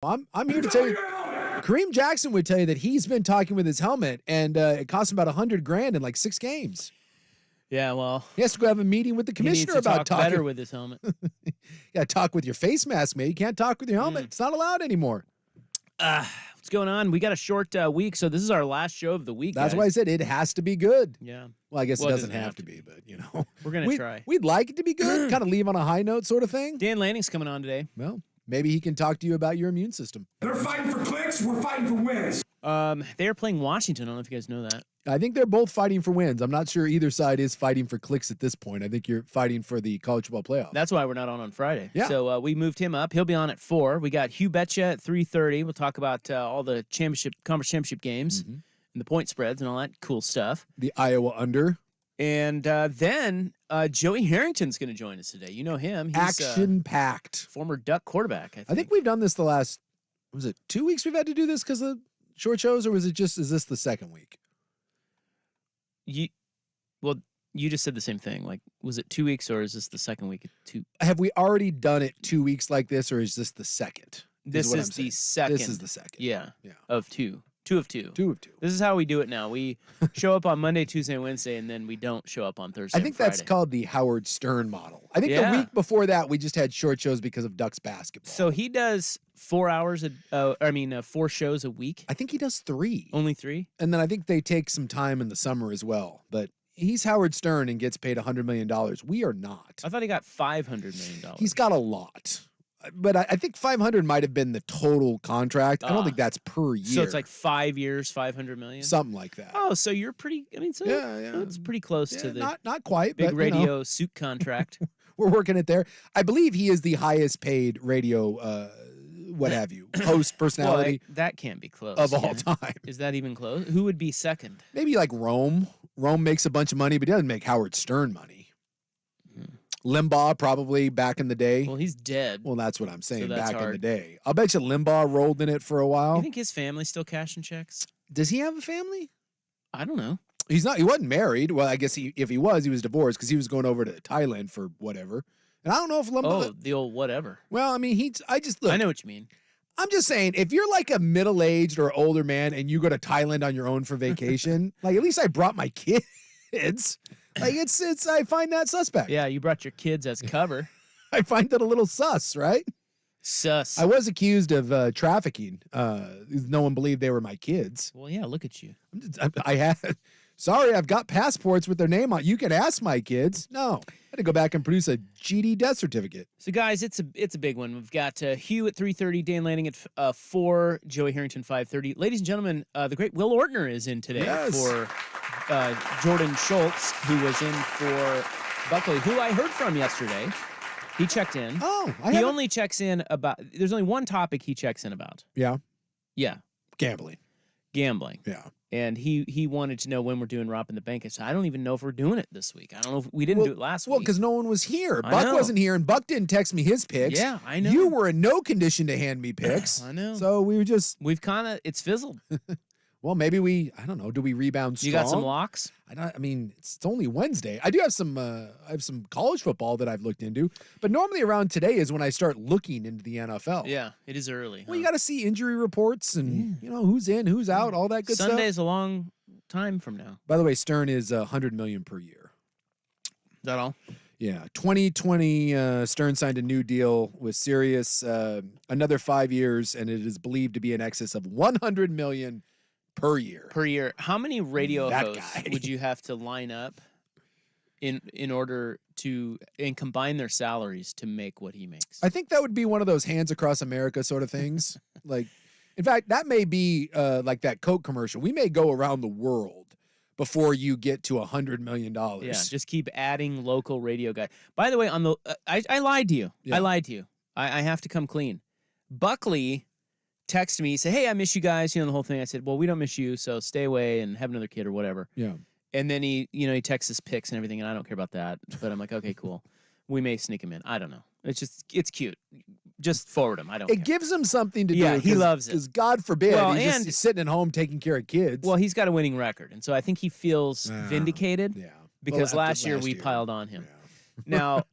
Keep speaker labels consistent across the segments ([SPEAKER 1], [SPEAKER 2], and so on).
[SPEAKER 1] I'm here to tell you, Kareem Jackson would tell you that he's been talking with his helmet, and it cost him about $100,000 in like 6 games.
[SPEAKER 2] Yeah, well,
[SPEAKER 1] he has to go have a meeting with the commissioner about talking
[SPEAKER 2] better with his helmet.
[SPEAKER 1] You got to talk with your face mask, mate. You can't talk with your helmet. It's not allowed anymore.
[SPEAKER 2] What's going on? We got a short week, so this is our last show of the week.
[SPEAKER 1] That's why I said it has to be good.
[SPEAKER 2] Yeah.
[SPEAKER 1] Well, I guess it doesn't have to be, but you know,
[SPEAKER 2] we're gonna try.
[SPEAKER 1] We'd like it to be good, kind of leave on a high note, sort of thing.
[SPEAKER 2] Dan Lanning's coming on today.
[SPEAKER 1] Well, maybe he can talk to you about your immune system.
[SPEAKER 3] They're fighting for clicks. We're fighting for wins.
[SPEAKER 2] They are playing Washington. I don't know if you guys know that.
[SPEAKER 1] I think they're both fighting for wins. I'm not sure either side is fighting for clicks at this point. I think you're fighting for the college football playoff.
[SPEAKER 2] That's why we're not on Friday.
[SPEAKER 1] Yeah.
[SPEAKER 2] So we moved him up. He'll be on at 4. We got Hugh Betcha at 3:30. We'll talk about all the conference championship games and the point spreads and all that cool stuff.
[SPEAKER 1] The Iowa under.
[SPEAKER 2] And then Joey Harrington's going to join us today. You know him. He's
[SPEAKER 1] action-packed.
[SPEAKER 2] Former Duck quarterback,
[SPEAKER 1] I think we've done this the last, was it 2 weeks we've had to do this because of short shows, or is this the second week?
[SPEAKER 2] You just said the same thing. Like, was it 2 weeks or is this the second week?
[SPEAKER 1] Have we already done it 2 weeks like this, or is this the second?
[SPEAKER 2] This is the second.
[SPEAKER 1] This is the second.
[SPEAKER 2] Yeah. Of 2. 2 of 2.
[SPEAKER 1] 2 of 2.
[SPEAKER 2] This is how we do it now. We show up on Monday, Tuesday, and Wednesday, and then we don't show up on Thursday.
[SPEAKER 1] I think that's called the Howard Stern model. I think the week before that we just had short shows because of Ducks basketball.
[SPEAKER 2] So he does 4 hours. 4 shows a week.
[SPEAKER 1] I think he does 3.
[SPEAKER 2] Only 3.
[SPEAKER 1] And then I think they take some time in the summer as well. But he's Howard Stern and gets paid $100 million. We are not.
[SPEAKER 2] I thought he got $500 million.
[SPEAKER 1] He's got a lot. But I think 500 might have been the total contract. I don't think that's per year.
[SPEAKER 2] So it's like 5 years, 500 million?
[SPEAKER 1] Something like that.
[SPEAKER 2] Oh, so you're pretty, so it's pretty close to the
[SPEAKER 1] not quite,
[SPEAKER 2] big
[SPEAKER 1] but,
[SPEAKER 2] radio suit contract.
[SPEAKER 1] We're working it there. I believe he is the highest paid radio, what have you, host personality.
[SPEAKER 2] Well, that can't be close.
[SPEAKER 1] Of all time.
[SPEAKER 2] Is that even close? Who would be second?
[SPEAKER 1] Maybe like Rome. Rome makes a bunch of money, but he doesn't make Howard Stern money. Limbaugh probably back in the day.
[SPEAKER 2] Well, he's dead.
[SPEAKER 1] Well, that's what I'm saying,
[SPEAKER 2] so
[SPEAKER 1] back
[SPEAKER 2] hard.
[SPEAKER 1] in the day. I'll bet you Limbaugh rolled in it for a while.
[SPEAKER 2] You think his family's still cashing checks?
[SPEAKER 1] Does he have a family?
[SPEAKER 2] I don't know.
[SPEAKER 1] He wasn't married. Well, I guess if he was divorced because he was going over to Thailand for whatever. And I don't know if Limbaugh...
[SPEAKER 2] Oh, the old whatever.
[SPEAKER 1] Well, I mean, look,
[SPEAKER 2] I know what you mean.
[SPEAKER 1] I'm just saying, if you're like a middle-aged or older man and you go to Thailand on your own for vacation, like at least I brought my kids. Like it's I find that suspect.
[SPEAKER 2] Yeah, you brought your kids as cover.
[SPEAKER 1] I find that a little sus, right?
[SPEAKER 2] Sus.
[SPEAKER 1] I was accused of trafficking. No one believed they were my kids.
[SPEAKER 2] Well, yeah, look at you.
[SPEAKER 1] Sorry, I've got passports with their name on. You can ask my kids. No, I had to go back and produce a GD death certificate.
[SPEAKER 2] So, guys, it's a big one. We've got Hugh at 3:30, Dan Lanning at 4, Joey Harrington 5:30. Ladies and gentlemen, the great Will Ortner is in today for Jordan Schultz, who was in for Buckley, who I heard from yesterday. He checked in.
[SPEAKER 1] Oh,
[SPEAKER 2] he only checks in about. There's only one topic he checks in about.
[SPEAKER 1] Yeah.
[SPEAKER 2] Yeah.
[SPEAKER 1] Gambling.
[SPEAKER 2] Yeah. And he wanted to know when we're doing Rob in the Bank. I said, I don't even know if we're doing it this week. I don't know if we didn't do it last week.
[SPEAKER 1] Well, because no one was here. Buck wasn't here, and Buck didn't text me his picks.
[SPEAKER 2] Yeah, I know.
[SPEAKER 1] You were in no condition to hand me picks.
[SPEAKER 2] I know.
[SPEAKER 1] So
[SPEAKER 2] we've kind of, it's fizzled.
[SPEAKER 1] Well, maybe I don't know. Do we rebound strong?
[SPEAKER 2] You got some locks?
[SPEAKER 1] I mean, it's only Wednesday. I do have some college football that I've looked into, but normally around today is when I start looking into the NFL.
[SPEAKER 2] Yeah, it is early.
[SPEAKER 1] Well, you got to see injury reports and who's in, who's out, all that good stuff.
[SPEAKER 2] Sunday's a long time from now.
[SPEAKER 1] By the way, Stern is $100 million per year.
[SPEAKER 2] Is that all?
[SPEAKER 1] Yeah, 2020, Stern signed a new deal with Sirius, another 5 years, and it is believed to be in excess of $100 million per year. How many radio hosts would you have to line up in order to combine their salaries to make what he makes? I think that would be one of those hands across America sort of things. Like, in fact, that may be like that Coke commercial. We may go around the world before you get to $100 million.
[SPEAKER 2] Yeah, just keep adding local radio guys. By the way, on the I lied to you. Yeah. I lied to you. I have to come clean. Buckley texted me, he said, hey, I miss you guys, the whole thing. I said, well, we don't miss you, so stay away and have another kid or whatever.
[SPEAKER 1] Yeah.
[SPEAKER 2] And then he texts his pics and everything, and I don't care about that. But I'm like, okay, cool. We may sneak him in. I don't know. It's cute. Just forward him. I don't care.
[SPEAKER 1] It gives him something to do.
[SPEAKER 2] Yeah, he loves it.
[SPEAKER 1] Because God forbid, he's just sitting at home taking care of kids.
[SPEAKER 2] Well, he's got a winning record, and so I think he feels vindicated.
[SPEAKER 1] Yeah.
[SPEAKER 2] Because last year we piled on him.
[SPEAKER 1] Yeah.
[SPEAKER 2] Now,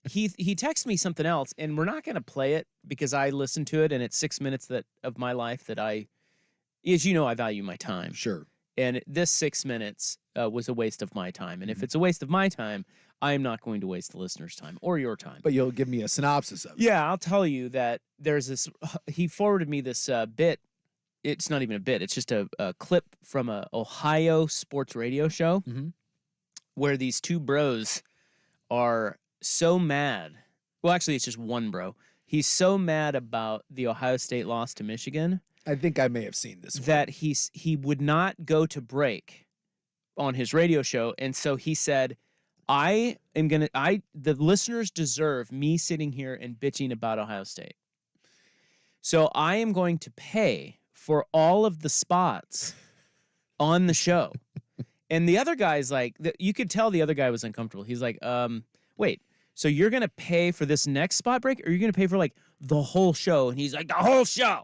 [SPEAKER 2] he texted me something else, and we're not going to play it because I listened to it, and it's 6 minutes of my life that as you know, I value my time.
[SPEAKER 1] Sure.
[SPEAKER 2] And this 6 minutes was a waste of my time. And if it's a waste of my time, I am not going to waste the listener's time or your time.
[SPEAKER 1] But you'll give me a synopsis of it.
[SPEAKER 2] Yeah, I'll tell you that there's this. He forwarded me this bit. It's not even a bit. It's just a clip from a Ohio sports radio show where these two bros are so mad. Well, actually, it's just one bro. He's so mad about the Ohio State loss to Michigan.
[SPEAKER 1] I think I may have seen this.
[SPEAKER 2] That he would not go to break on his radio show, and so he said, the listeners deserve me sitting here and bitching about Ohio State. So I am going to pay for all of the spots on the show. And the other guy's like, you could tell the other guy was uncomfortable. He's like, wait, so you're going to pay for this next spot break, or you're going to pay for like the whole show? And he's like, the whole show.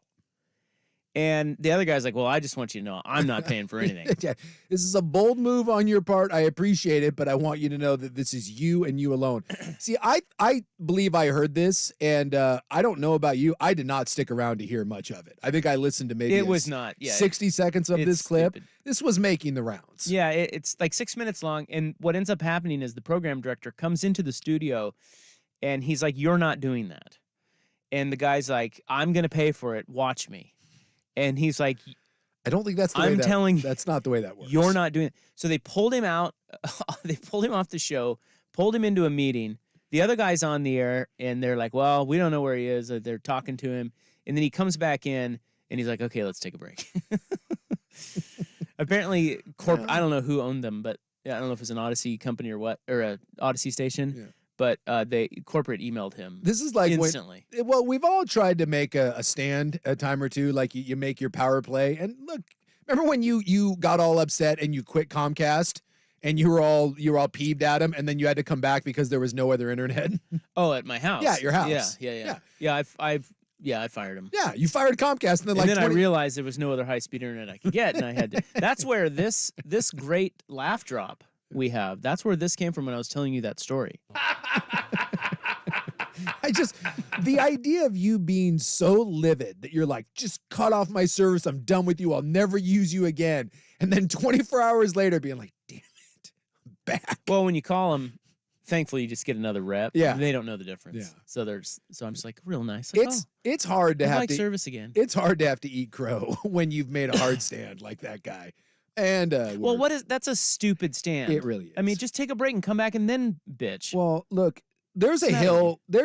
[SPEAKER 2] And the other guy's like, well, I just want you to know I'm not paying for anything.
[SPEAKER 1] Yeah, this is a bold move on your part. I appreciate it, but I want you to know that this is you and you alone. See, I believe I heard this, and I don't know about you. I did not stick around to hear much of it. I think I listened to maybe 60 seconds of this clip.
[SPEAKER 2] Stupid.
[SPEAKER 1] This was making the rounds.
[SPEAKER 2] Yeah, it's like 6 minutes long, and what ends up happening is the program director comes into the studio, and he's like, you're not doing that. And the guy's like, I'm going to pay for it. Watch me. And he's like,
[SPEAKER 1] I don't think that's the way that's not the way that works.
[SPEAKER 2] You're not doing it. So they pulled him out. They pulled him off the show, pulled him into a meeting. The other guy's on the air, and they're like, well, we don't know where he is. They're talking to him. And then he comes back in, and he's like, okay, let's take a break. Apparently, I don't know who owned them, but I don't know if it was an Odyssey company or what, or a Odyssey station. Yeah. But corporate emailed him.
[SPEAKER 1] This is like
[SPEAKER 2] instantly.
[SPEAKER 1] Well, we've all tried to make a stand a time or two, like you make your power play. And look, remember when you got all upset and you quit Comcast and you were all peeved at him, and then you had to come back because there was no other internet?
[SPEAKER 2] Oh, at my house.
[SPEAKER 1] Yeah, your house.
[SPEAKER 2] Yeah. I fired him.
[SPEAKER 1] Yeah, you fired Comcast, and then
[SPEAKER 2] I realized there was no other high-speed internet I could get, and I had to. That's where this great laugh drop we have. That's where this came from when I was telling you that story.
[SPEAKER 1] The idea of you being so livid that you're like, just cut off my service. I'm done with you. I'll never use you again. And then 24 hours later being like, damn it, I'm back.
[SPEAKER 2] Well, when you call them, thankfully you just get another rep.
[SPEAKER 1] Yeah.
[SPEAKER 2] They don't know the difference.
[SPEAKER 1] Yeah.
[SPEAKER 2] So I'm just like, real nice. Like,
[SPEAKER 1] it's hard to have to
[SPEAKER 2] service again.
[SPEAKER 1] It's hard to have to eat crow when you've made a hard stand like that guy. And
[SPEAKER 2] well, that's a stupid stand.
[SPEAKER 1] It really is.
[SPEAKER 2] I mean, just take a break and come back and then bitch.
[SPEAKER 1] Well, look, there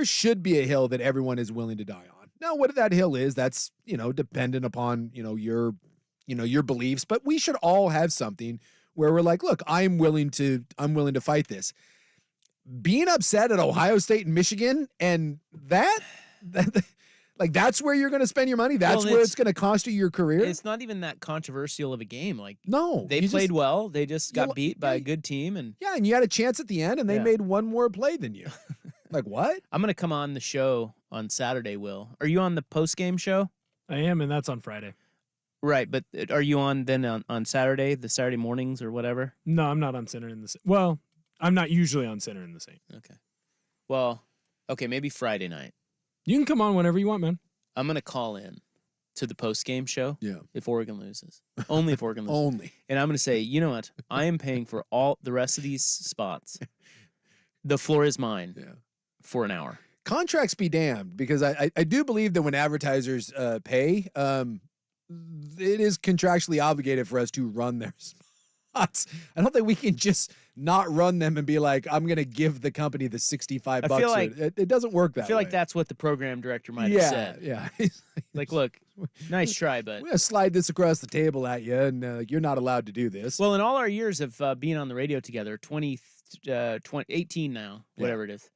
[SPEAKER 1] should be a hill that everyone is willing to die on. Now, what that hill is, that's, dependent upon, your beliefs, but we should all have something where we're like, look, I'm willing to fight this. Being upset at Ohio State and Michigan, and that like, that's where you're going to spend your money. That's where it's going to cost you your career.
[SPEAKER 2] It's not even that controversial of a game. Like,
[SPEAKER 1] no,
[SPEAKER 2] they played well. They just got beat by a good team, and
[SPEAKER 1] you had a chance at the end, and they made one more play than you. Like, what?
[SPEAKER 2] I'm going to come on the show on Saturday. Will, are you on the post game show?
[SPEAKER 4] I am, and that's on Friday.
[SPEAKER 2] Right, but are you on then on Saturday, the Saturday mornings or whatever?
[SPEAKER 4] No, I'm not on Center in the Saint. Well, I'm not usually on Center in the Saint.
[SPEAKER 2] Okay. Well, okay, maybe Friday night.
[SPEAKER 4] You can come on whenever you want, man.
[SPEAKER 2] I'm going to call in to the post-game show if Oregon loses. Only if Oregon loses.
[SPEAKER 1] Only.
[SPEAKER 2] And I'm going to say, you know what? I am paying for all the rest of these spots. The floor is mine for an hour.
[SPEAKER 1] Contracts be damned, because I do believe that when advertisers pay, it is contractually obligated for us to run their spots. I don't think we can just not run them and be like, I'm going to give the company the $65.
[SPEAKER 2] I feel like
[SPEAKER 1] it doesn't work that way.
[SPEAKER 2] I feel like that's what the program director might have said.
[SPEAKER 1] Yeah.
[SPEAKER 2] Like, look, nice try, but
[SPEAKER 1] we're going to slide this across the table at you, and you're not allowed to do this.
[SPEAKER 2] Well, in all our years of being on the radio together, 18 now, whatever it is,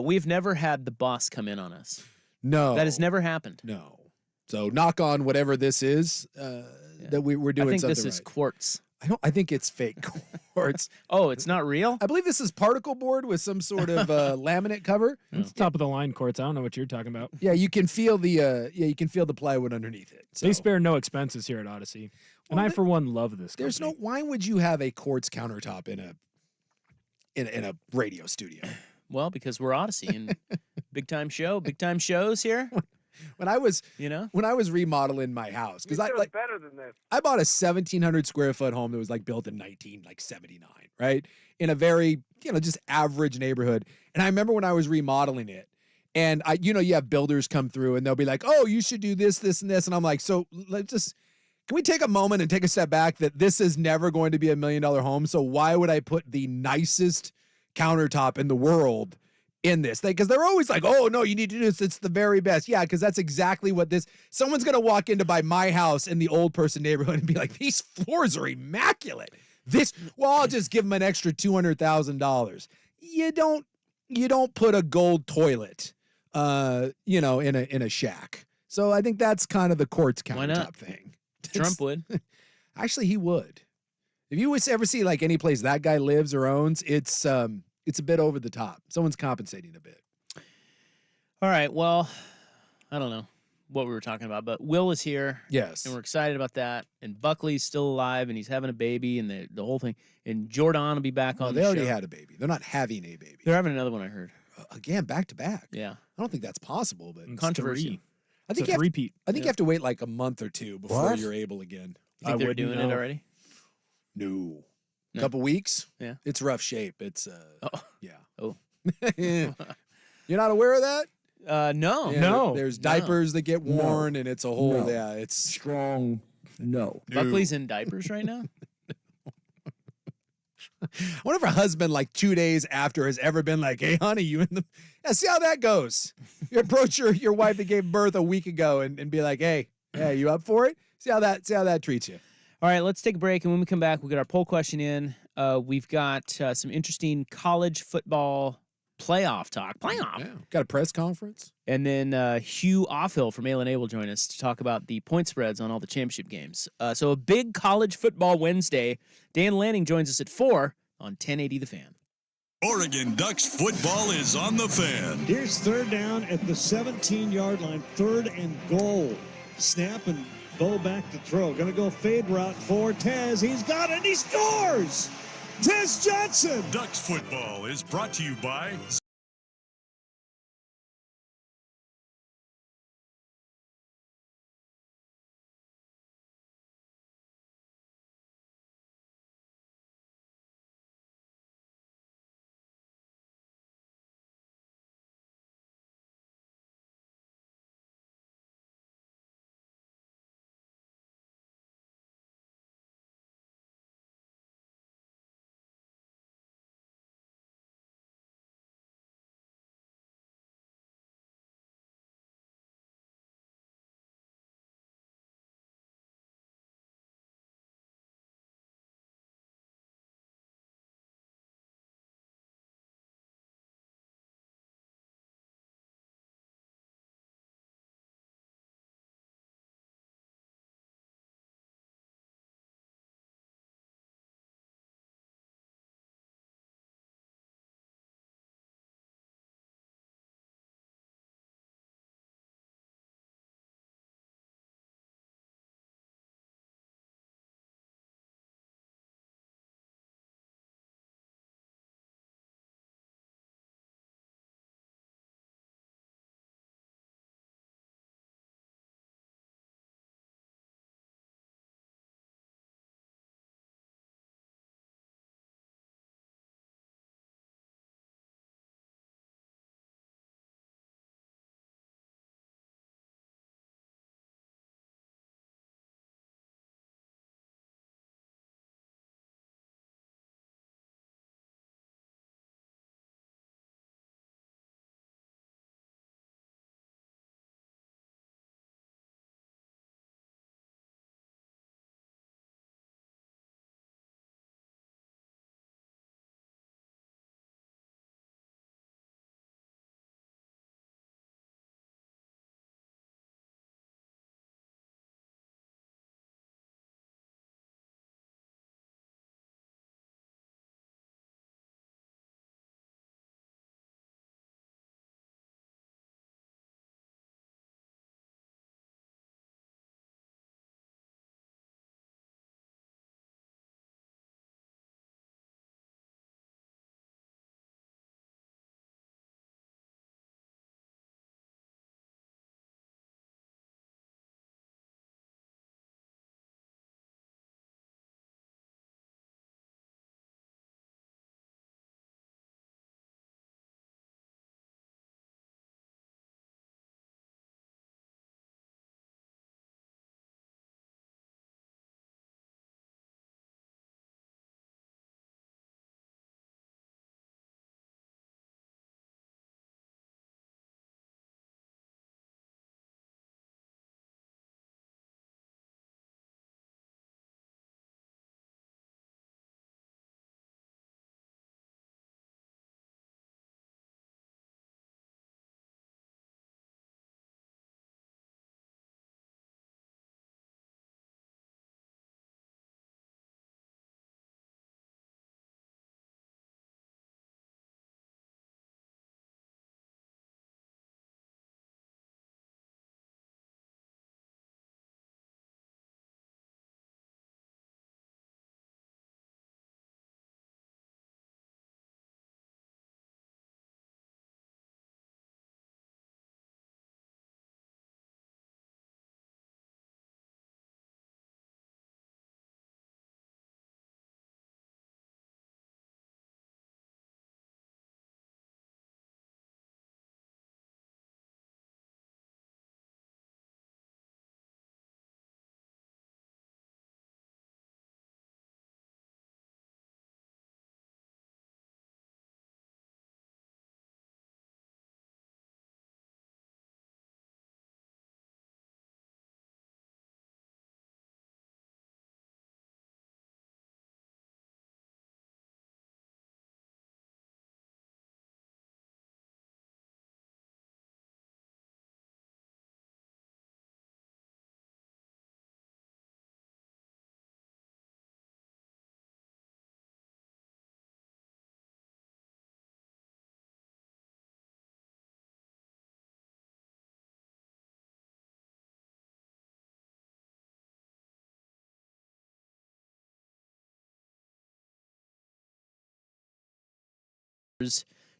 [SPEAKER 2] we've never had the boss come in on us.
[SPEAKER 1] No.
[SPEAKER 2] That has never happened.
[SPEAKER 1] No. So knock on whatever this is that we're doing.
[SPEAKER 2] I think
[SPEAKER 1] something
[SPEAKER 2] this is
[SPEAKER 1] right.
[SPEAKER 2] quartz.
[SPEAKER 1] I think it's fake quartz.
[SPEAKER 2] Oh, it's not real?
[SPEAKER 1] I believe this is particle board with some sort of laminate cover.
[SPEAKER 4] It's top of the line quartz. I don't know what you're talking about.
[SPEAKER 1] Yeah, you can feel the plywood underneath it. So.
[SPEAKER 4] They spare no expenses here at Odyssey. And I, for one, love this company.
[SPEAKER 1] Why would you have a quartz countertop in a radio studio?
[SPEAKER 2] Well, because we're Odyssey and big time shows here.
[SPEAKER 1] When I was
[SPEAKER 2] when
[SPEAKER 1] I was remodeling my house, because I like
[SPEAKER 3] better than this.
[SPEAKER 1] I bought a 1,700 square foot home that was like built in 1979, right? In a very, just average neighborhood. And I remember when I was remodeling it, and you have builders come through and they'll be like, oh, you should do this, this, and this. And I'm like, so can we take a moment and take a step back that this is never going to be $1 million home? So why would I put the nicest countertop in the world in this thing? Because they're always like, oh, no, you need to do this. It's the very best. Yeah, because that's exactly what someone's going to walk into by my house in the old person neighborhood and be like, these floors are immaculate. I'll just give them an extra $200,000. You don't put a gold toilet, in a shack. So I think that's kind of the quartz countertop thing.
[SPEAKER 2] Trump would.
[SPEAKER 1] Actually, he would. If you would ever see like any place that guy lives or owns, it's a bit over the top. Someone's compensating a bit.
[SPEAKER 2] All right. Well, I don't know what we were talking about, but Will is here.
[SPEAKER 1] Yes.
[SPEAKER 2] And we're excited about that. And Buckley's still alive and he's having a baby and the whole thing. And Jordan will be back on the show.
[SPEAKER 1] They already had a baby. They're not having a baby.
[SPEAKER 2] They're having another one, I heard.
[SPEAKER 1] Again, back to back.
[SPEAKER 2] Yeah.
[SPEAKER 1] I don't think that's possible, but
[SPEAKER 2] controversy.
[SPEAKER 1] I think
[SPEAKER 4] it's a repeat.
[SPEAKER 1] I think you have to wait like a month or two before you're able again.
[SPEAKER 2] You think they're doing it already?
[SPEAKER 1] No. Couple weeks?
[SPEAKER 2] Yeah.
[SPEAKER 1] It's rough shape. It's yeah.
[SPEAKER 2] Oh.
[SPEAKER 1] You're not aware of that?
[SPEAKER 2] No.
[SPEAKER 1] Yeah,
[SPEAKER 4] No.
[SPEAKER 1] There's diapers that get worn and it's a whole it's
[SPEAKER 5] strong no.
[SPEAKER 2] Buckley's in diapers right now?
[SPEAKER 1] I wonder if a husband like 2 days after has ever been like, hey, honey, you in the... Yeah, see how that goes. You approach your wife that gave birth a week ago and be like, hey, you up for it? See how that treats you.
[SPEAKER 2] All right, let's take a break. And when we come back, we'll get our poll question in. We've got some interesting college football playoff talk.
[SPEAKER 1] Yeah. Got a press conference.
[SPEAKER 2] And then Hugh Offhill from A&A will join us to talk about the point spreads on all the championship games. So a big college football Wednesday. Dan Lanning joins us at 4 on 1080 The Fan.
[SPEAKER 6] Oregon Ducks football is on the Fan.
[SPEAKER 7] Here's third down at the 17-yard line. 3rd and goal. Snap and Bo back to throw. Going to go fade route for Tez. He's got it. He scores. Tez Johnson.
[SPEAKER 6] Ducks football is brought to you by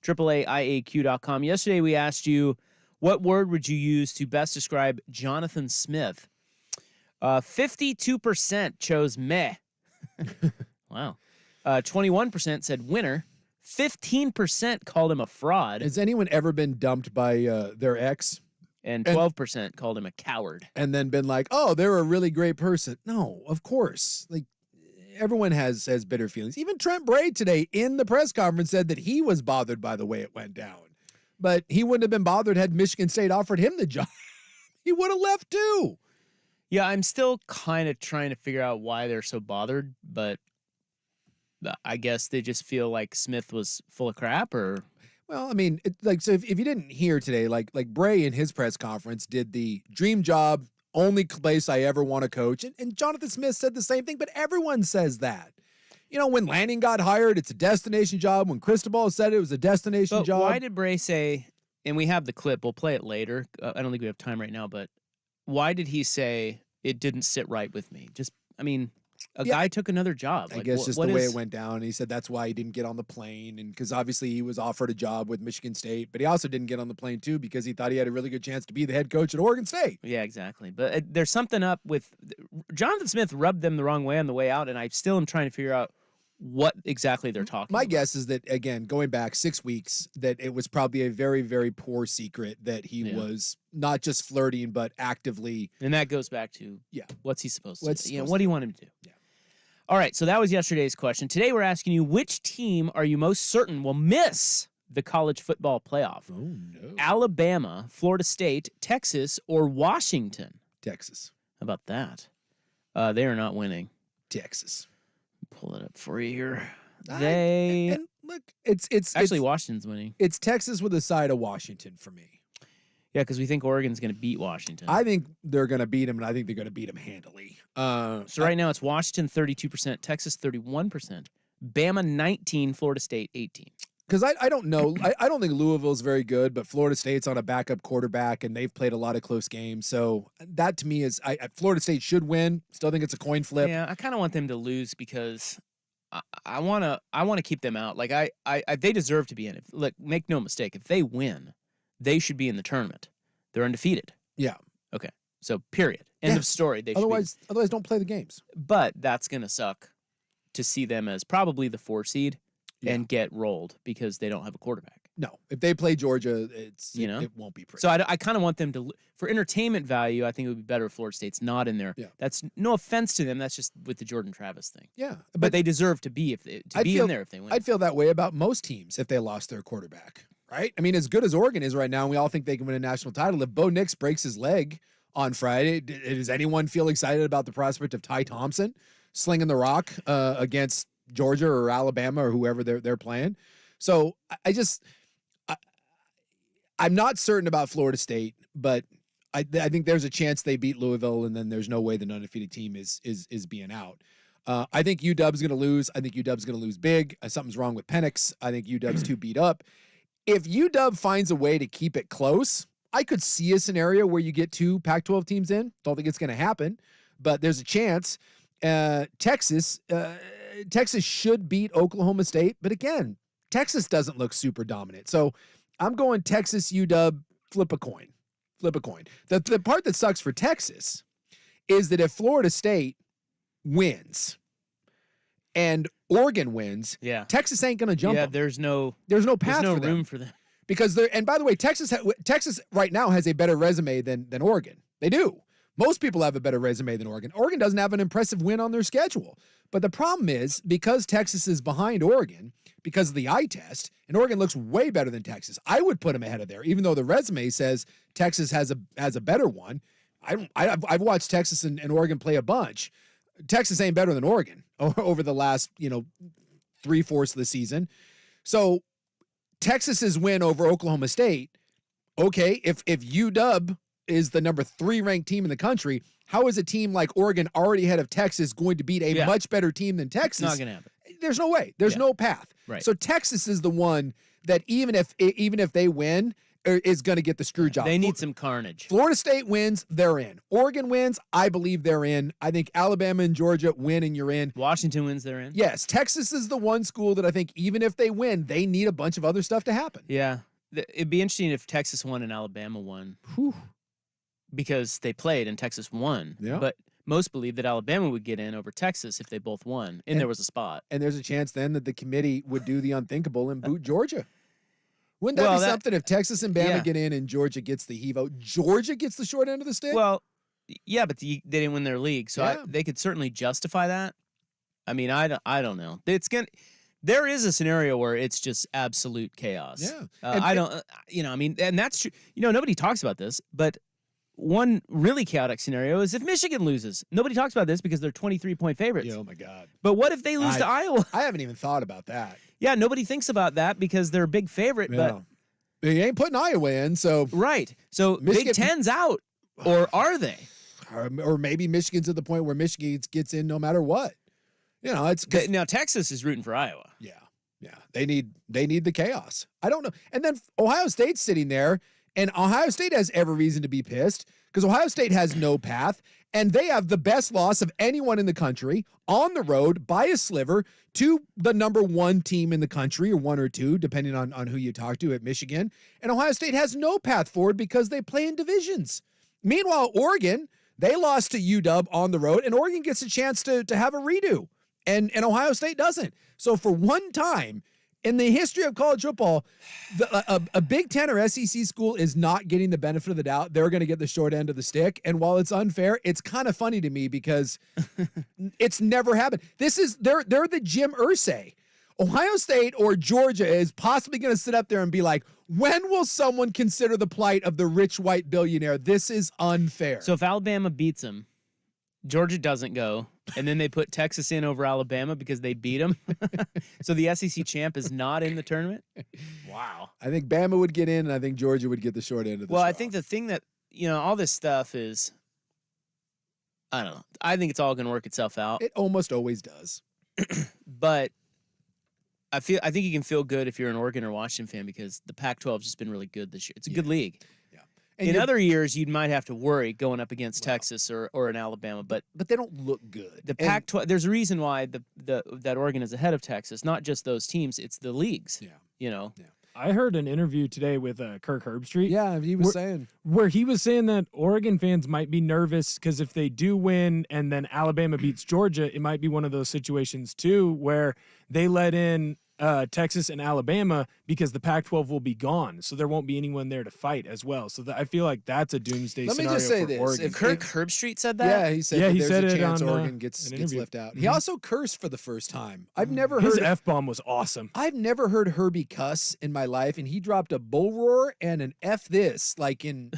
[SPEAKER 2] AAAIAQ.com. Yesterday we asked you, what word would you use to best describe Jonathan Smith? 52% chose meh. Wow. 21% said winner. 15% called him a fraud.
[SPEAKER 1] Has anyone ever been dumped by their ex?
[SPEAKER 2] And 12% called him a coward.
[SPEAKER 1] And then been like, oh, they're a really great person. No, of course. Like, everyone has bitter feelings. Even Trent Bray today in the press conference said that he was bothered by the way it went down. But he wouldn't have been bothered had Michigan State offered him the job. He would have left too.
[SPEAKER 2] Yeah, I'm still kind of trying to figure out why they're so bothered, but I guess they just feel like Smith was full of crap, or...
[SPEAKER 1] Well, I mean, so if you didn't hear today, like Bray in his press conference did the dream job, only place I ever want to coach. And Jonathan Smith said the same thing, but everyone says that. You know, when Lanning got hired, it's a destination job. When Cristobal said it was a destination job.
[SPEAKER 2] Why did Bray say, and we have the clip, we'll play it later. I don't think we have time right now, but why did he say it didn't sit right with me? Just, I mean, a guy took another job.
[SPEAKER 1] I guess just the way it went down. And he said that's why he didn't get on the plane. And because obviously he was offered a job with Michigan State, but he also didn't get on the plane too because he thought he had a really good chance to be the head coach at Oregon State.
[SPEAKER 2] Yeah, exactly. But there's something up with Jonathan Smith rubbed them the wrong way on the way out. And I still am trying to figure out what exactly they're talking
[SPEAKER 1] My
[SPEAKER 2] about.
[SPEAKER 1] guess is that, again, going back 6 weeks, that it was probably a very, very poor secret that he was not just flirting, but actively.
[SPEAKER 2] And that goes back to, what's he supposed to do?
[SPEAKER 1] What
[SPEAKER 2] do you want him to do?
[SPEAKER 1] Yeah.
[SPEAKER 2] All right, so that was yesterday's question. Today we're asking you, which team are you most certain will miss the college football playoff?
[SPEAKER 1] Oh, no.
[SPEAKER 2] Alabama, Florida State, Texas, or Washington?
[SPEAKER 1] Texas.
[SPEAKER 2] How about that? They are not winning.
[SPEAKER 1] Texas.
[SPEAKER 2] Pull it up for you here.
[SPEAKER 1] And look, it's
[SPEAKER 2] actually Washington's winning.
[SPEAKER 1] It's Texas with a side of Washington for me.
[SPEAKER 2] Yeah, because we think Oregon's going to beat Washington.
[SPEAKER 1] I think they're going to beat them, and I think they're going to beat them handily.
[SPEAKER 2] So right now it's Washington 32%, Texas 31%, Bama 19, Florida State 18.
[SPEAKER 1] Because I don't know. I don't think Louisville's very good, but Florida State's on a backup quarterback, and they've played a lot of close games. So that to me is Florida State should win. Still think it's a coin flip.
[SPEAKER 2] Yeah, I kind of want them to lose because I want to keep them out. Like they deserve to be in it. Look, make no mistake. If they win, they should be in the tournament. They're undefeated.
[SPEAKER 1] Yeah.
[SPEAKER 2] Okay. So period. End of story. They
[SPEAKER 1] otherwise don't play the games.
[SPEAKER 2] But that's gonna suck to see them as probably the 4 seed and get rolled because they don't have a quarterback.
[SPEAKER 1] No, if they play Georgia, it won't be pretty.
[SPEAKER 2] So I kind of want them to, for entertainment value, I think it would be better if Florida State's not in there.
[SPEAKER 1] Yeah.
[SPEAKER 2] That's no offense to them. That's just with the Jordan Travis thing.
[SPEAKER 1] Yeah,
[SPEAKER 2] but they deserve to be in there if they win.
[SPEAKER 1] I'd feel that way about most teams if they lost their quarterback, right? I mean, as good as Oregon is right now, and we all think they can win a national title. If Bo Nix breaks his leg on Friday, does anyone feel excited about the prospect of Ty Thompson slinging the rock against Georgia or Alabama or whoever they're playing? So I'm not certain about Florida State, but I think there's a chance they beat Louisville, and then there's no way the undefeated team is being out. I think UW's going to lose. I think UW's going to lose big. Something's wrong with Penix. I think UW's too beat up. If UW finds a way to keep it close, I could see a scenario where you get 2 Pac-12 teams in. Don't think it's going to happen, but there's a chance. Texas should beat Oklahoma State, but again, Texas doesn't look super dominant. So I'm going Texas, UW, flip a coin. The part that sucks for Texas is that if Florida State wins and Oregon wins, Texas ain't going to jump them.
[SPEAKER 2] There's no
[SPEAKER 1] path
[SPEAKER 2] there's no
[SPEAKER 1] for them.
[SPEAKER 2] room for them.
[SPEAKER 1] Because and by the way, Texas right now has a better resume than Oregon. They do. Most people have a better resume than Oregon. Oregon doesn't have an impressive win on their schedule. But the problem is, because Texas is behind Oregon, because of the eye test, and Oregon looks way better than Texas, I would put them ahead of there, even though the resume says Texas has a better one. I've watched Texas and Oregon play a bunch. Texas ain't better than Oregon over the last 3/4 of the season. So Texas's win over Oklahoma State, okay, if UW is the number 3 ranked team in the country, how is a team like Oregon already ahead of Texas going to beat a much better team than Texas?
[SPEAKER 2] It's not going to happen.
[SPEAKER 1] There's no way. There's no path.
[SPEAKER 2] Right.
[SPEAKER 1] So Texas is the one that even if they win, is going to get the screw job.
[SPEAKER 2] They need some carnage.
[SPEAKER 1] Florida State wins, they're in. Oregon wins, I believe they're in. I think Alabama and Georgia win, and you're in.
[SPEAKER 2] Washington wins, they're in.
[SPEAKER 1] Yes, Texas is the one school that I think even if they win, they need a bunch of other stuff to happen.
[SPEAKER 2] Yeah. It'd be interesting if Texas won and Alabama won.
[SPEAKER 1] Whew.
[SPEAKER 2] Because they played and Texas won.
[SPEAKER 1] Yeah.
[SPEAKER 2] But most believe that Alabama would get in over Texas if they both won, and there was a spot.
[SPEAKER 1] And there's a chance then that the committee would do the unthinkable and boot Georgia. Wouldn't that be something if Texas and Bama get in and Georgia gets the heave out? Georgia gets the short end of the stick?
[SPEAKER 2] Well, yeah, but they didn't win their league, so they could certainly justify that. I mean, I don't know. There is a scenario where it's just absolute chaos.
[SPEAKER 1] Yeah.
[SPEAKER 2] I mean, and that's true. Nobody talks about this, but one really chaotic scenario is if Michigan loses. Nobody talks about this because they're 23-point favorites.
[SPEAKER 1] Yeah, oh my God.
[SPEAKER 2] But what if they lose to Iowa?
[SPEAKER 1] I haven't even thought about that.
[SPEAKER 2] Yeah, nobody thinks about that because they're a big favorite, but
[SPEAKER 1] they ain't putting Iowa in, so
[SPEAKER 2] right. So Michigan, Big Ten's out, or are they?
[SPEAKER 1] Or maybe Michigan's at the point where Michigan gets in no matter what. It's
[SPEAKER 2] now Texas is rooting for Iowa.
[SPEAKER 1] Yeah. They need the chaos. I don't know. And then Ohio State's sitting there, and Ohio State has every reason to be pissed because Ohio State has no path, and they have the best loss of anyone in the country on the road by a sliver to the number one team in the country, or one or two, depending on who you talk to at Michigan. And Ohio State has no path forward because they play in divisions. Meanwhile, Oregon, they lost to UW on the road, and Oregon gets a chance to have a redo, and Ohio State doesn't. So for one time in the history of college football, a Big Ten or SEC school is not getting the benefit of the doubt. They're going to get the short end of the stick. And while it's unfair, it's kind of funny to me because it's never happened. They're the Jim Irsay. Ohio State or Georgia is possibly going to sit up there and be like, when will someone consider the plight of the rich white billionaire? This is unfair.
[SPEAKER 2] So if Alabama beats them, Georgia doesn't go, and then they put Texas in over Alabama because they beat them. So the SEC champ is not in the tournament? Wow.
[SPEAKER 1] I think Bama would get in, and I think Georgia would get the short end of the
[SPEAKER 2] Well, I think the thing that, all this stuff is, I don't know. I think it's all going to work itself out.
[SPEAKER 1] It almost always does.
[SPEAKER 2] But I think you can feel good if you're an Oregon or Washington fan because the Pac-12 has just been really good this year. It's a good league. And in other years, you might have to worry going up against Texas or an Alabama, but
[SPEAKER 1] they don't look good.
[SPEAKER 2] The Pac-12, there's a reason why that Oregon is ahead of Texas. Not just those teams; it's the leagues. Yeah.
[SPEAKER 4] I heard an interview today with Kirk Herbstreit.
[SPEAKER 1] Yeah, he was saying
[SPEAKER 4] that Oregon fans might be nervous because if they do win and then Alabama beats Georgia, it might be one of those situations too where they let in Texas and Alabama because the Pac-12 will be gone, so there won't be anyone there to fight as well. So I feel like that's a doomsday scenario.
[SPEAKER 1] Let me just say
[SPEAKER 4] for
[SPEAKER 1] this:
[SPEAKER 4] Oregon.
[SPEAKER 2] If Kirk Herbstreit said that,
[SPEAKER 1] yeah, he said
[SPEAKER 4] he said
[SPEAKER 1] there's a chance
[SPEAKER 4] on,
[SPEAKER 1] Oregon gets left out.
[SPEAKER 4] Mm-hmm.
[SPEAKER 1] He also cursed for the first time. I've never
[SPEAKER 4] His
[SPEAKER 1] heard
[SPEAKER 4] F-bomb was awesome.
[SPEAKER 1] I've never heard Herbie cuss in my life, and he dropped a bull roar and an F this in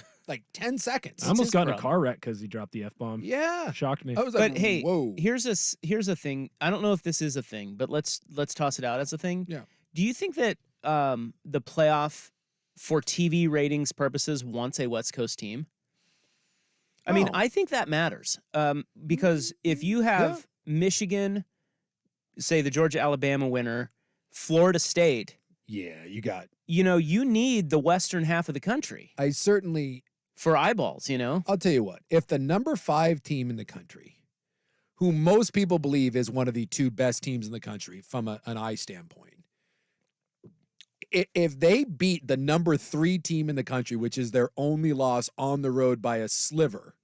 [SPEAKER 1] 10 seconds.
[SPEAKER 4] I almost got in a car wreck because he dropped the F-bomb.
[SPEAKER 1] Yeah.
[SPEAKER 4] Shocked me.
[SPEAKER 1] I was like,
[SPEAKER 2] but hey,
[SPEAKER 1] whoa.
[SPEAKER 2] here's a thing. I don't know if this is a thing, but let's toss it out as a thing.
[SPEAKER 1] Yeah.
[SPEAKER 2] Do you think that the playoff, for TV ratings purposes, wants a West Coast team? I mean, I think that matters because if you have Michigan, say the Georgia-Alabama winner, Florida State.
[SPEAKER 1] Yeah, you got.
[SPEAKER 2] You need the western half of the country.
[SPEAKER 1] I certainly.
[SPEAKER 2] For eyeballs,
[SPEAKER 1] I'll tell you what. If the number 5 team in the country, who most people believe is one of the 2 best teams in the country from an eye standpoint, if they beat the number 3 team in the country, which is their only loss on the road by a sliver,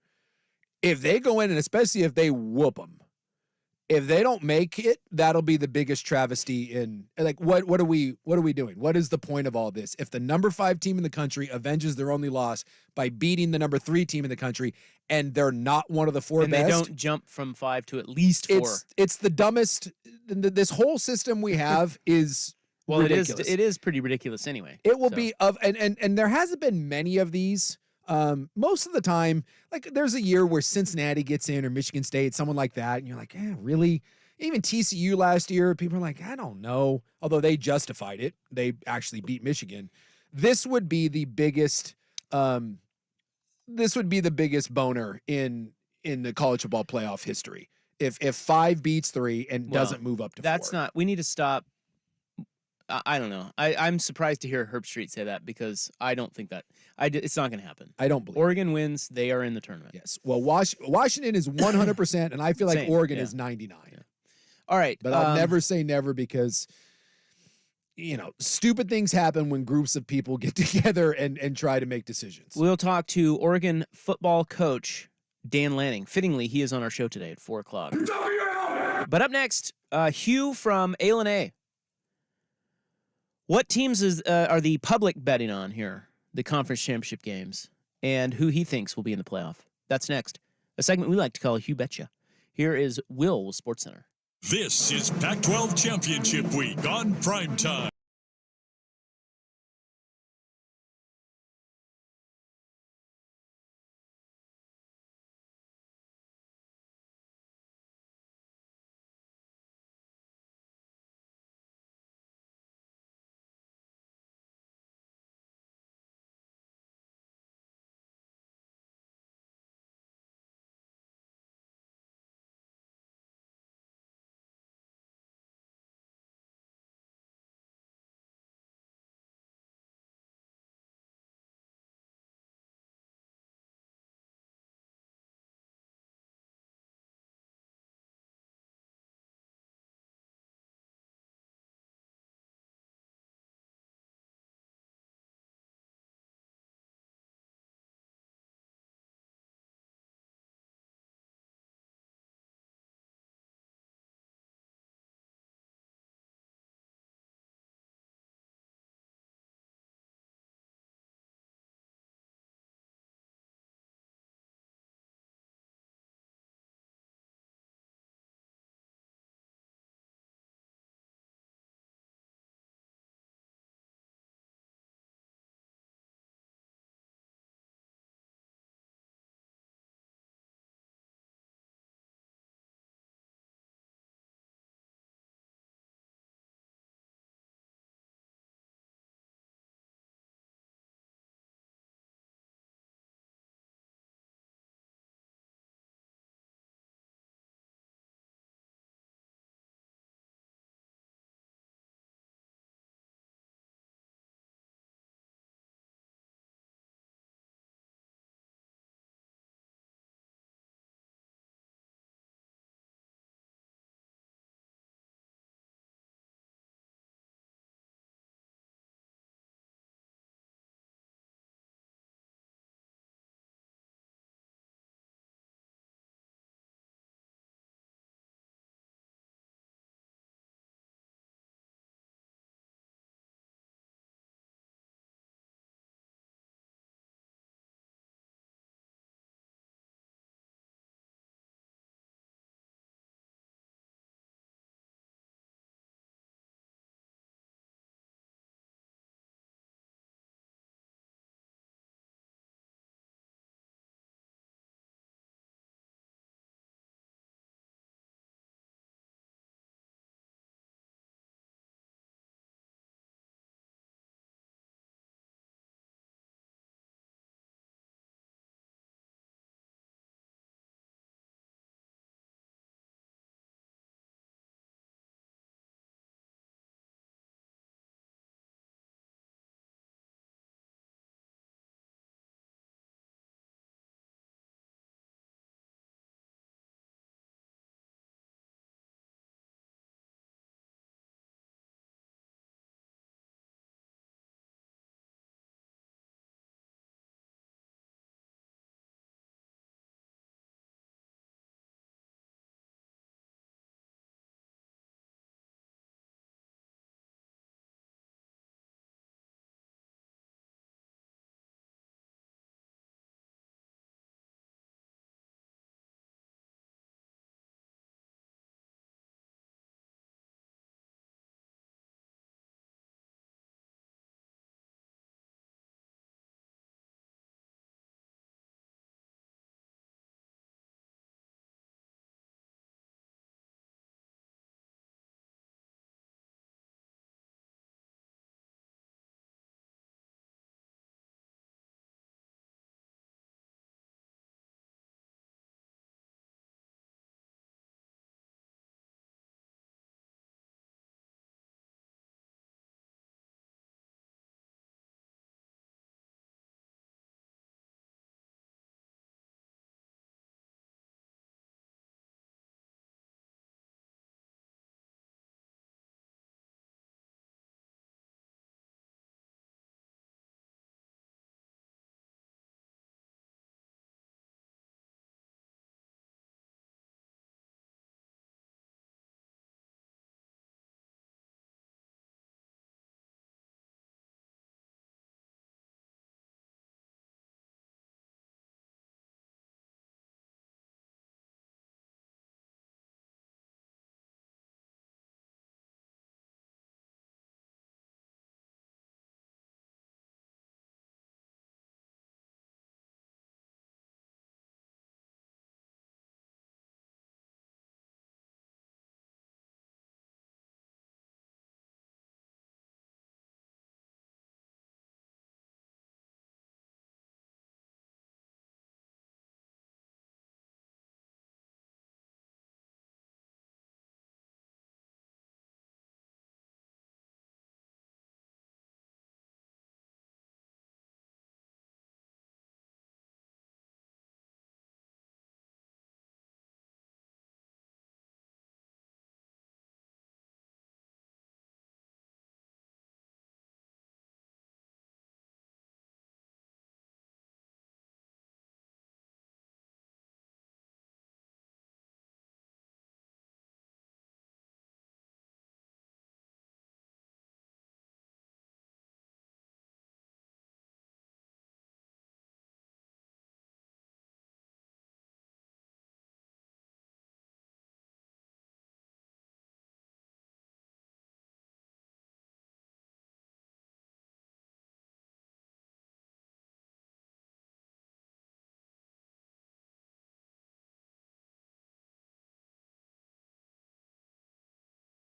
[SPEAKER 1] if they go in, and especially if they whoop them, if they don't make it, that'll be the biggest travesty in what are we doing? What is the point of all this? If the number 5 team in the country avenges their only loss by beating the number 3 team in the country, and they're not one of the 4
[SPEAKER 2] and
[SPEAKER 1] best,
[SPEAKER 2] they don't jump from 5 to at least 4.
[SPEAKER 1] It's the dumbest. This whole system we have is.
[SPEAKER 2] Well,
[SPEAKER 1] ridiculous.
[SPEAKER 2] it is pretty ridiculous anyway.
[SPEAKER 1] It will be and there hasn't been many of these. Most of the time, there's a year where Cincinnati gets in or Michigan State, someone like that, and you're like, really? Even TCU last year, people are like, I don't know. Although they justified it, they actually beat Michigan. This would be the biggest. This would be the biggest boner in the college football playoff history. If 5 beats 3 and doesn't move up to 4.
[SPEAKER 2] That's not. We need to stop. I don't know. I'm surprised to hear Herb Street say that because I don't think that it's not going to happen.
[SPEAKER 1] I don't believe
[SPEAKER 2] Oregon wins. They are in the tournament.
[SPEAKER 1] Yes. Well, Washington is 100%, and I feel like
[SPEAKER 2] Same,
[SPEAKER 1] Oregon
[SPEAKER 2] yeah.
[SPEAKER 1] is 99.
[SPEAKER 2] Yeah. All right.
[SPEAKER 1] But I'll never say never because, stupid things happen when groups of people get together and try to make decisions.
[SPEAKER 2] We'll talk to Oregon football coach Dan Lanning. Fittingly, he is on our show today at 4 o'clock. But up next, Hugh from A. What teams are the public betting on here, the conference championship games, and who he thinks will be in the playoff? That's next. A segment we like to call Hugh Betcha. Here is Will with SportsCenter.
[SPEAKER 6] This is Pac-12 Championship Week on Primetime.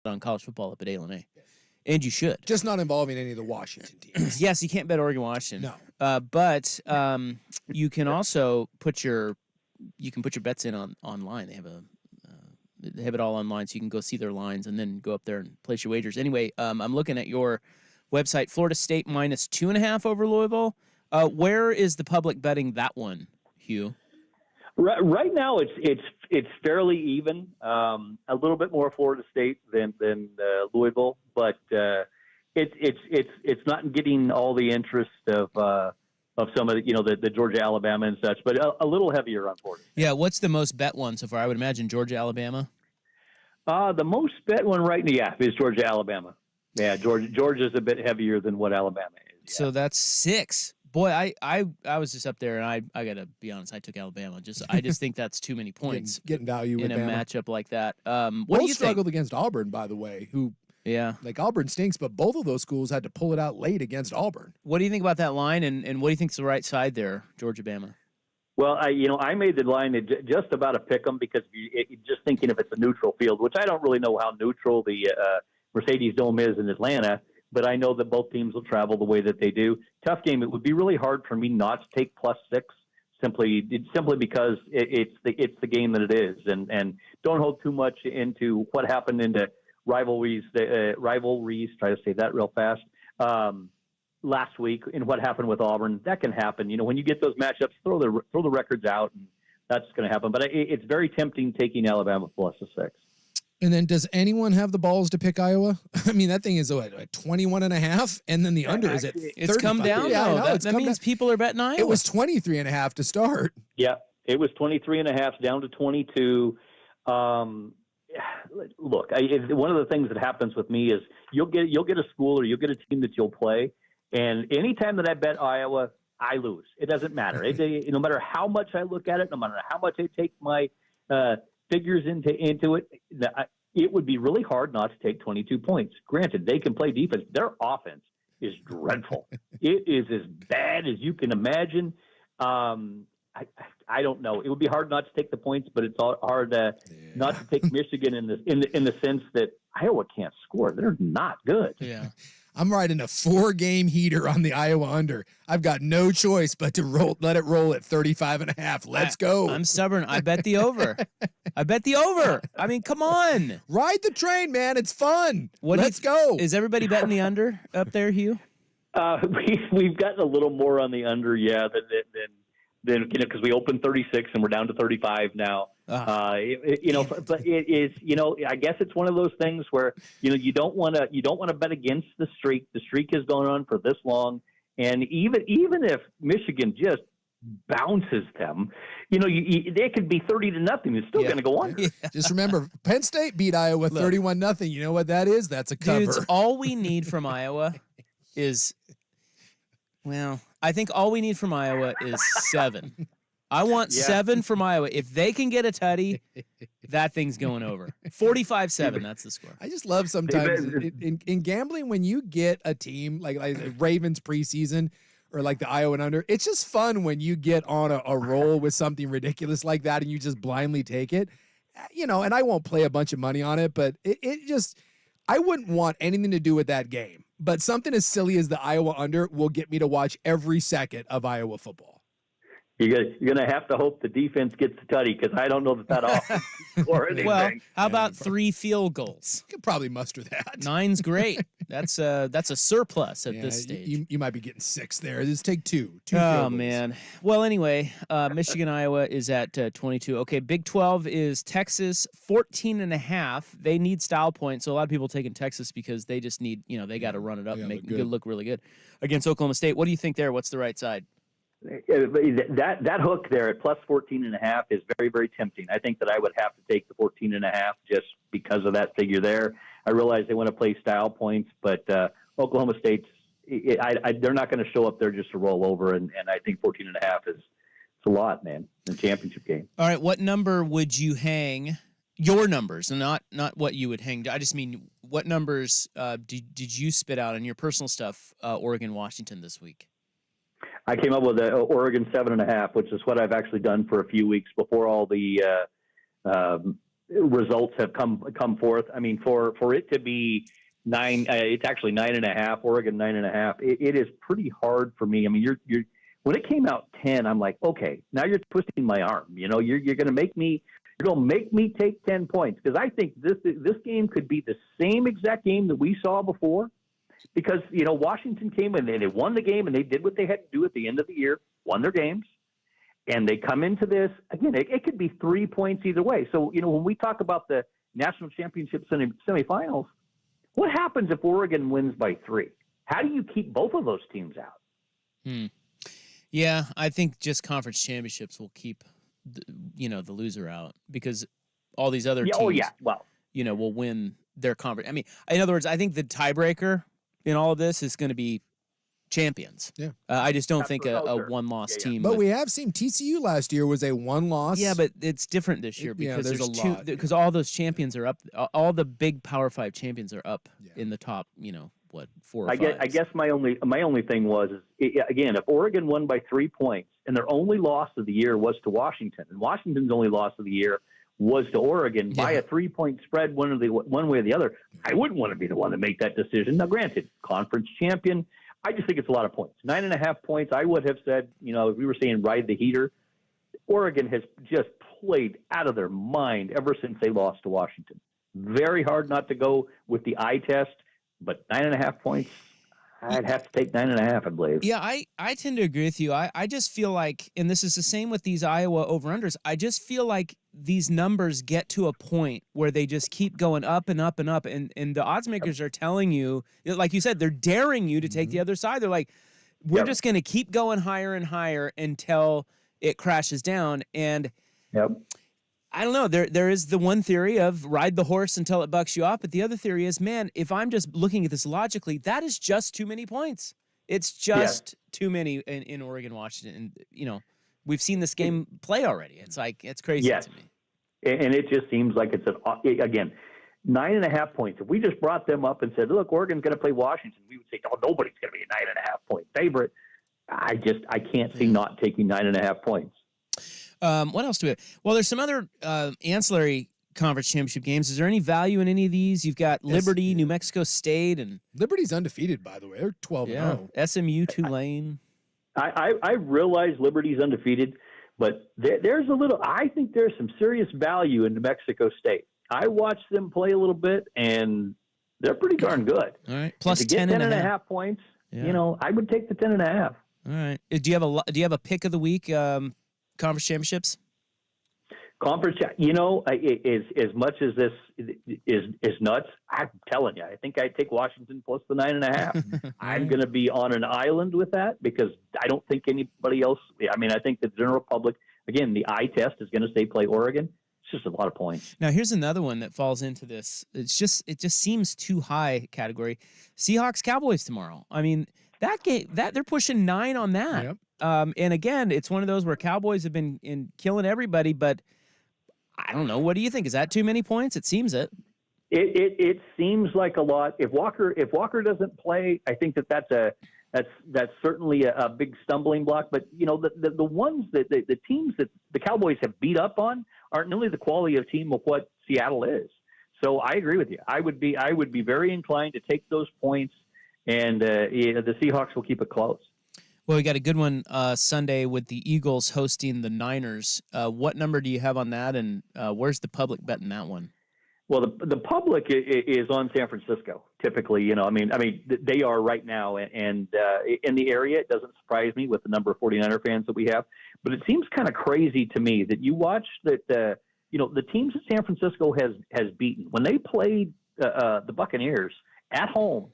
[SPEAKER 2] on college football up at A&A. And you should.
[SPEAKER 1] Just not involving any of the Washington teams.
[SPEAKER 2] Yes, you can't bet Oregon-Washington.
[SPEAKER 1] No.
[SPEAKER 2] But you can also put your bets in online. They have it all online, so you can go see their lines and then go up there and place your wagers. Anyway, I'm looking at your website, Florida State minus 2.5 over Louisville. Where is the public betting that one, Hugh?
[SPEAKER 8] Right now, it's fairly even. A little bit more Florida State than Louisville, but it's not getting all the interest of some of the Georgia, Alabama, and such, but a little heavier on Florida.
[SPEAKER 2] Yeah, what's the most bet one so far? I would imagine Georgia, Alabama.
[SPEAKER 8] The most bet one right now is Georgia, Alabama. Yeah, Georgia's a bit heavier than what Alabama is. Yeah.
[SPEAKER 2] So that's 6. Boy, I was just up there, and I got to be honest, I took Alabama. I just think that's too many points.
[SPEAKER 1] Getting value
[SPEAKER 2] in a
[SPEAKER 1] Bama.
[SPEAKER 2] matchup like that. What
[SPEAKER 1] Both
[SPEAKER 2] do you
[SPEAKER 1] struggled
[SPEAKER 2] think?
[SPEAKER 1] against Auburn, by the way, who
[SPEAKER 2] Yeah.
[SPEAKER 1] like Auburn stinks, but both of those schools had to pull it out late against Auburn.
[SPEAKER 2] What do you think about that line, and what do you think's the right side there, Georgia, Bama?
[SPEAKER 8] Well, I made the line just about a pick 'em because just thinking if it's a neutral field, which I don't really know how neutral the Mercedes Dome is in Atlanta, but I know that both teams will travel the way that they do. Tough game. It would be really hard for me not to take +6 simply because it's the game that it is, and don't hold too much into what happened into rivalries. Try to say that real fast. Last week and what happened with Auburn, that can happen. When you get those matchups, throw the records out, and that's going to happen. But it's very tempting taking Alabama +6.
[SPEAKER 1] And then does anyone have the balls to pick Iowa? I mean, that thing is at 21.5, and then the under is at 35.
[SPEAKER 2] It's come down.
[SPEAKER 1] Yeah,
[SPEAKER 2] No, that means people are betting Iowa.
[SPEAKER 1] It was 23.5 to start.
[SPEAKER 8] Yeah, it was 23.5 down to 22. Look, one of the things that happens with me is you'll get a school or you'll get a team that you'll play, and anytime that I bet Iowa, I lose. It doesn't matter. No matter how much I look at it, no matter how much I take my figures into it, it would be really hard not to take 22 points. Granted, they can play defense. Their offense is dreadful. It is as bad as you can imagine. I don't know. It would be hard not to take the points, but it's hard not to take Michigan in the sense that Iowa can't score. They're not good.
[SPEAKER 2] Yeah.
[SPEAKER 1] I'm riding a 4-game heater on the Iowa under. I've got no choice but to let it roll at 35.5. Let's go.
[SPEAKER 2] I'm stubborn. I bet the over. I mean, come on.
[SPEAKER 1] Ride the train, man. It's fun. Let's
[SPEAKER 2] go. Is everybody betting the under up there, Hugh?
[SPEAKER 8] We've gotten a little more on the under, yeah, than because we opened 36 and we're down to 35 now. But it is, I guess it's one of those things where, you don't want to bet against the streak. The streak has gone on for this long. And even if Michigan just bounces them, they could be 30-0. It's still going to go on.
[SPEAKER 1] Yeah. Just remember, Penn State beat Iowa 31-0. You know what that is? That's a cover.
[SPEAKER 2] Dudes, all we need from Iowa is, I think all we need from Iowa is 7. I want 7 from Iowa. If they can get a tutty, that thing's going over. 45-7, that's the score.
[SPEAKER 1] I just love sometimes in gambling when you get a team like Ravens preseason or like the Iowa under, it's just fun when you get on a roll with something ridiculous like that and you just blindly take it. And I won't play a bunch of money on it, but it just, I wouldn't want anything to do with that game. But something as silly as the Iowa under will get me to watch every second of Iowa football.
[SPEAKER 8] You're going to have to hope the defense gets the tutty because I don't know that offense or anything.
[SPEAKER 2] Well, how about 3 field goals?
[SPEAKER 1] You could probably muster that.
[SPEAKER 2] 9's great. That's a surplus at this stage.
[SPEAKER 1] You might be getting 6 there. Just take 2. 2 field goals.
[SPEAKER 2] Man. Well, anyway, Michigan, Iowa is at 22. Okay, Big 12 is Texas 14.5. They need style points, so a lot of people taking Texas because they just need, they got to run it up and make it look really good against Oklahoma State. What do you think there? What's the right side?
[SPEAKER 8] That hook there at +14.5 is very, very tempting. I think that I would have to take the 14.5 just because of that figure there. I realize they want to play style points, but Oklahoma State's they're not going to show up there just to roll over, and I think 14.5 is a lot, man, in the championship game.
[SPEAKER 2] All right, what number would you hang? Your numbers, and not what you would hang. I just mean what numbers did you spit out on your personal stuff? Oregon, Washington this week.
[SPEAKER 8] I came up with an Oregon 7.5, which is what I've actually done for a few weeks before all the results have come forth. I mean, for it to be 9, it's actually 9.5. Oregon 9.5. It is pretty hard for me. I mean, you're when it came out 10, I'm like, okay, now you're twisting my arm. You know, you're going to make me take 10 points, because I think this game could be the same exact game that we saw before. Because, you know, Washington came in and they won the game, and they did what they had to do at the end of the year, won their games, and they come into this again. It could be 3 points either way. So, you know, when we talk about the national championship semifinals, what happens if Oregon wins by 3? How do you keep both of those teams out?
[SPEAKER 2] Yeah, I think just conference championships will keep, the loser out, because all these other teams, will win their conference. I mean, in other words, I think the tiebreaker in all of this is going to be champions.
[SPEAKER 1] Yeah.
[SPEAKER 2] I just don't think a one-loss team.
[SPEAKER 1] But we have seen TCU last year was a one-loss.
[SPEAKER 2] Yeah, but it's different this year because
[SPEAKER 1] there's a lot.
[SPEAKER 2] Because all those champions are up. All the big Power 5 champions are up in the top. 4 or 5.
[SPEAKER 8] I guess my only thing was again, if Oregon won by 3 points and their only loss of the year was to Washington, and Washington's only loss of the year was to Oregon by a 3-point spread, one way or the other, I wouldn't want to be the one to make that decision. Now, granted, conference champion, I just think it's a lot of points. 9.5 points. I would have said, if we were saying ride the heater, Oregon has just played out of their mind ever since they lost to Washington. Very hard not to go with the eye test. But 9.5 points, I'd have to take 9.5, I believe.
[SPEAKER 2] Yeah, I tend to agree with you. I just feel like, and this is the same with these Iowa over-unders, I just feel like these numbers get to a point where they just keep going up and up and up, and the odds makers are telling you, like you said, they're daring you to take the other side. They're like, we're just going to keep going higher and higher until it crashes down. And I don't know. There is the one theory of ride the horse until it bucks you off, but the other theory is, man, if I'm just looking at this logically, that is just too many points. It's just too many in Oregon, Washington. And, we've seen this game play already. It's like, it's crazy to me.
[SPEAKER 8] And it just seems like it's again, 9.5 points. If we just brought them up and said, look, Oregon's going to play Washington, we would say, oh, nobody's going to be a 9.5 point favorite. I can't see not taking 9.5 points.
[SPEAKER 2] What else do we have? Well, there's some other ancillary conference championship games. Is there any value in any of these? You've got Liberty, New Mexico State, and
[SPEAKER 1] Liberty's undefeated, by the way. They're 12-0.
[SPEAKER 2] SMU, Tulane.
[SPEAKER 8] I realize Liberty's undefeated, but I think there's some serious value in New Mexico State. I watched them play a little bit, and they're pretty darn good.
[SPEAKER 2] All right, plus
[SPEAKER 8] to get 10.5 points. Yeah. I would take the 10.5.
[SPEAKER 2] All right. Do you have a pick of the week? Conference championships?
[SPEAKER 8] Conference, as much as this is nuts, I'm telling you, I think I'd take Washington plus the 9.5. I'm going to be on an island with that because I don't think anybody else. I mean, I think the general public, again, the eye test is going to say play Oregon. It's just a lot of points.
[SPEAKER 2] Now, here's another one that falls into this. It just seems too high category. Seahawks Cowboys tomorrow. I mean, that game they're pushing 9 on that.
[SPEAKER 1] Yep.
[SPEAKER 2] And again, it's one of those where Cowboys have been killing everybody, but I don't know. What do you think? Is that too many points? It seems it.
[SPEAKER 8] It seems like a lot. If Walker doesn't play, I think that's certainly a big stumbling block. But the ones that the teams that the Cowboys have beat up on aren't nearly the quality of team of what Seattle is. So I agree with you. I would be very inclined to take those points, and the Seahawks will keep it close.
[SPEAKER 2] Well, we got a good one Sunday with the Eagles hosting the Niners. What number do you have on that, and where's the public betting that one?
[SPEAKER 8] Well, the public is on San Francisco. Typically, I mean, they are right now, and in the area, it doesn't surprise me with the number of 49er fans that we have. But it seems kind of crazy to me that you watch that the teams that San Francisco has beaten when they played the Buccaneers at home.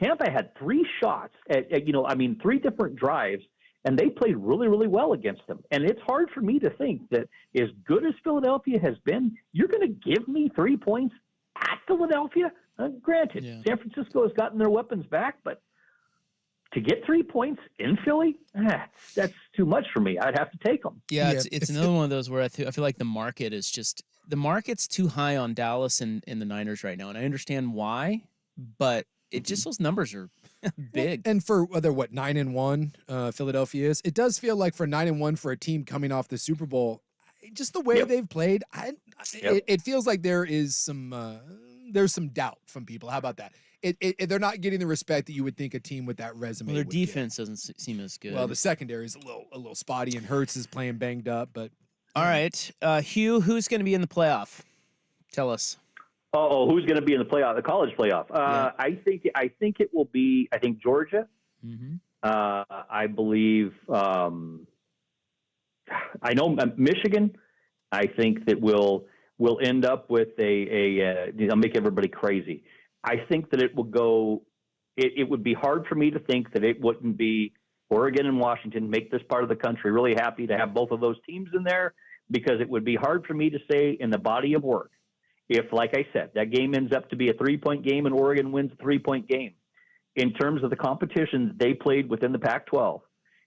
[SPEAKER 8] Tampa had 3 shots at 3 different drives, and they played really, really well against them. And it's hard for me to think that as good as Philadelphia has been, you're going to give me 3 points at Philadelphia? Granted, San Francisco has gotten their weapons back, but to get 3 points in Philly, that's too much for me. I'd have to take them.
[SPEAKER 2] Yeah, it's another one of those where I feel like the market's too high on Dallas and the Niners right now, and I understand why, but it just those numbers are big.
[SPEAKER 1] And for 9-1 Philadelphia is, it does feel like for 9-1 for a team coming off the Super Bowl, just the way they've played, it feels like there is there's some doubt from people. How about that? They're not getting the respect that you would think a team with that resume.
[SPEAKER 2] Well, their
[SPEAKER 1] would
[SPEAKER 2] defense
[SPEAKER 1] get.
[SPEAKER 2] doesn't seem as good.
[SPEAKER 1] Well, the secondary is a little spotty, and Hurts is playing banged up. But
[SPEAKER 2] all right, Hugh, who's going to be in the playoff? Tell us.
[SPEAKER 8] Oh, who's going to be in the playoff? The college playoff.
[SPEAKER 2] Yeah.
[SPEAKER 8] I think it will be. I think Georgia.
[SPEAKER 2] Mm-hmm.
[SPEAKER 8] I believe. I know Michigan. I think that we'll end up with I'll make everybody crazy. I think that it will go. It would be hard for me to think that it wouldn't be Oregon and Washington make this part of the country really happy to have both of those teams in there, because it would be hard for me to say in the body of work if, like I said, that game ends up to be a 3-point game and Oregon wins a 3-point game. In terms of the competitions they played within the Pac-12,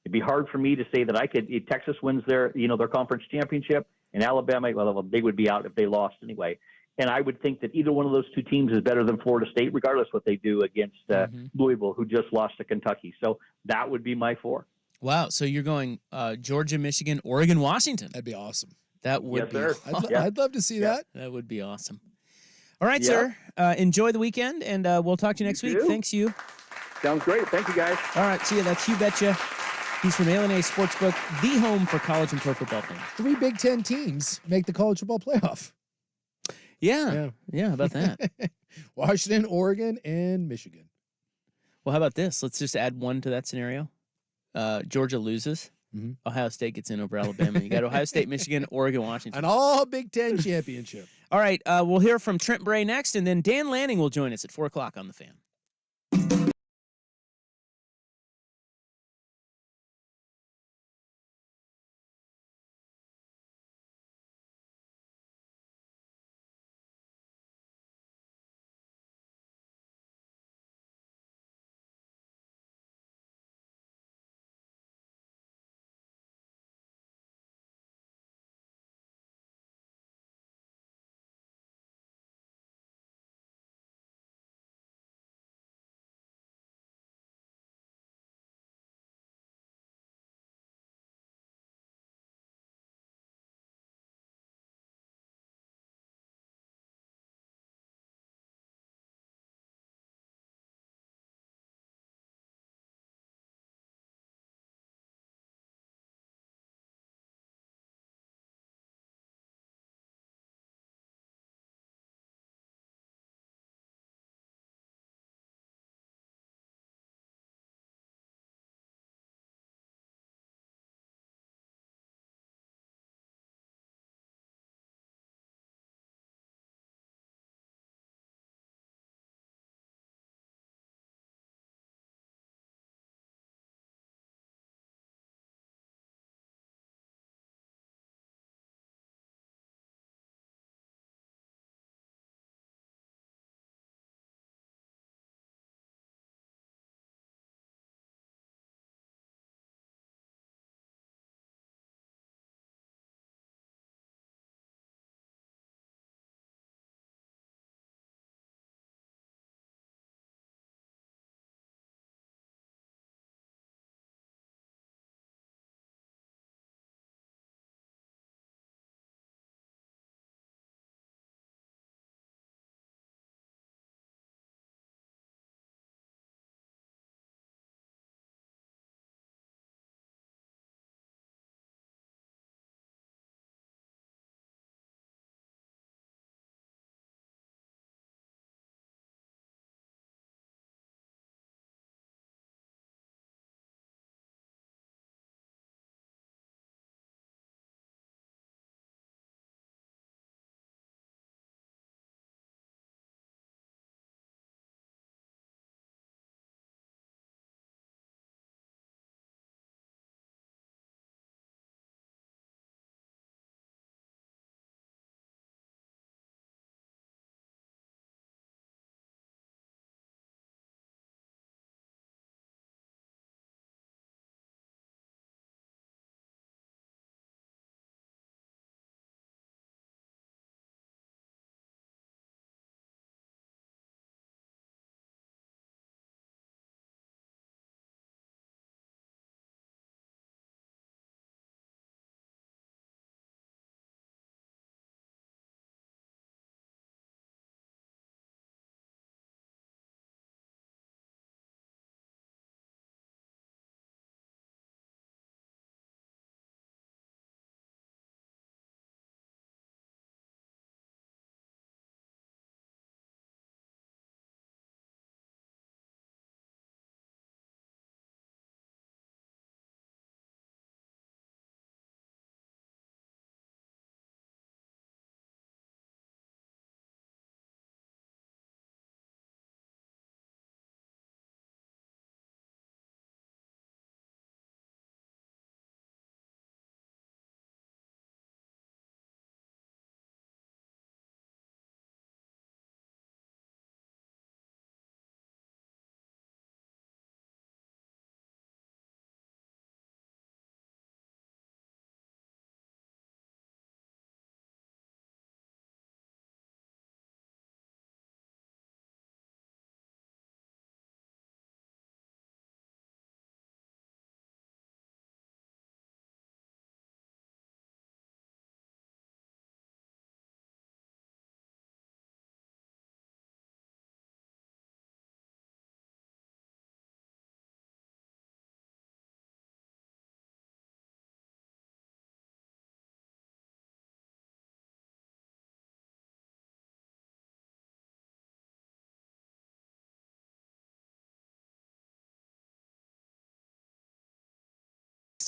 [SPEAKER 8] it'd be hard for me to say that if Texas wins their conference championship, and Alabama, well, they would be out if they lost anyway. And I would think that either one of those two teams is better than Florida State, regardless what they do against Louisville, who just lost to Kentucky. So that would be my 4.
[SPEAKER 2] Wow. So you're going Georgia, Michigan, Oregon, Washington.
[SPEAKER 1] that'd be awesome.
[SPEAKER 2] That would be.
[SPEAKER 1] I'd love to see that.
[SPEAKER 2] That would be awesome. All right, sir. Enjoy the weekend, and we'll talk to you next week.
[SPEAKER 8] Too.
[SPEAKER 2] Thanks, Hugh.
[SPEAKER 8] Sounds great. Thank you, guys.
[SPEAKER 2] All right, see you. That's Hugh Betcha. He's from ALNA Sportsbook, the home for college and pro football fans.
[SPEAKER 1] 3 Big Ten teams make the college football playoff.
[SPEAKER 2] Yeah. How about that?
[SPEAKER 1] Washington, Oregon, and Michigan.
[SPEAKER 2] Well, how about this? Let's just add one to that scenario. Georgia loses.
[SPEAKER 1] Mm-hmm.
[SPEAKER 2] Ohio State gets in over Alabama. You got Ohio State, Michigan, Oregon, Washington.
[SPEAKER 1] An all Big Ten championship.
[SPEAKER 2] All right, we'll hear from Trent Bray next, and then Dan Lanning will join us at 4 o'clock on The Fan.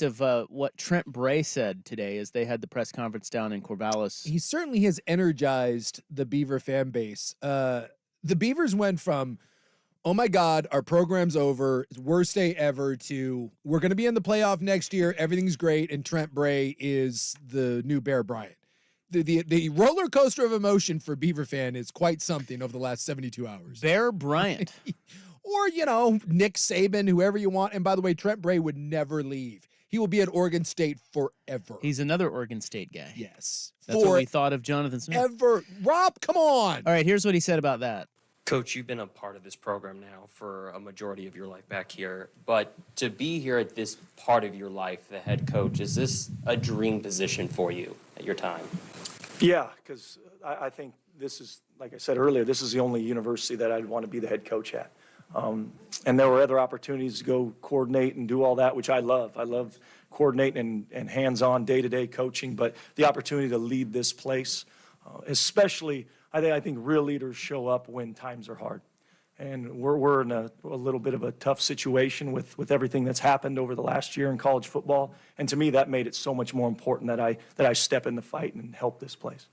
[SPEAKER 2] Of what Trent Bray said today as they had the press conference down in Corvallis.
[SPEAKER 1] He certainly has energized the Beaver fan base. The Beavers went from, oh my God, our program's over, worst day ever, to we're going to be in the playoff next year, everything's great, and Trent Bray is the new Bear Bryant. The roller coaster of emotion for Beaver fan is quite something over the last 72 hours.
[SPEAKER 2] Bear Bryant.
[SPEAKER 1] Or, Nick Saban, whoever you want. And by the way, Trent Bray would never leave. He will be at Oregon State forever.
[SPEAKER 2] He's another Oregon State guy.
[SPEAKER 1] Yes.
[SPEAKER 2] That's what we thought of Jonathan Smith.
[SPEAKER 1] Ever. Rob, come on.
[SPEAKER 2] All right, here's what he said about that.
[SPEAKER 9] Coach, you've been a part of this program now for a majority of your life back here, but to be here at this part of your life, the head coach, is this a dream position for you at your time?
[SPEAKER 10] Yeah, because I think this is, like I said earlier, this is the only university that I'd want to be the head coach at. And there were other opportunities to go coordinate and do all that, which I love. I love coordinating and hands-on day-to-day coaching, but the opportunity to lead this place, especially, I think real leaders show up when times are hard. And we're in a little bit of a tough situation with everything that's happened over the last year in college football. And to me, that made it so much more important that I step in the fight and help this place.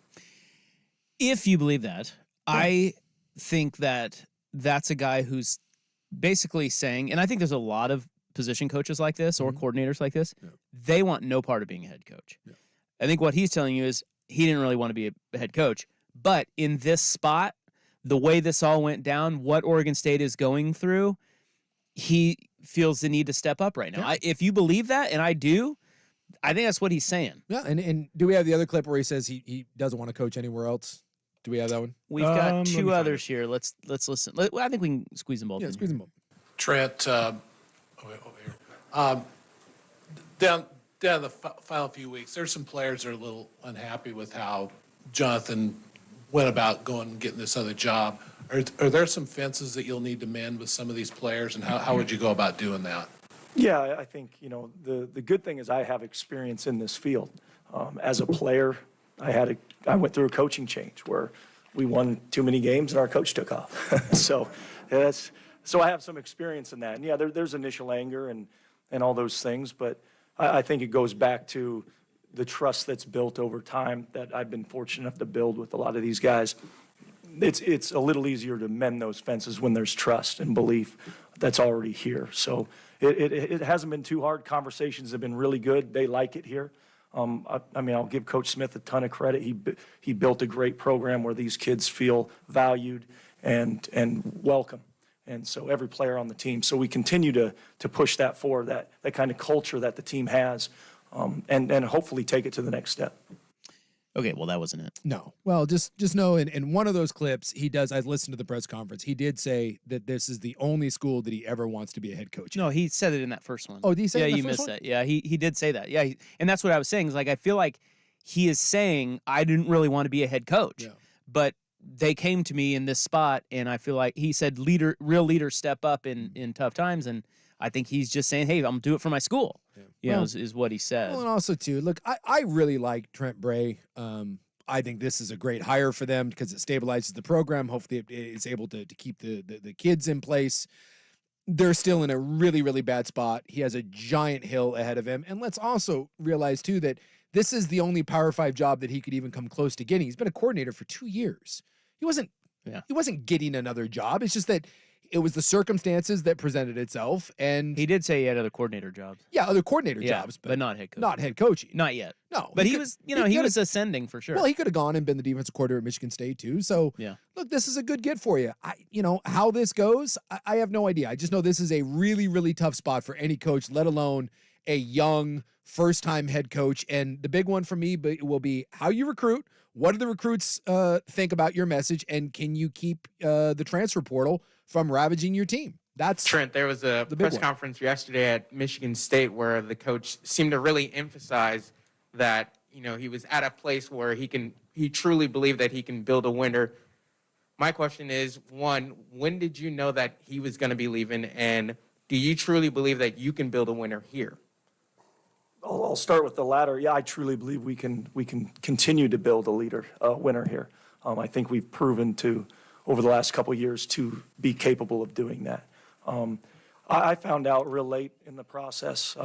[SPEAKER 2] If you believe that, I think that that's a guy who's basically saying, and I think there's a lot of position coaches like this or coordinators like this, they want no part of being a head coach. Yeah. I think what he's telling you is he didn't really want to be a head coach, but in this spot, the way this all went down, what Oregon State is going through, he feels the need to step up right now. If you believe that, and I do, I think that's what he's saying.
[SPEAKER 1] Yeah, and do we have the other clip where he says he doesn't want to coach anywhere else? Do we have that one?
[SPEAKER 2] We've got two others here. Let's listen. I think we can squeeze them both.
[SPEAKER 1] Yeah, squeeze them both.
[SPEAKER 11] Trent, over here. Down the final few weeks, there's some players that are a little unhappy with how Jonathan went about going and getting this other job. Are there some fences that you'll need to mend with some of these players, and how would you go about doing that?
[SPEAKER 10] Yeah, I think, the good thing is I have experience in this field. As a player, I went through a coaching change where we won too many games and our coach took off. So I have some experience in that. And yeah, there's initial anger and all those things, but I think it goes back to the trust that's built over time that I've been fortunate enough to build with a lot of these guys. It's a little easier to mend those fences when there's trust and belief that's already here. So it hasn't been too hard. Conversations have been really good. They like it here. I'll give Coach Smith a ton of credit. He built a great program where these kids feel valued and welcome. And so every player on the team. So we continue to push that forward, that kind of culture that the team has, and hopefully take it to the next step.
[SPEAKER 2] Okay, well, that wasn't it.
[SPEAKER 1] No. Well, just know in one of those clips, I listened to the press conference. He did say that this is the only school that he ever wants to be a head coach.
[SPEAKER 2] No, he said it in that first one.
[SPEAKER 1] Oh, did he say it in the
[SPEAKER 2] you
[SPEAKER 1] first
[SPEAKER 2] missed
[SPEAKER 1] one?
[SPEAKER 2] that. Yeah, he did say that. Yeah, and that's what I was saying. Is I feel like he is saying I didn't really want to be a head coach, but they came to me in this spot, and I feel like he said real leaders step up in tough times, and I think he's just saying, hey, I'm going to do it for my school. Yeah, is what he said.
[SPEAKER 1] Well, and also, too, look, I really like Trent Bray. I think this is a great hire for them because it stabilizes the program. Hopefully it is able to keep the kids in place. They're still in a really, really bad spot. He has a giant hill ahead of him. And let's also realize, too, that this is the only Power 5 job that he could even come close to getting. He's been a coordinator for 2 years. He wasn't getting another job. It's just that it was the circumstances that presented itself. And
[SPEAKER 2] he did say he had other coordinator jobs.
[SPEAKER 1] Yeah, other coordinator jobs.
[SPEAKER 2] But not head coach.
[SPEAKER 1] Not head coaching.
[SPEAKER 2] Not yet.
[SPEAKER 1] No.
[SPEAKER 2] But he was ascending for sure.
[SPEAKER 1] Well, he could have gone and been the defensive coordinator at Michigan State, too. So, look, this is a good get for you. How this goes, I have no idea. I just know this is a really, really tough spot for any coach, let alone a young first-time head coach. And the big one for me will be how you recruit. What do the recruits think about your message? And can you keep the transfer portal from ravaging your team? That's
[SPEAKER 12] Trent, there was a press conference yesterday at Michigan State where the coach seemed to really emphasize that, he was at a place where he truly believed that he can build a winner. My question is, one, when did you know that he was going to be leaving? And do you truly believe that you can build a winner here?
[SPEAKER 10] I'll start with the latter. Yeah, I truly believe we can continue to build a winner here. I think we've proven over the last couple of years to be capable of doing that. I found out real late in the process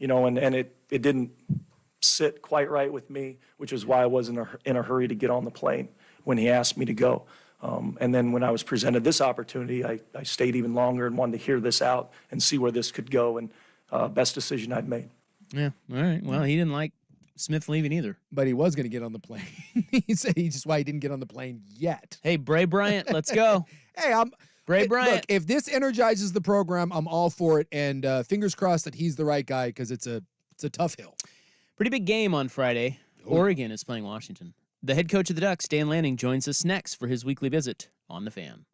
[SPEAKER 10] and it didn't sit quite right with me, which is why I wasn't in a hurry to get on the plane when he asked me to go. And then when I was presented this opportunity, I stayed even longer and wanted to hear this out and see where this could go, and best decision I'd made.
[SPEAKER 2] Yeah, all right. Well, he didn't like Smith leaving either.
[SPEAKER 1] But he was going to get on the plane. He said he's just why he didn't get on the plane yet.
[SPEAKER 2] Hey, Bray Bryant, let's go.
[SPEAKER 1] Hey,
[SPEAKER 2] Bray Bryant.
[SPEAKER 1] Look, if this energizes the program, I'm all for it. And fingers crossed that he's the right guy, because it's a tough hill.
[SPEAKER 2] Pretty big game on Friday. Oregon is playing Washington. The head coach of the Ducks, Dan Lanning, joins us next for his weekly visit on The Fan.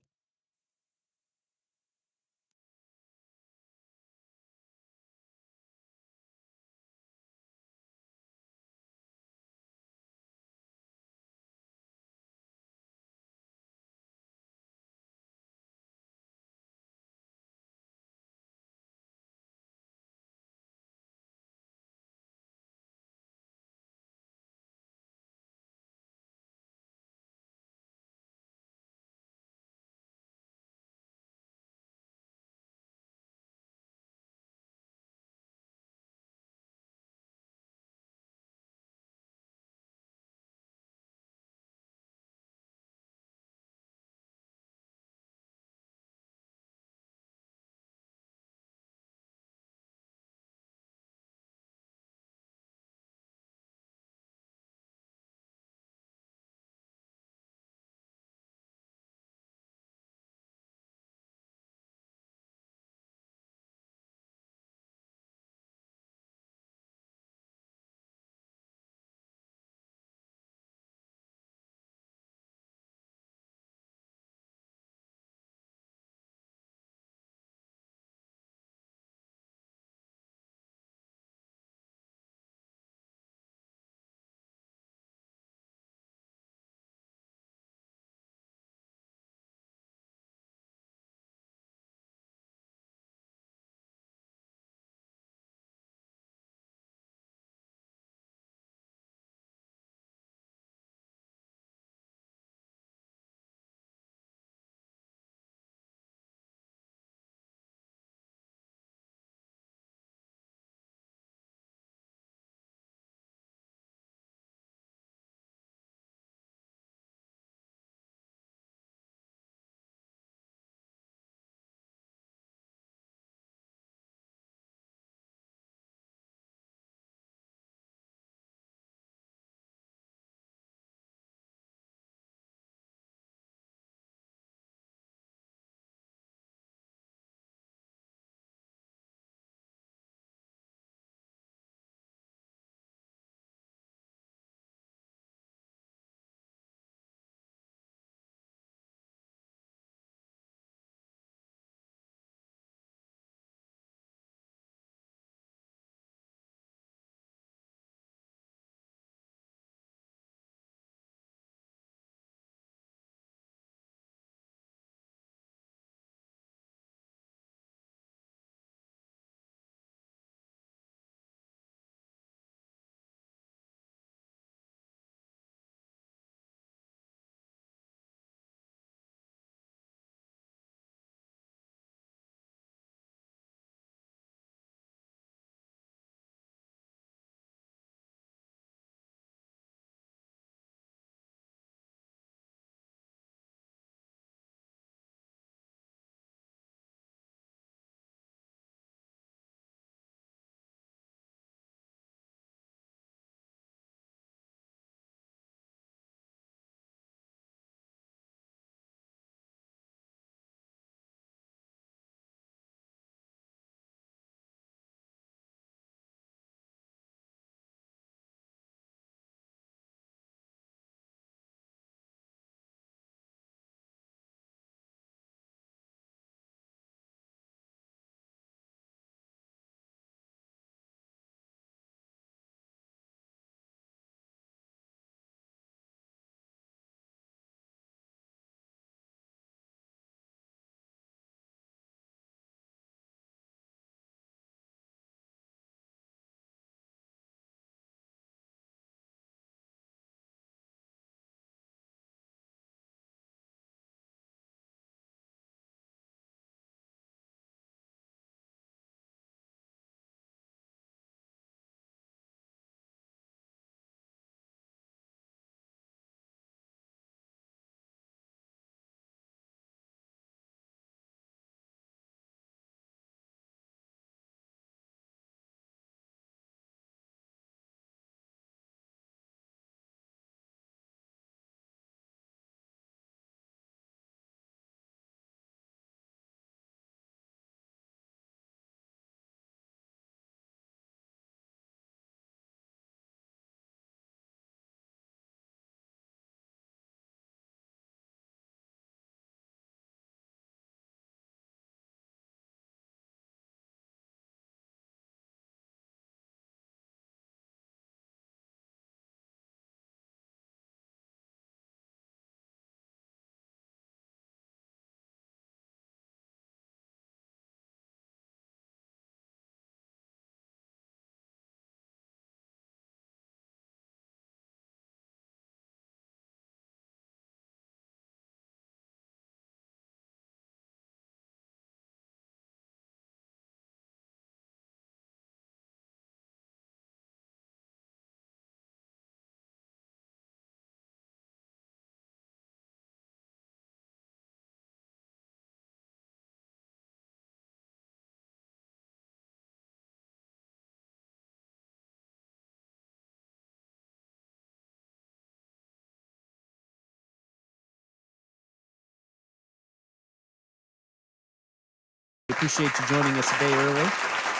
[SPEAKER 2] appreciate you joining us a day early,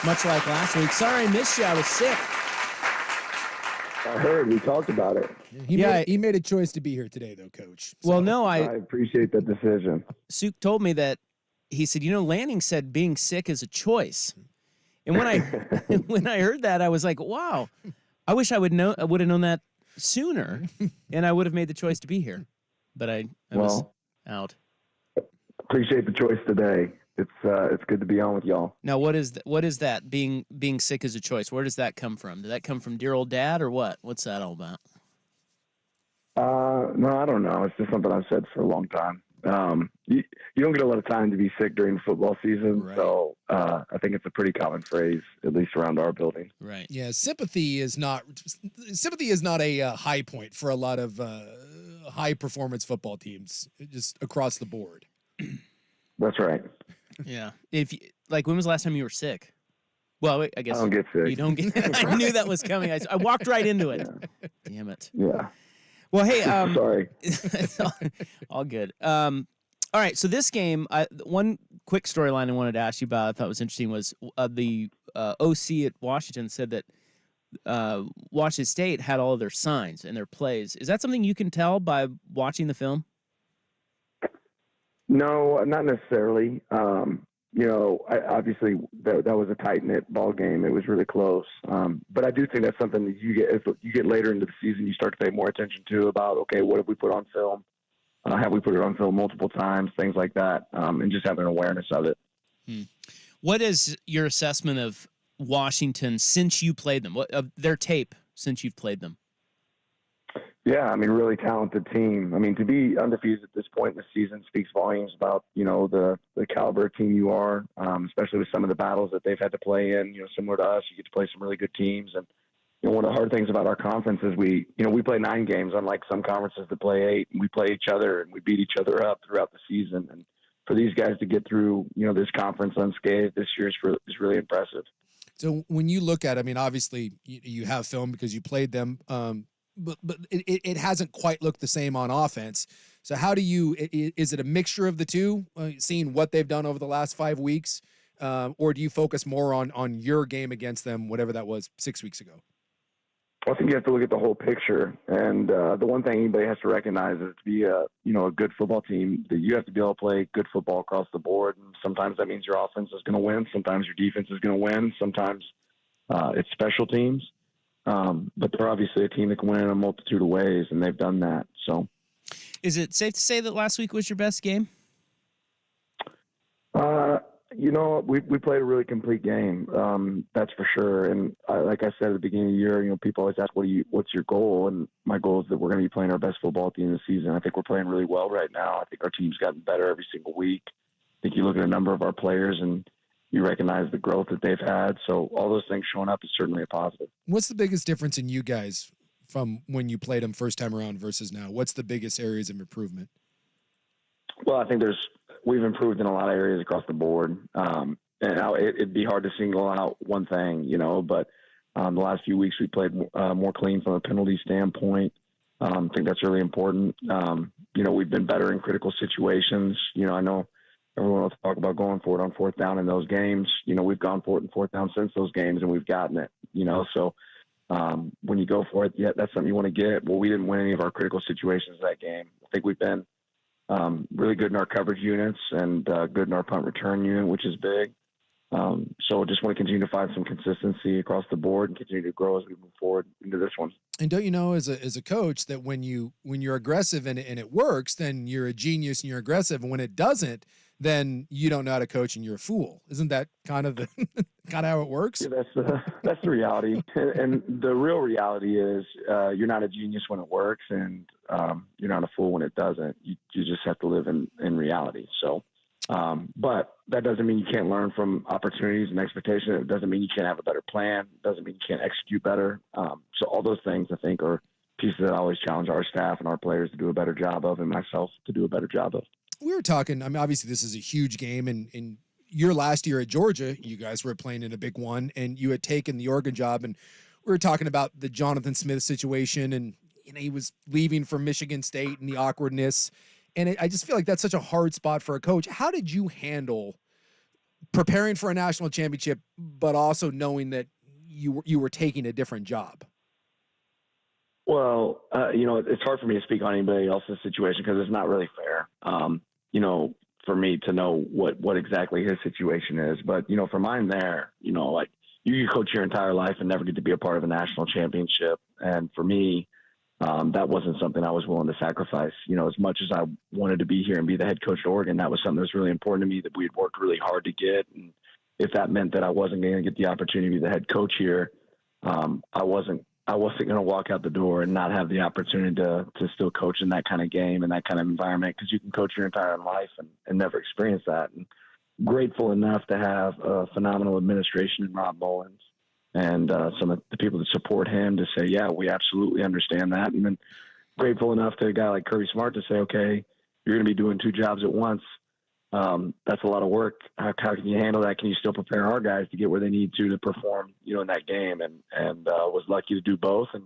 [SPEAKER 2] much like last week. Sorry I missed you. I was sick.
[SPEAKER 5] I heard. We talked about it.
[SPEAKER 1] He made a choice to be here today, though, Coach. So.
[SPEAKER 2] Well, no,
[SPEAKER 5] I appreciate that decision.
[SPEAKER 2] Suk told me that he said, Lanning said being sick is a choice. And when I heard that, I was like, wow, I wish I would have known that sooner, and I would have made the choice to be here. But I was out.
[SPEAKER 5] Appreciate the choice today. It's good to be on with y'all.
[SPEAKER 2] Now, what is that? Being sick is a choice. Where does that come from? Did that come from dear old dad or what? What's that all about?
[SPEAKER 5] No, I don't know. It's just something I've said for a long time. You don't get a lot of time to be sick during the football season, right. So I think it's a pretty common phrase, at least around our building.
[SPEAKER 2] Right.
[SPEAKER 1] Yeah, sympathy is not a high point for a lot of high performance football teams, just across the board.
[SPEAKER 5] That's right.
[SPEAKER 2] Yeah. When was the last time you were sick? Well, I guess
[SPEAKER 5] I don't get sick.
[SPEAKER 2] You don't get. I knew that was coming. I walked right into it. Yeah. Damn it.
[SPEAKER 5] Yeah.
[SPEAKER 2] Well, hey.
[SPEAKER 5] Sorry.
[SPEAKER 2] all good. All right. So this game, one quick storyline I wanted to ask you about, I thought was interesting, was the OC at Washington said that Washington State had all of their signs and their plays. Is that something you can tell by watching the film?
[SPEAKER 5] No, not necessarily. Obviously that was a tight-knit ball game. It was really close. But I do think that's something that if you get later into the season, you start to pay more attention to about, okay, what have we put on film? Have we put it on film multiple times? Things like that, and just having an awareness of it.
[SPEAKER 2] What is your assessment of Washington since you played them? What of their tape since you've played them?
[SPEAKER 5] Yeah, really talented team. To be undefeated at this point in the season speaks volumes about, the caliber of team you are, especially with some of the battles that they've had to play in. Similar to us, you get to play some really good teams. And, one of the hard things about our conference is we play 9 games, unlike some conferences that play 8. And we play each other and we beat each other up throughout the season. And for these guys to get through, this conference unscathed this year is really impressive.
[SPEAKER 1] So when you look at, obviously you have film because you played them, but it hasn't quite looked the same on offense. So how do is it a mixture of the two, seeing what they've done over the last 5 weeks, or do you focus more on your game against them, whatever that was 6 weeks ago?
[SPEAKER 5] I think you have to look at the whole picture. And the one thing anybody has to recognize is to be a good football team, that you have to be able to play good football across the board. And sometimes that means your offense is going to win. Sometimes your defense is going to win. Sometimes it's special teams. But they're obviously a team that can win in a multitude of ways, and they've done that. So,
[SPEAKER 2] is it safe to say that last week was your best game?
[SPEAKER 5] We played a really complete game. That's for sure. And like I said at the beginning of the year, people always ask, what's your goal? And my goal is that we're going to be playing our best football at the end of the season. I think we're playing really well right now. I think our team's gotten better every single week. I think you look at a number of our players and you recognize the growth that they've had. So all those things showing up is certainly a positive.
[SPEAKER 1] What's the biggest difference in you guys from when you played them first time around versus now? What's the biggest areas of improvement?
[SPEAKER 5] Well, I think we've improved in a lot of areas across the board. And it'd be hard to single out one thing, but the last few weeks we played more clean from a penalty standpoint. I think that's really important. We've been better in critical situations. I know everyone wants to talk about going for it on 4th down in those games. We've gone for it in 4th down since those games, and we've gotten it, So when you go for it, yeah, that's something you want to get. Well, we didn't win any of our critical situations that game. I think we've been really good in our coverage units and good in our punt return unit, which is big. So just want to continue to find some consistency across the board and continue to grow as we move forward into this one.
[SPEAKER 1] And don't you know, as a coach, that when you're aggressive and it works, then you're a genius and you're aggressive, and when it doesn't, then you don't know how to coach and you're a fool. Isn't that kind of how it works?
[SPEAKER 5] Yeah, that's the reality. And the real reality is you're not a genius when it works, and you're not a fool when it doesn't. You just have to live in reality. So, but that doesn't mean you can't learn from opportunities and expectations. It doesn't mean you can't have a better plan. It doesn't mean you can't execute better. So all those things, I think, are pieces that I always challenge our staff and our players to do a better job of, and myself to do a better job of.
[SPEAKER 1] We were talking, obviously this is a huge game, and in your last year at Georgia, you guys were playing in a big one, and you had taken the Oregon job, and we were talking about the Jonathan Smith situation, and he was leaving for Michigan State and the awkwardness, and I just feel like that's such a hard spot for a coach. How did you handle preparing for a national championship, but also knowing that you were taking a different job?
[SPEAKER 5] Well, it's hard for me to speak on anybody else's situation because it's not really fair, for me to know what exactly his situation is. But, for mine there, like you coach your entire life and never get to be a part of a national championship. And for me, that wasn't something I was willing to sacrifice. As much as I wanted to be here and be the head coach at Oregon, that was something that was really important to me that we had worked really hard to get. And if that meant that I wasn't going to get the opportunity to be the head coach here, I wasn't going to walk out the door and not have the opportunity to still coach in that kind of game and that kind of environment, because you can coach your entire life and never experience that. And grateful enough to have a phenomenal administration in Rob Mullins and some of the people that support him to say, yeah, we absolutely understand that. And then grateful enough to a guy like Kirby Smart to say, okay, you're going to be doing 2 jobs at once. That's a lot of work. How can you handle that? Can you still prepare our guys to get where they need to perform, in that game? And was lucky to do both and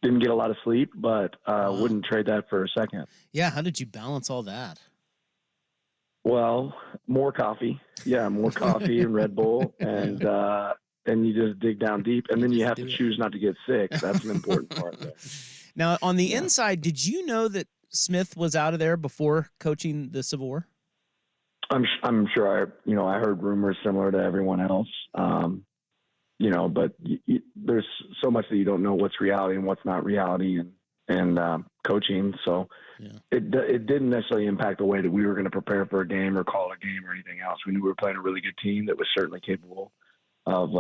[SPEAKER 5] didn't get a lot of sleep, but wouldn't trade that for a second.
[SPEAKER 2] Yeah. How did you balance all that?
[SPEAKER 5] Well, more coffee. Yeah, more coffee and Red Bull. And you just dig down deep. And then you have to choose not to get sick. That's an important part there.
[SPEAKER 2] Now, on the inside, did you know that Smith was out of there before coaching the Civil War?
[SPEAKER 5] I'm sure I heard rumors similar to everyone else, but there's so much that you don't know what's reality and what's not reality and coaching. So it didn't necessarily impact the way that we were going to prepare for a game or call a game or anything else. We knew we were playing a really good team that was certainly capable of,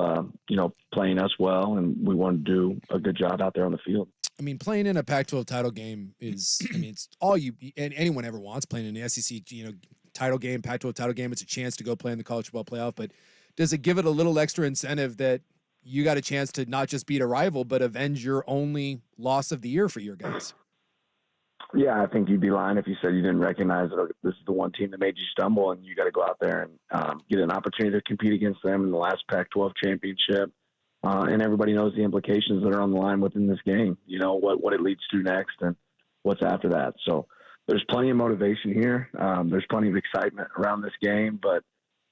[SPEAKER 5] playing us well. And we wanted to do a good job out there on the field.
[SPEAKER 1] I mean, playing in a Pac-12 title game is, it's all anyone ever wants, playing in the SEC, title game, Pac-12 title game. It's a chance to go play in the college football playoff, but does it give it a little extra incentive that you got a chance to not just beat a rival, but avenge your only loss of the year for your guys?
[SPEAKER 5] Yeah, I think you'd be lying if you said you didn't recognize that this is the one team that made you stumble, and you got to go out there and get an opportunity to compete against them in the last Pac-12 championship. And everybody knows the implications that are on the line within this game, what it leads to next and what's after that. So there's plenty of motivation here. There's plenty of excitement around this game, but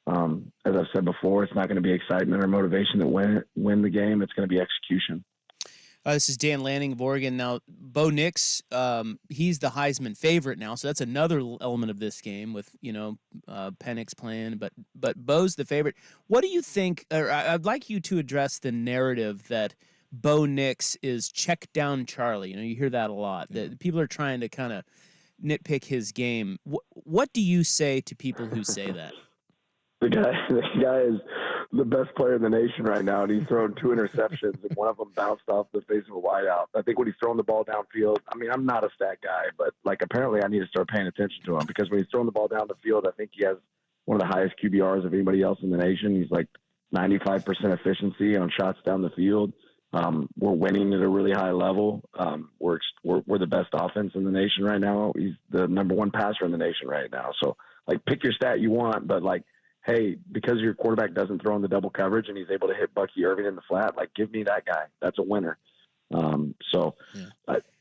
[SPEAKER 5] as I've said before, it's not going to be excitement or motivation that win the game. It's going to be execution.
[SPEAKER 2] This is Dan Lanning of Oregon. Now, Bo Nix, he's the Heisman favorite now, so that's another element of this game with, Penix playing, but Bo's the favorite. What do you think, or I'd like you to address the narrative that Bo Nix is check down Charlie. You hear that a lot. That people are trying to kind of nitpick his game. What do you say to people who say that?
[SPEAKER 5] The guy is the best player in the nation right now, and he's thrown 2 interceptions, and one of them bounced off the face of a wideout. I think when he's throwing the ball downfield, I'm not a stat guy, but apparently I need to start paying attention to him, because when he's throwing the ball down the field, I think he has one of the highest QBRs of anybody else in the nation. He's like 95% efficiency on shots down the field. We're winning at a really high level. We're the best offense in the nation right now. He's the number 1 passer in the nation right now. So pick your stat you want, but hey, because your quarterback doesn't throw in the double coverage and he's able to hit Bucky Irving in the flat, give me that guy. That's a winner.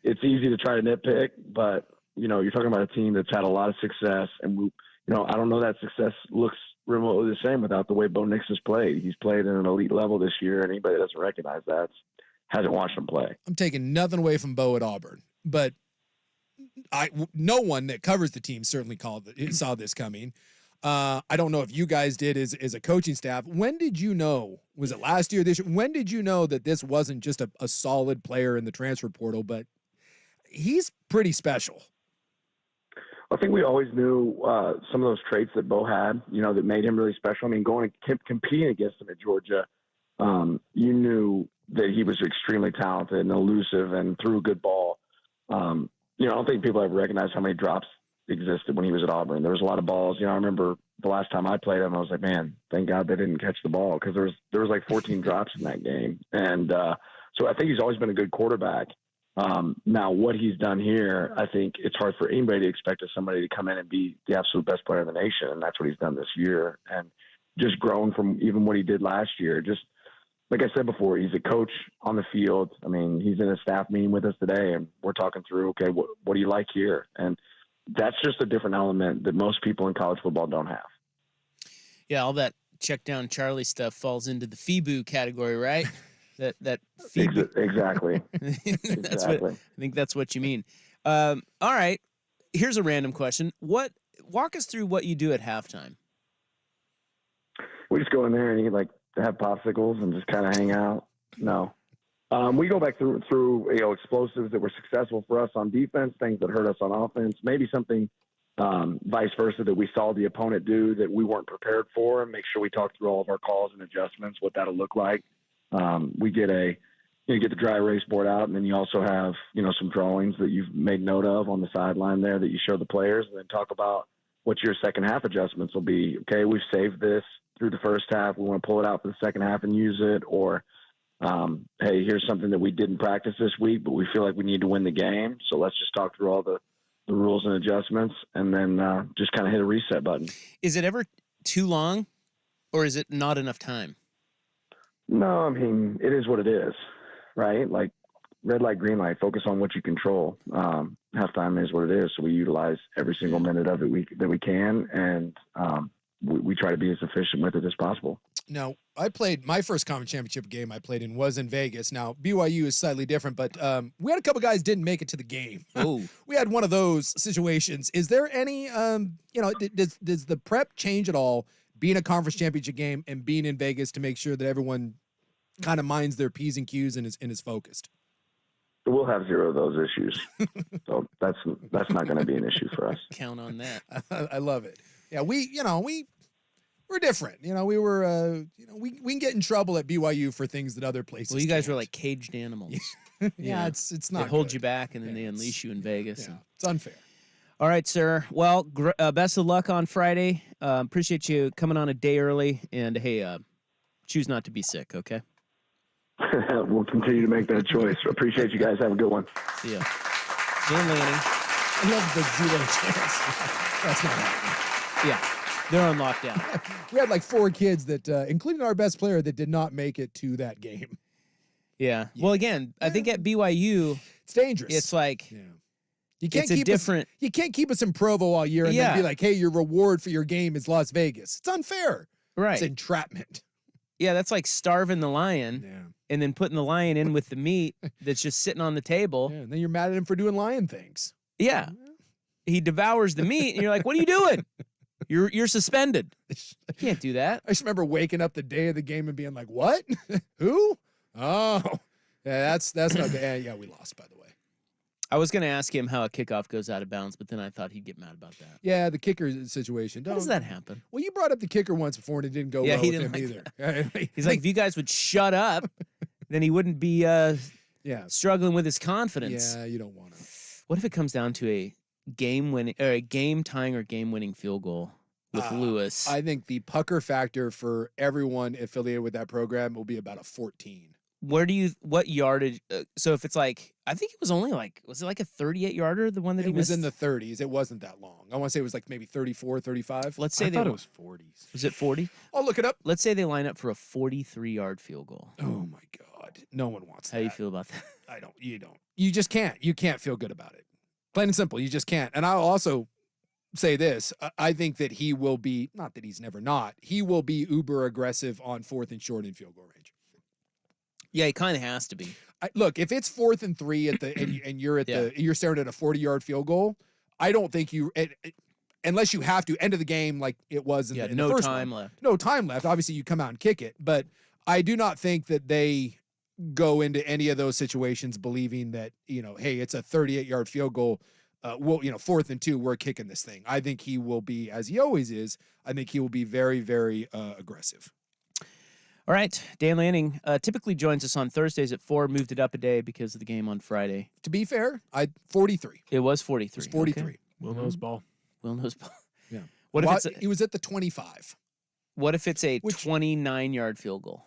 [SPEAKER 5] It's easy to try to nitpick, but you're talking about a team that's had a lot of success, and I don't know that success looks remotely the same without the way Bo Nix has played. He's played at an elite level this year, and anybody that doesn't recognize that hasn't watched him play.
[SPEAKER 1] I'm taking nothing away from Bo at Auburn, but no one that covers the team certainly saw this coming. I don't know if you guys did as a coaching staff. When did you know? Was it last year, this year? When did you know that this wasn't just a solid player in the transfer portal, but he's pretty special?
[SPEAKER 5] I think we always knew some of those traits that Bo had, that made him really special. Going and competing against him at Georgia, you knew that he was extremely talented and elusive and threw a good ball. I don't think people ever recognized how many drops existed when he was at Auburn. There was a lot of balls. I remember the last time I played him, I was like, man, thank God they didn't catch the ball, because there was 14 drops in that game. And so I think he's always been a good quarterback. Now, what he's done here, I think it's hard for anybody to expect somebody to come in and be the absolute best player in the nation, and that's what he's done this year. And just grown from even what he did last year. Just like I said before, he's a coach on the field. He's in a staff meeting with us today, and we're talking through, okay, what do you like here? And that's just a different element that most people in college football don't have.
[SPEAKER 2] Yeah, all that check down Charlie stuff falls into the FIBU category, right? that FIBU.
[SPEAKER 5] Exactly.
[SPEAKER 2] That's what I think. That's what you mean. All right. Here's a random question. Walk us through what you do at halftime.
[SPEAKER 5] We just go in there and have popsicles and just kind of hang out. No. We go back through explosives that were successful for us on defense, things that hurt us on offense, maybe something vice versa that we saw the opponent do that we weren't prepared for, and make sure we talk through all of our calls and adjustments, what that'll look like. We get you get the dry erase board out, and then you also have, some drawings that you've made note of on the sideline there that you show the players, and then talk about what your second half adjustments will be. Okay, we've saved this through the first half. We want to pull it out for the second half and use it, or hey, here's something that we didn't practice this week, but we feel like we need to win the game. So let's just talk through all the rules and adjustments, and then just kind of hit a reset button.
[SPEAKER 2] Is it ever too long, or is it not enough time?
[SPEAKER 5] No, I mean, it is what it is, right? Like red light, green light, focus on what you control. Halftime is what it is. So we utilize every single minute of it that we can, and we try to be as efficient with it as possible.
[SPEAKER 1] Now, I played my first conference championship game I played in was in Vegas. Now, BYU is slightly different, but we had a couple guys didn't make it to the game.
[SPEAKER 2] Oh,
[SPEAKER 1] we had one of those situations. Is there any, does the prep change at all being a conference championship game and being in Vegas to make sure that everyone kind of minds their P's and Q's and is focused?
[SPEAKER 5] We'll have zero of those issues. So that's not going to be an issue for us.
[SPEAKER 2] Count on that.
[SPEAKER 1] I love it. Yeah, we're different. We were, we can get in trouble at BYU for things that other places
[SPEAKER 2] Well, you guys
[SPEAKER 1] can't.
[SPEAKER 2] were like caged animals.
[SPEAKER 1] Yeah, it's not
[SPEAKER 2] They hold
[SPEAKER 1] good.
[SPEAKER 2] you back, and then they unleash you in Vegas.
[SPEAKER 1] Yeah, it's unfair.
[SPEAKER 2] All right, sir. Well, best of luck on Friday. Appreciate you coming on a day early. And, hey, choose not to be sick, okay?
[SPEAKER 5] We'll continue to make that choice. Appreciate you guys. Have a good one.
[SPEAKER 2] See ya. Dan Lanning.
[SPEAKER 1] I love the 0 chance. That's not happening.
[SPEAKER 2] Yeah. They're on lockdown.
[SPEAKER 1] We had like 4 kids that, including our best player, that did not make it to that game.
[SPEAKER 2] Yeah. Well, again, I think at BYU,
[SPEAKER 1] it's dangerous.
[SPEAKER 2] It's like,
[SPEAKER 1] you can't
[SPEAKER 2] it's
[SPEAKER 1] keep
[SPEAKER 2] a different.
[SPEAKER 1] You can't keep us in Provo all year and then be like, hey, your reward for your game is Las Vegas. It's unfair.
[SPEAKER 2] Right.
[SPEAKER 1] It's entrapment.
[SPEAKER 2] Yeah, that's like starving the lion and then putting the lion in with the meat that's just sitting on the table.
[SPEAKER 1] Yeah, and then you're mad at him for doing lion things.
[SPEAKER 2] Yeah. He devours the meat, and you're like, what are you doing? You're suspended. You can't do that.
[SPEAKER 1] I just remember waking up the day of the game and being like, what? Who? Oh. Yeah, that's not good. Yeah, we lost, by the way.
[SPEAKER 2] I was going to ask him how a kickoff goes out of bounds, but then I thought he'd get mad about that.
[SPEAKER 1] Yeah, the kicker situation.
[SPEAKER 2] How does that happen?
[SPEAKER 1] Well, you brought up the kicker once before, and it didn't go well
[SPEAKER 2] he
[SPEAKER 1] with
[SPEAKER 2] didn't
[SPEAKER 1] him
[SPEAKER 2] like
[SPEAKER 1] either.
[SPEAKER 2] He's like, if you guys would shut up, then he wouldn't be struggling with his confidence.
[SPEAKER 1] Yeah, you don't want to.
[SPEAKER 2] What if it comes down to a game tying or game winning field goal with Lewis?
[SPEAKER 1] I think the pucker factor for everyone affiliated with that program will be about a 14.
[SPEAKER 2] What yardage? So if it's like, I think it was only like, was it like a 38 yarder, the one that he missed?
[SPEAKER 1] It was in the 30s. It wasn't that long. I want to say it was like maybe 34, 35.
[SPEAKER 2] Let's say
[SPEAKER 4] I thought it was 40s.
[SPEAKER 2] Was it 40?
[SPEAKER 1] I'll look it up.
[SPEAKER 2] Let's say they line up for a 43-yard field goal.
[SPEAKER 1] Oh my God. No one wants that.
[SPEAKER 2] How do you feel about that?
[SPEAKER 1] You don't. You just can't. You can't feel good about it. Plain and simple. You just can't. And I'll also say this. I think that he will be, not that he's never not, he will be uber aggressive on 4th and short in field goal range.
[SPEAKER 2] Yeah, he kind of has to be.
[SPEAKER 1] Look, if it's 4th and 3 at the and you're at you're staring at a 40-yard field goal, I don't think you unless you have to end of the game like it was in the
[SPEAKER 2] no
[SPEAKER 1] first
[SPEAKER 2] time
[SPEAKER 1] one.
[SPEAKER 2] left.
[SPEAKER 1] No time left. Obviously, you come out and kick it, but I do not think that they go into any of those situations believing that, hey, it's a 38-yard field goal. 4th and 2, we're kicking this thing. I think he will be, as he always is, I think he will be very, very aggressive.
[SPEAKER 2] All right. Dan Lanning typically joins us on Thursdays at 4, moved it up a day because of the game on Friday.
[SPEAKER 1] To be fair, 43.
[SPEAKER 2] It was 43.
[SPEAKER 1] It was 43.
[SPEAKER 2] Okay.
[SPEAKER 4] Will knows ball.
[SPEAKER 2] Will knows ball.
[SPEAKER 1] Yeah.
[SPEAKER 2] What if
[SPEAKER 1] he was at the 25.
[SPEAKER 2] What if it's a 29-yard field goal?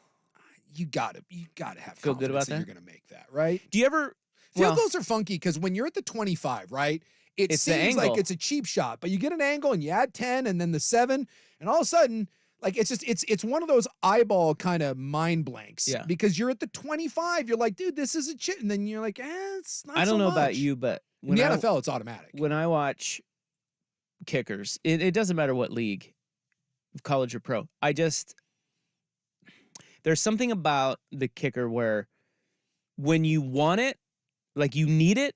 [SPEAKER 1] You gotta have
[SPEAKER 2] feel good about
[SPEAKER 1] that
[SPEAKER 2] that.
[SPEAKER 1] You're gonna make that, right?
[SPEAKER 2] Do you ever
[SPEAKER 1] field goals are funky because when you're at the 25, right? It
[SPEAKER 2] It's the
[SPEAKER 1] seems like
[SPEAKER 2] angle.
[SPEAKER 1] it's a cheap shot, but you get an angle and you add 10 and then the 7, and all of a sudden, like it's one of those eyeball kind of mind blanks.
[SPEAKER 2] Yeah.
[SPEAKER 1] Because you're at the 25, you're like, dude, this is a chit, and then you're like, it's not.
[SPEAKER 2] I don't
[SPEAKER 1] so
[SPEAKER 2] know
[SPEAKER 1] much.
[SPEAKER 2] about you, but
[SPEAKER 1] In the NFL, it's automatic.
[SPEAKER 2] When I watch kickers, it doesn't matter what league. college or pro. There's something about the kicker where when you want it, like you need it,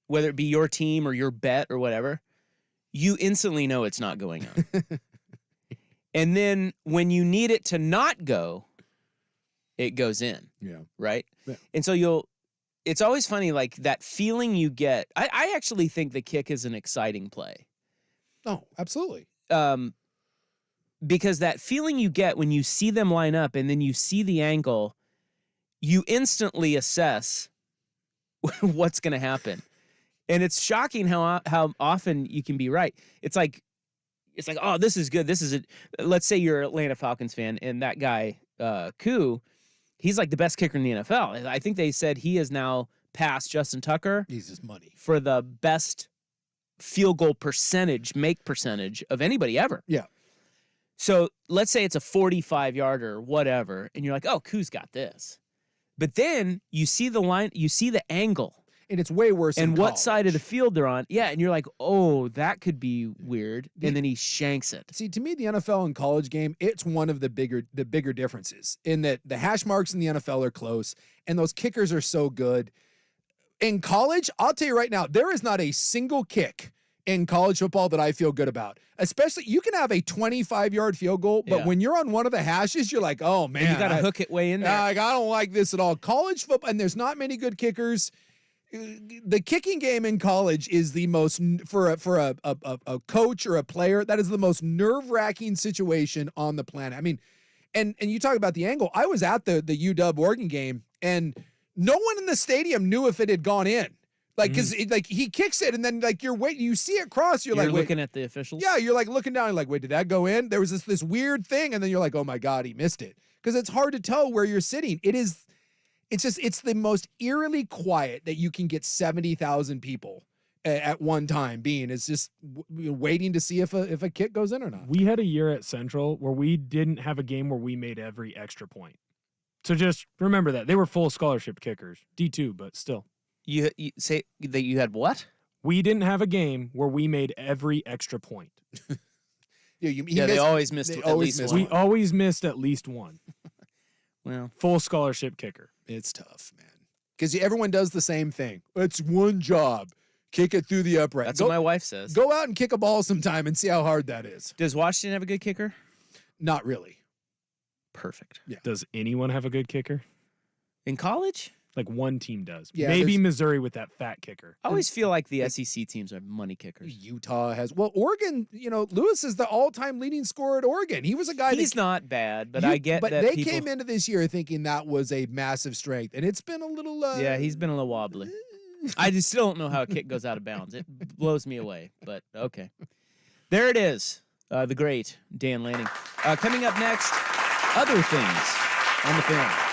[SPEAKER 2] whether it be your team or your bet or whatever, you instantly know it's not going on. And then when you need it to not go, it goes in.
[SPEAKER 1] Yeah.
[SPEAKER 2] Right?
[SPEAKER 1] Yeah.
[SPEAKER 2] And so it's always funny, like that feeling you get. I actually think the kick is an exciting play.
[SPEAKER 1] Oh, absolutely.
[SPEAKER 2] Because that feeling you get when you see them line up and then you see the angle, you instantly assess what's going to happen. And it's shocking how often you can be right. It's like, oh, this is good. This is it. Let's say you're an Atlanta Falcons fan, and that guy, Hugh, he's like the best kicker in the NFL. I think they said he is now past Justin Tucker.
[SPEAKER 1] He's just money
[SPEAKER 2] for the best field goal make percentage of anybody ever.
[SPEAKER 1] Yeah.
[SPEAKER 2] So let's say it's a 45-yarder or whatever, and you're like, oh, Hugh's got this. But then you see the line, you see the angle.
[SPEAKER 1] And it's way worse
[SPEAKER 2] and
[SPEAKER 1] in
[SPEAKER 2] what
[SPEAKER 1] college.
[SPEAKER 2] Side of the field they're on. Yeah, and you're like, oh, that could be weird. And then he shanks it.
[SPEAKER 1] See, to me, the NFL and college game, it's one of the bigger differences in that the hash marks in the NFL are close and those kickers are so good. In college, I'll tell you right now, there is not a single kick in college football that I feel good about. Especially, you can have a 25-yard field goal, but when you're on one of the hashes, you're like, oh, man.
[SPEAKER 2] And you got to hook it way in there.
[SPEAKER 1] I don't like this at all. College football, and there's not many good kickers. The kicking game in college is the most, for a coach or a player, that is the most nerve-wracking situation on the planet. I mean, and you talk about the angle. I was at the UW Oregon game, and no one in the stadium knew if it had gone in. Like, because like he kicks it, and then like you're waiting, you see it cross, you're like
[SPEAKER 2] looking at the officials.
[SPEAKER 1] Yeah, you're like looking down, you're like, wait, did that go in? There was this weird thing, and then you're like, oh my God, he missed it. Because it's hard to tell where you're sitting. It's the most eerily quiet that you can get 70,000 people at one time being. It's just waiting to see if a kick goes in or not.
[SPEAKER 4] We had a year at Central where we didn't have a game where we made every extra point. So just remember that. They were full scholarship kickers. D2, but still.
[SPEAKER 2] You say that you had what?
[SPEAKER 4] We didn't have a game where we made every extra point.
[SPEAKER 2] They always missed at least one.
[SPEAKER 4] We always missed at least one.
[SPEAKER 2] Well,
[SPEAKER 4] full scholarship kicker.
[SPEAKER 1] It's tough, man. Because everyone does the same thing. It's one job. Kick it through the upright.
[SPEAKER 2] That's what my wife says.
[SPEAKER 1] Go out and kick a ball sometime and see how hard that is.
[SPEAKER 2] Does Washington have a good kicker?
[SPEAKER 1] Not really.
[SPEAKER 2] Perfect.
[SPEAKER 1] Yeah.
[SPEAKER 4] Does anyone have a good kicker?
[SPEAKER 2] In college?
[SPEAKER 4] Like one team does.
[SPEAKER 1] Yeah,
[SPEAKER 4] maybe Missouri with that fat kicker.
[SPEAKER 2] I always feel like the SEC teams are money kickers.
[SPEAKER 1] Utah has. Well, Oregon, Lewis is the all-time leading scorer at Oregon. He was a guy
[SPEAKER 2] He's not bad, but I get
[SPEAKER 1] but
[SPEAKER 2] that
[SPEAKER 1] they came into this year thinking that was a massive strength, and it's been a little...
[SPEAKER 2] yeah, he's been a little wobbly. I just still don't know how a kick goes out of bounds. It blows me away, but okay. There it is, the great Dan Lanning. Coming up next, other things on the Fan.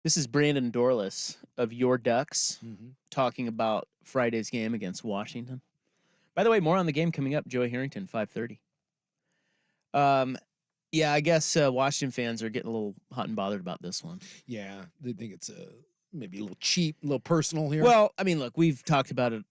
[SPEAKER 2] This is Brandon Dorless of Your Ducks talking about Friday's game against Washington. By the way, more on the game coming up. Joey Harrington, 5:30. Yeah, I guess Washington fans are getting a little hot and bothered about this one.
[SPEAKER 1] Yeah, they think it's maybe a little cheap, a little personal here.
[SPEAKER 2] Well, I mean, look, we've talked about it,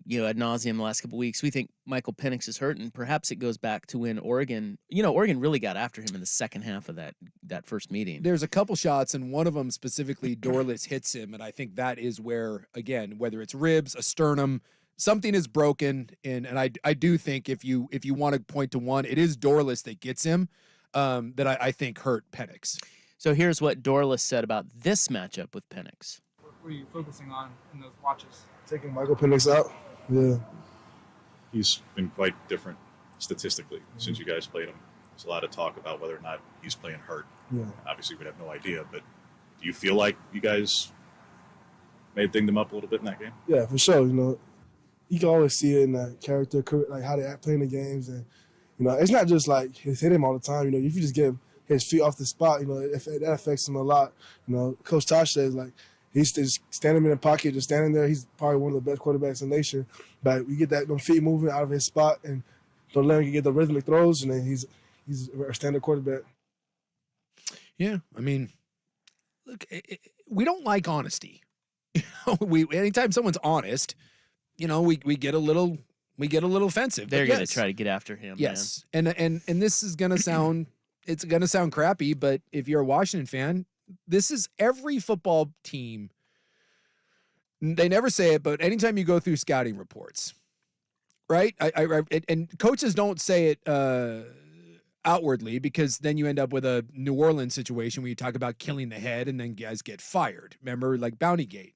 [SPEAKER 2] ad nauseum the last couple of weeks. We think Michael Penix is hurt, and perhaps it goes back to when Oregon really got after him in the second half of that first meeting.
[SPEAKER 1] There's a couple shots, and one of them specifically, Dorless hits him, and I think that is where, again, whether it's ribs, a sternum, something is broken, and I do think if you want to point to one, it is Dorless that gets him, that I think hurt Penix.
[SPEAKER 2] So here's what Dorless said about this matchup with Penix.
[SPEAKER 13] What were you focusing on in those watches?
[SPEAKER 14] Taking Michael Penix out. Yeah.
[SPEAKER 15] He's been quite different statistically since you guys played him. There's a lot of talk about whether or not he's playing hurt.
[SPEAKER 14] Yeah.
[SPEAKER 15] Obviously, we'd have no idea, but do you feel like you guys may have dinged him up a little bit in that game?
[SPEAKER 14] Yeah, for sure. You can always see it in that character, like how they act playing the games. And, it's not just like his hit him all the time. If you just get his feet off the spot, that affects him a lot. Coach Tosh says, like, he's just standing in the pocket, just standing there. He's probably one of the best quarterbacks in the nation. But we get them feet moving out of his spot and don't let him get the rhythmic throws, and then he's a standard quarterback.
[SPEAKER 1] Yeah, I mean, look, we don't like honesty. Anytime someone's honest, we get a little offensive.
[SPEAKER 2] They're going to try to get after him.
[SPEAKER 1] Yes, man. And this is going to sound crappy, but if you're a Washington fan, this is every football team. They never say it, but anytime you go through scouting reports, right? And coaches don't say it outwardly, because then you end up with a New Orleans situation where you talk about killing the head and then guys get fired. Remember, like Bountygate.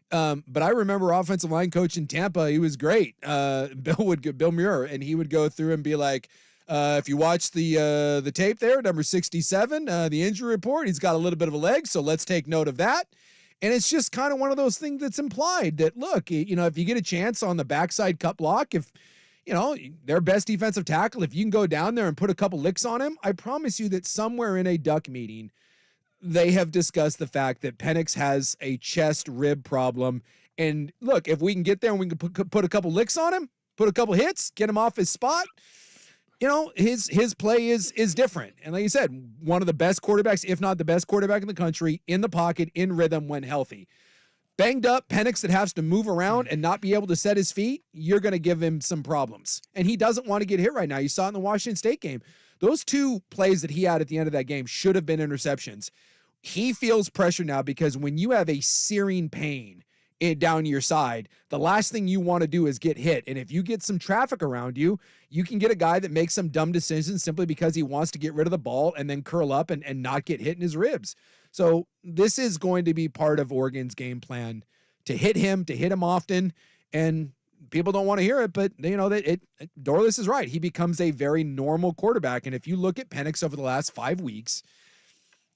[SPEAKER 1] But I remember offensive line coach in Tampa. He was great. Bill Muir, and he would go through and be like, if you watch the tape there, number 67, the injury report, he's got a little bit of a leg, so let's take note of that. And it's just kind of one of those things that's implied that, look, if you get a chance on the backside cut block, if, their best defensive tackle, if you can go down there and put a couple licks on him, I promise you that somewhere in a Duck meeting, they have discussed the fact that Penix has a chest rib problem. And look, if we can get there and we can put a couple licks on him, put a couple hits, get him off his spot, his play is different. And like you said, one of the best quarterbacks, if not the best quarterback in the country, in the pocket, in rhythm when healthy. Banged up Penix that has to move around and not be able to set his feet, you're going to give him some problems. And he doesn't want to get hit right now. You saw it in the Washington State game. Those two plays that he had at the end of that game should have been interceptions. He feels pressure now because when you have a searing pain down your side, the last thing you want to do is get hit. And if you get some traffic around you, you can get a guy that makes some dumb decisions simply because he wants to get rid of the ball and then curl up and not get hit in his ribs. So this is going to be part of Oregon's game plan to hit him often. And people don't want to hear it, but Dorless is right. He becomes a very normal quarterback. And if you look at Penix over the last 5 weeks,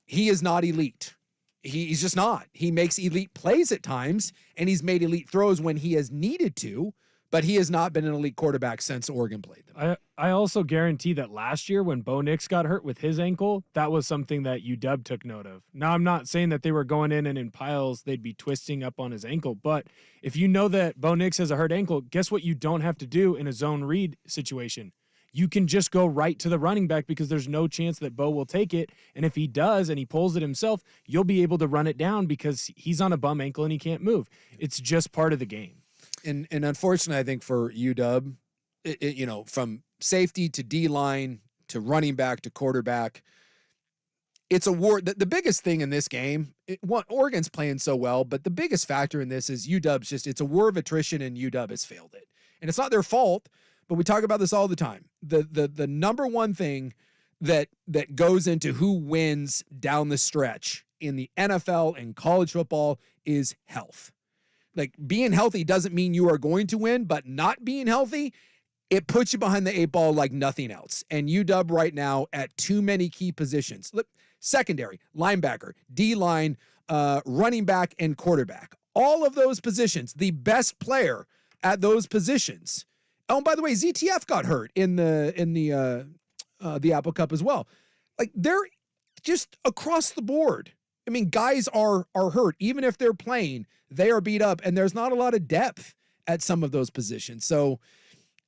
[SPEAKER 1] he is not elite. He's just not. He makes elite plays at times, and he's made elite throws when he has needed to, but he has not been an elite quarterback since Oregon played them.
[SPEAKER 4] I also guarantee that last year when Bo Nix got hurt with his ankle, that was something that UW took note of. Now, I'm not saying that they were going in and in piles they'd be twisting up on his ankle, but if you know that Bo Nix has a hurt ankle, guess what you don't have to do in a zone read situation? You can just go right to the running back because there's no chance that Bo will take it. And if he does and he pulls it himself, you'll be able to run it down because he's on a bum ankle and he can't move. It's just part of the game.
[SPEAKER 1] And unfortunately, I think for UW, from safety to D-line to running back to quarterback, it's a war. The biggest thing in this game, Oregon's playing so well, but the biggest factor in this is UW's it's a war of attrition, and UW has failed it. And it's not their fault, but we talk about this all the time. The number one thing that goes into who wins down the stretch in the NFL and college football is health. Like, being healthy doesn't mean you are going to win, but not being healthy, it puts you behind the 8 ball like nothing else. And UW right now at too many key positions. Look, secondary, linebacker, D-line, running back, and quarterback. All of those positions, the best player at those positions. Oh, and by the way, ZTF got hurt in the Apple Cup as well. Like, they're just across the board. I mean, guys are hurt. Even if they're playing, they are beat up, and there's not a lot of depth at some of those positions. So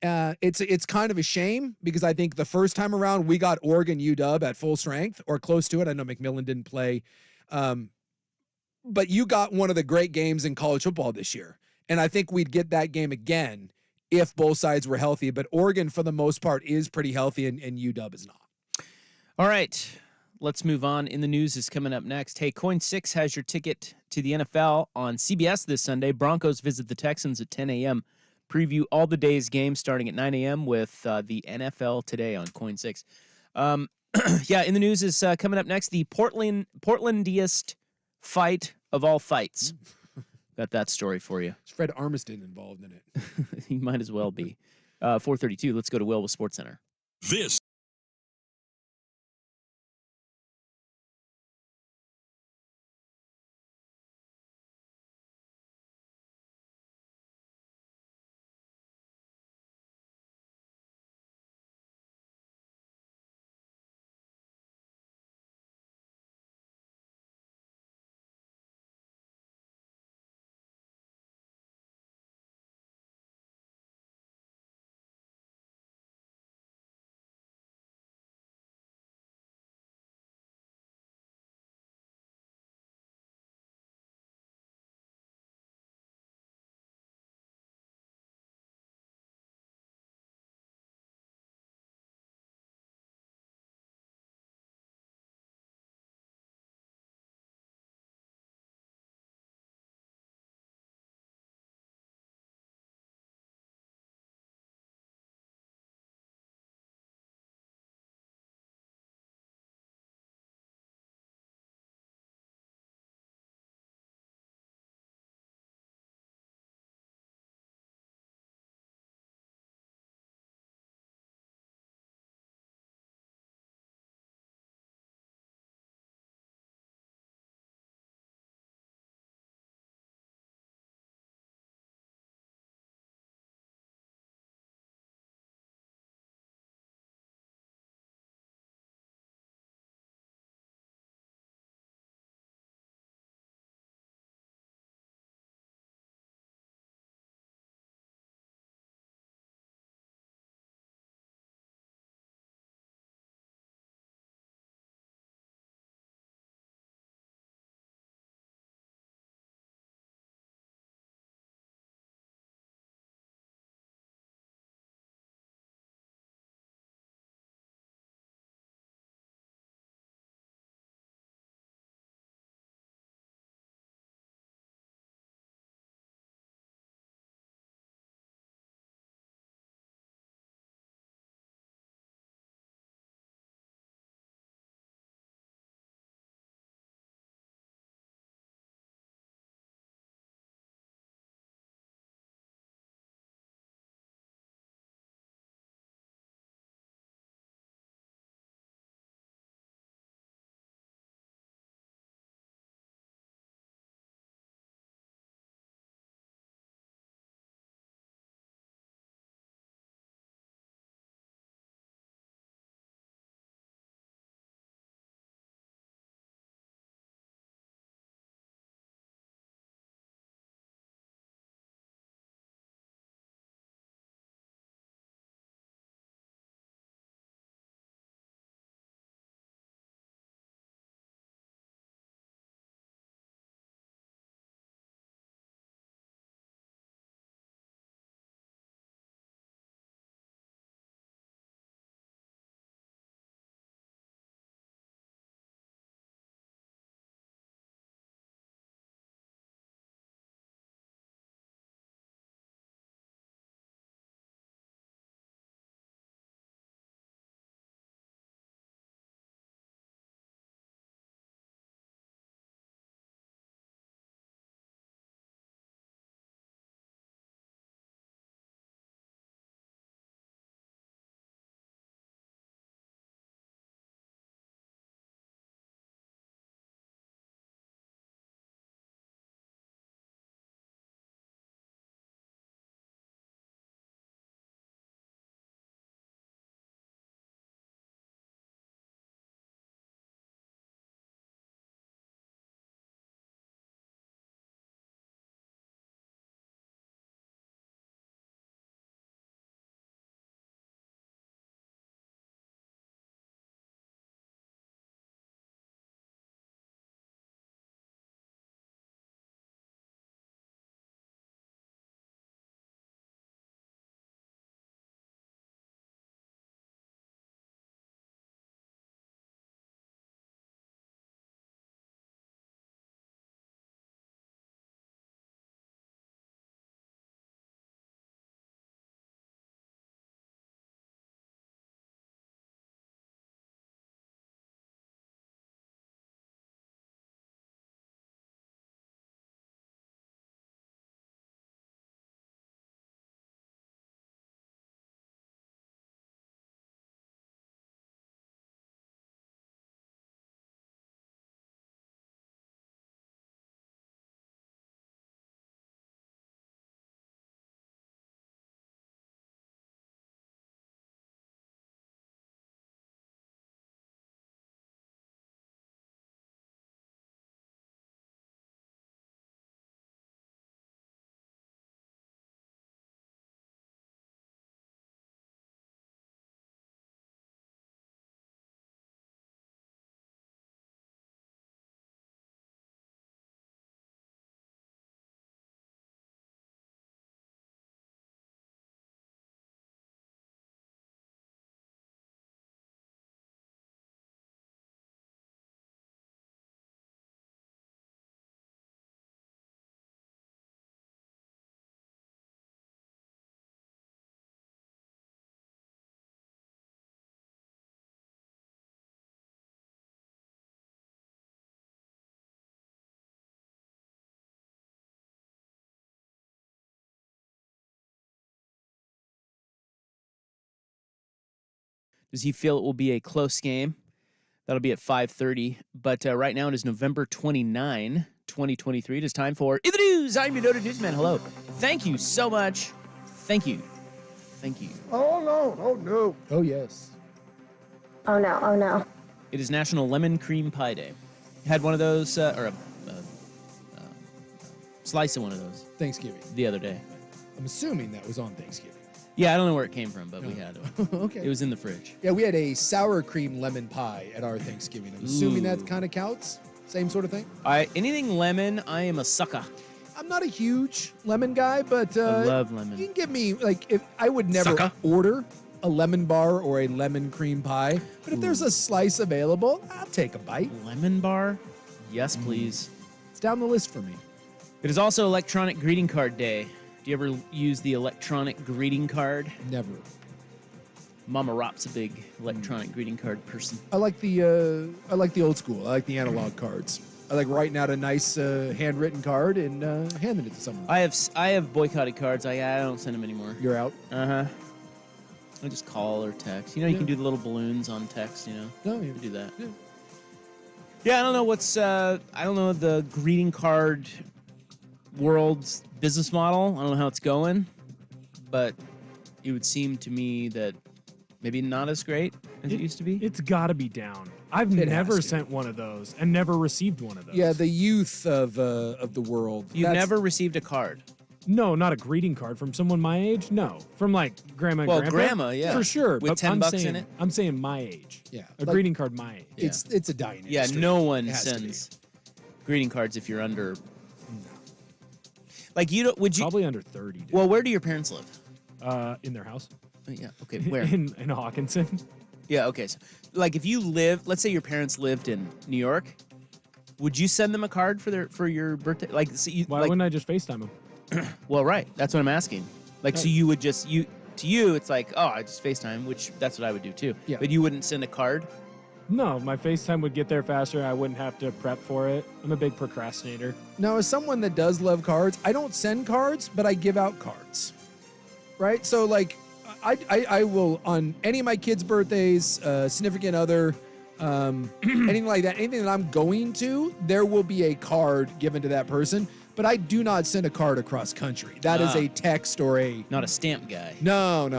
[SPEAKER 1] it's kind of a shame because I think the first time around we got Oregon UW at full strength or close to it. I know McMillan didn't play, but you got one of the great games in college football this year. And I think we'd get that game again if both sides were healthy. But Oregon, for the most part, is pretty healthy, and UW is not.
[SPEAKER 2] All right. Let's move on. In the News is coming up next. Hey, Coin 6 has your ticket to the NFL on CBS this Sunday. Broncos visit the Texans at 10 a.m. Preview all the day's games starting at 9 a.m. with the NFL Today on Coin 6. Yeah, In the News is coming up next. The Portlandiest fight of all fights. Got that story for you.
[SPEAKER 1] Is Fred Armisen involved in it?
[SPEAKER 2] He might as well be. 4:32. Let's go to Will with SportsCenter.
[SPEAKER 6] This
[SPEAKER 2] Does he feel it will be a close game? That'll be at 5:30. But right now it is November 29, 2023. It is time for In the News. I'm your noted newsman. Hello. Thank you so much. Thank you. Thank you.
[SPEAKER 3] Oh, no. Oh, no.
[SPEAKER 1] Oh, yes.
[SPEAKER 16] Oh, no. Oh, no.
[SPEAKER 2] It is National Lemon Cream Pie Day. Had one of those, or a slice of one of those.
[SPEAKER 1] Thanksgiving.
[SPEAKER 2] The other day.
[SPEAKER 1] I'm assuming that was on Thanksgiving.
[SPEAKER 2] Yeah, I don't know where it came from, but we had it.
[SPEAKER 1] Okay.
[SPEAKER 2] It was in the fridge.
[SPEAKER 1] Yeah, we had a sour cream lemon pie at our Thanksgiving. I'm assuming that kind of counts. Same sort of thing.
[SPEAKER 2] Anything lemon, I am a sucker.
[SPEAKER 1] I'm not a huge lemon guy, but
[SPEAKER 2] I love lemon.
[SPEAKER 1] You can give me if I would never
[SPEAKER 2] Sucker.
[SPEAKER 1] order a lemon bar or a lemon cream pie, but if there's a slice available, I'll take a bite.
[SPEAKER 2] Lemon bar? Yes, please.
[SPEAKER 1] It's down the list for me.
[SPEAKER 2] It is also Electronic Greeting Card Day. Do you ever use the electronic greeting card?
[SPEAKER 1] Never.
[SPEAKER 2] Mama Rop's a big electronic greeting card person.
[SPEAKER 1] I like the old school. I like the analog cards. I like writing out a nice handwritten card and handing it to someone.
[SPEAKER 2] I have boycotted cards. I don't send them anymore.
[SPEAKER 1] You're out.
[SPEAKER 2] I just call or text. You can do the little balloons on text.
[SPEAKER 1] No, you
[SPEAKER 2] do that.
[SPEAKER 1] Yeah.
[SPEAKER 2] Yeah, I don't know I don't know the greeting card world's business model. I don't know how it's going, but it would seem to me that maybe not as great as it used to be.
[SPEAKER 4] It's got to be down. I've never sent one of those and never received one of those.
[SPEAKER 1] Yeah, the youth of the world.
[SPEAKER 2] You've never received a card?
[SPEAKER 4] No, not a greeting card from someone my age. No, from like grandma and grandpa.
[SPEAKER 2] Grandma, yeah,
[SPEAKER 4] for sure.
[SPEAKER 2] with
[SPEAKER 4] but
[SPEAKER 2] $10 in it.
[SPEAKER 4] I'm saying my age.
[SPEAKER 1] Yeah,
[SPEAKER 4] a greeting card my age.
[SPEAKER 1] It's a dying industry.
[SPEAKER 2] Yeah, no one
[SPEAKER 1] It has to
[SPEAKER 2] sends greeting cards if you're under. Like you don't? Would you
[SPEAKER 4] probably under 30? Dude.
[SPEAKER 2] Well, where do your parents live?
[SPEAKER 4] In their house.
[SPEAKER 2] Yeah. Okay. Where?
[SPEAKER 4] in Hawkinson.
[SPEAKER 2] Yeah. Okay. So, like, if you live, let's say your parents lived in New York, would you send them a card for your birthday? Like, so
[SPEAKER 4] why wouldn't I just FaceTime them?
[SPEAKER 2] Well, right. That's what I'm asking. Like, so you would just to you, it's like, oh, I just FaceTime, which that's what I would do too.
[SPEAKER 1] Yeah.
[SPEAKER 2] But you wouldn't send a card.
[SPEAKER 4] No, my FaceTime would get there faster. I wouldn't have to prep for it. I'm a big procrastinator.
[SPEAKER 1] Now, as someone that does love cards, I don't send cards, but I give out cards. Right? So, like, I will, on any of my kids' birthdays, significant other, anything like that, anything that I'm going to, there will be a card given to that person. But I do not send a card across country. That is a text or a...
[SPEAKER 2] Not a stamp guy.
[SPEAKER 1] No.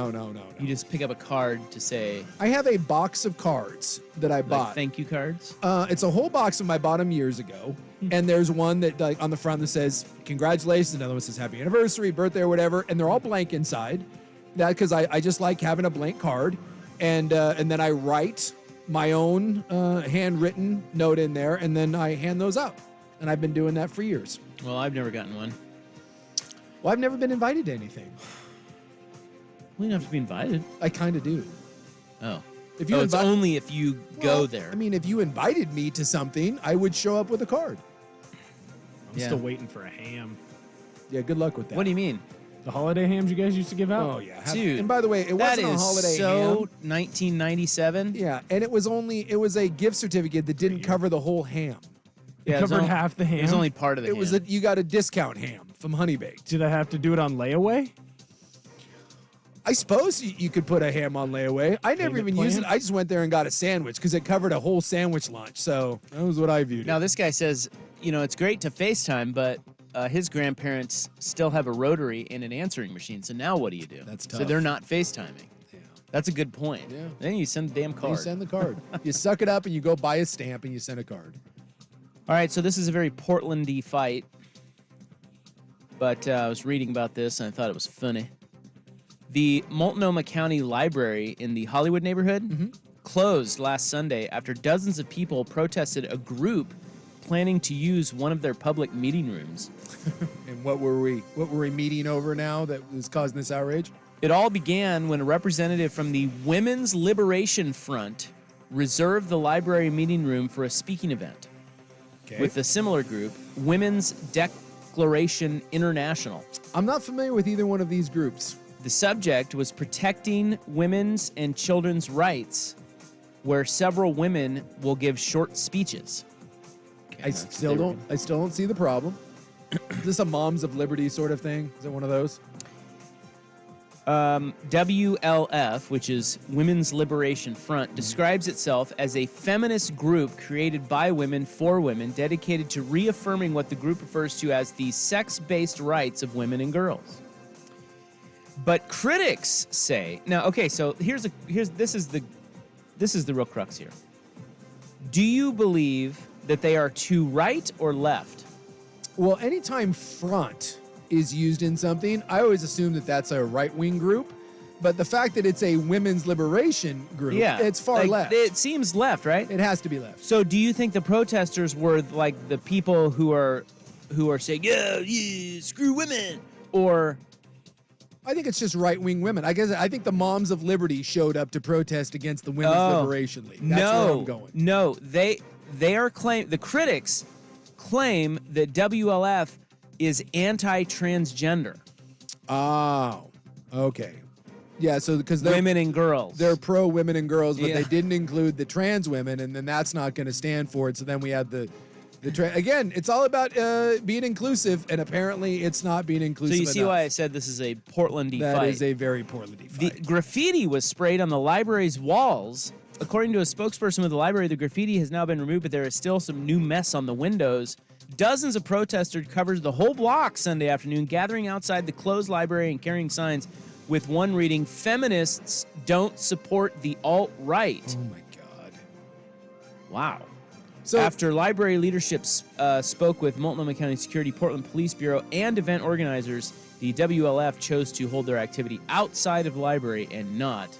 [SPEAKER 2] You just pick up a card to say...
[SPEAKER 1] I have a box of cards that I bought.
[SPEAKER 2] Thank you cards?
[SPEAKER 1] It's a whole box of them. I bought them years ago. And there's one that like on the front that says, congratulations. Another one says, happy anniversary, birthday, or whatever. And they're all blank inside. That because I just like having a blank card. And then I write my own handwritten note in there. And then I hand those out. And I've been doing that for years.
[SPEAKER 2] Well, I've never gotten one.
[SPEAKER 1] Well, I've never been invited to anything.
[SPEAKER 2] We don't have to be invited.
[SPEAKER 1] I kind of do.
[SPEAKER 2] Oh.
[SPEAKER 1] If you
[SPEAKER 2] it's only if you go there.
[SPEAKER 1] I mean, if you invited me to something, I would show up with a card.
[SPEAKER 4] I'm still waiting for a ham.
[SPEAKER 1] Yeah, good luck with that.
[SPEAKER 2] What do you mean?
[SPEAKER 4] The holiday hams you guys used to give out?
[SPEAKER 1] Oh, yeah.
[SPEAKER 2] Dude.
[SPEAKER 1] And by the way, it wasn't a holiday ham.
[SPEAKER 2] 1997.
[SPEAKER 1] Yeah, and it was a gift certificate that didn't cover the whole ham.
[SPEAKER 4] It covered half the ham?
[SPEAKER 2] It was only part of the ham.
[SPEAKER 1] It was you got a discount ham from Honey Baked.
[SPEAKER 4] Did I have to do it on layaway?
[SPEAKER 1] I suppose you could put a ham on layaway. I never even used it. I just went there and got a sandwich because it covered a whole sandwich lunch. So that was what I viewed.
[SPEAKER 2] Now, this guy says, it's great to FaceTime, but his grandparents still have a rotary and an answering machine. So now what do you do?
[SPEAKER 1] That's tough.
[SPEAKER 2] So they're not FaceTiming. Yeah. That's a good point.
[SPEAKER 1] Yeah.
[SPEAKER 2] Then you send the damn card.
[SPEAKER 1] You send the card. You suck it up and you go buy a stamp and you send a card.
[SPEAKER 2] All right, so this is a very Portland-y fight, but I was reading about this and I thought it was funny. The Multnomah County Library in the Hollywood neighborhood closed last Sunday after dozens of people protested a group planning to use one of their public meeting rooms.
[SPEAKER 1] And what were we meeting over now that was causing this outrage?
[SPEAKER 2] It all began when a representative from the Women's Liberation Front reserved the library meeting room for a speaking event.
[SPEAKER 1] Okay.
[SPEAKER 2] With a similar group, Women's Declaration International.
[SPEAKER 1] I'm not familiar with either one of these groups.
[SPEAKER 2] The subject was protecting women's and children's rights, where several women will give short speeches.
[SPEAKER 1] I still don't see the problem. Is this a Moms of Liberty sort of thing? Is it one of those?
[SPEAKER 2] WLF, which is Women's Liberation Front, describes itself as a feminist group created by women for women, dedicated to reaffirming what the group refers to as the sex-based rights of women and girls. But critics say, now, okay, so this is the real crux here. Do you believe that they are to right or left?
[SPEAKER 1] Well, anytime front is used in something, I always assume that that's a right-wing group. But the fact that it's a women's liberation group, it's far left.
[SPEAKER 2] It seems left, right?
[SPEAKER 1] It has to be left.
[SPEAKER 2] So do you think the protesters were like the people who are saying, yeah, screw women? Or
[SPEAKER 1] I think it's just right-wing women. I think the Moms of Liberty showed up to protest against the Women's Liberation League. That's where I'm going.
[SPEAKER 2] No, they are the critics claim that WLF is anti-transgender.
[SPEAKER 1] Oh, okay. Yeah, so because they're
[SPEAKER 2] women and girls.
[SPEAKER 1] They're pro women and girls, but they didn't include the trans women, and then that's not going to stand for it. So then we have again, it's all about being inclusive, and apparently it's not being inclusive.
[SPEAKER 2] So you see why I said this is a Portlandy fight.
[SPEAKER 1] That is a very Portlandy fight.
[SPEAKER 2] The graffiti was sprayed on the library's walls. According to a spokesperson with the library, the graffiti has now been removed, but there is still some new mess on the windows. Dozens of protesters covered the whole block Sunday afternoon, gathering outside the closed library and carrying signs with one reading, "Feminists don't support the alt-right."
[SPEAKER 1] Oh my God.
[SPEAKER 2] Wow.
[SPEAKER 1] So
[SPEAKER 2] after library leadership spoke with Multnomah County Security, Portland Police Bureau, and event organizers, the WLF chose to hold their activity outside of the library and not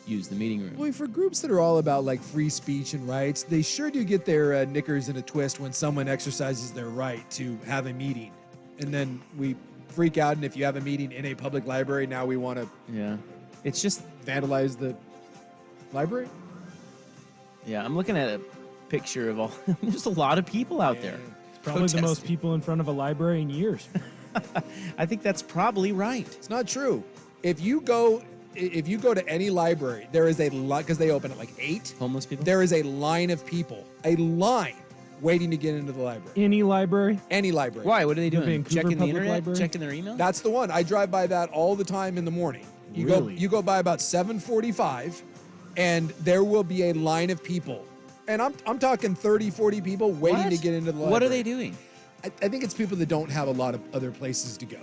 [SPEAKER 2] use the meeting room.
[SPEAKER 1] Well, for groups that are all about like free speech and rights, they sure do get their knickers in a twist when someone exercises their right to have a meeting. And then we freak out, and if you have a meeting in a public library, now we want to
[SPEAKER 2] it's just
[SPEAKER 1] vandalize the library.
[SPEAKER 2] Yeah, I'm looking at a picture of all there's a lot of people out there.
[SPEAKER 4] Probably the most people in front of a library in years.
[SPEAKER 2] I think that's probably right.
[SPEAKER 1] It's not true. If you go to any library, there is a lot, because they open at like 8.
[SPEAKER 2] Homeless people?
[SPEAKER 1] There is a line of people, waiting to get into the library.
[SPEAKER 4] Any library?
[SPEAKER 1] Any library.
[SPEAKER 2] Why? What are they doing?
[SPEAKER 4] Vancouver
[SPEAKER 2] Checking the
[SPEAKER 4] Public
[SPEAKER 2] internet?
[SPEAKER 4] Library?
[SPEAKER 2] Checking their email?
[SPEAKER 1] That's the one. I drive by that all the time in the morning. You go by about 7:45, and there will be a line of people. And I'm talking 30, 40 people waiting to get into the library.
[SPEAKER 2] What are they doing?
[SPEAKER 1] I think it's people that don't have a lot of other places to go.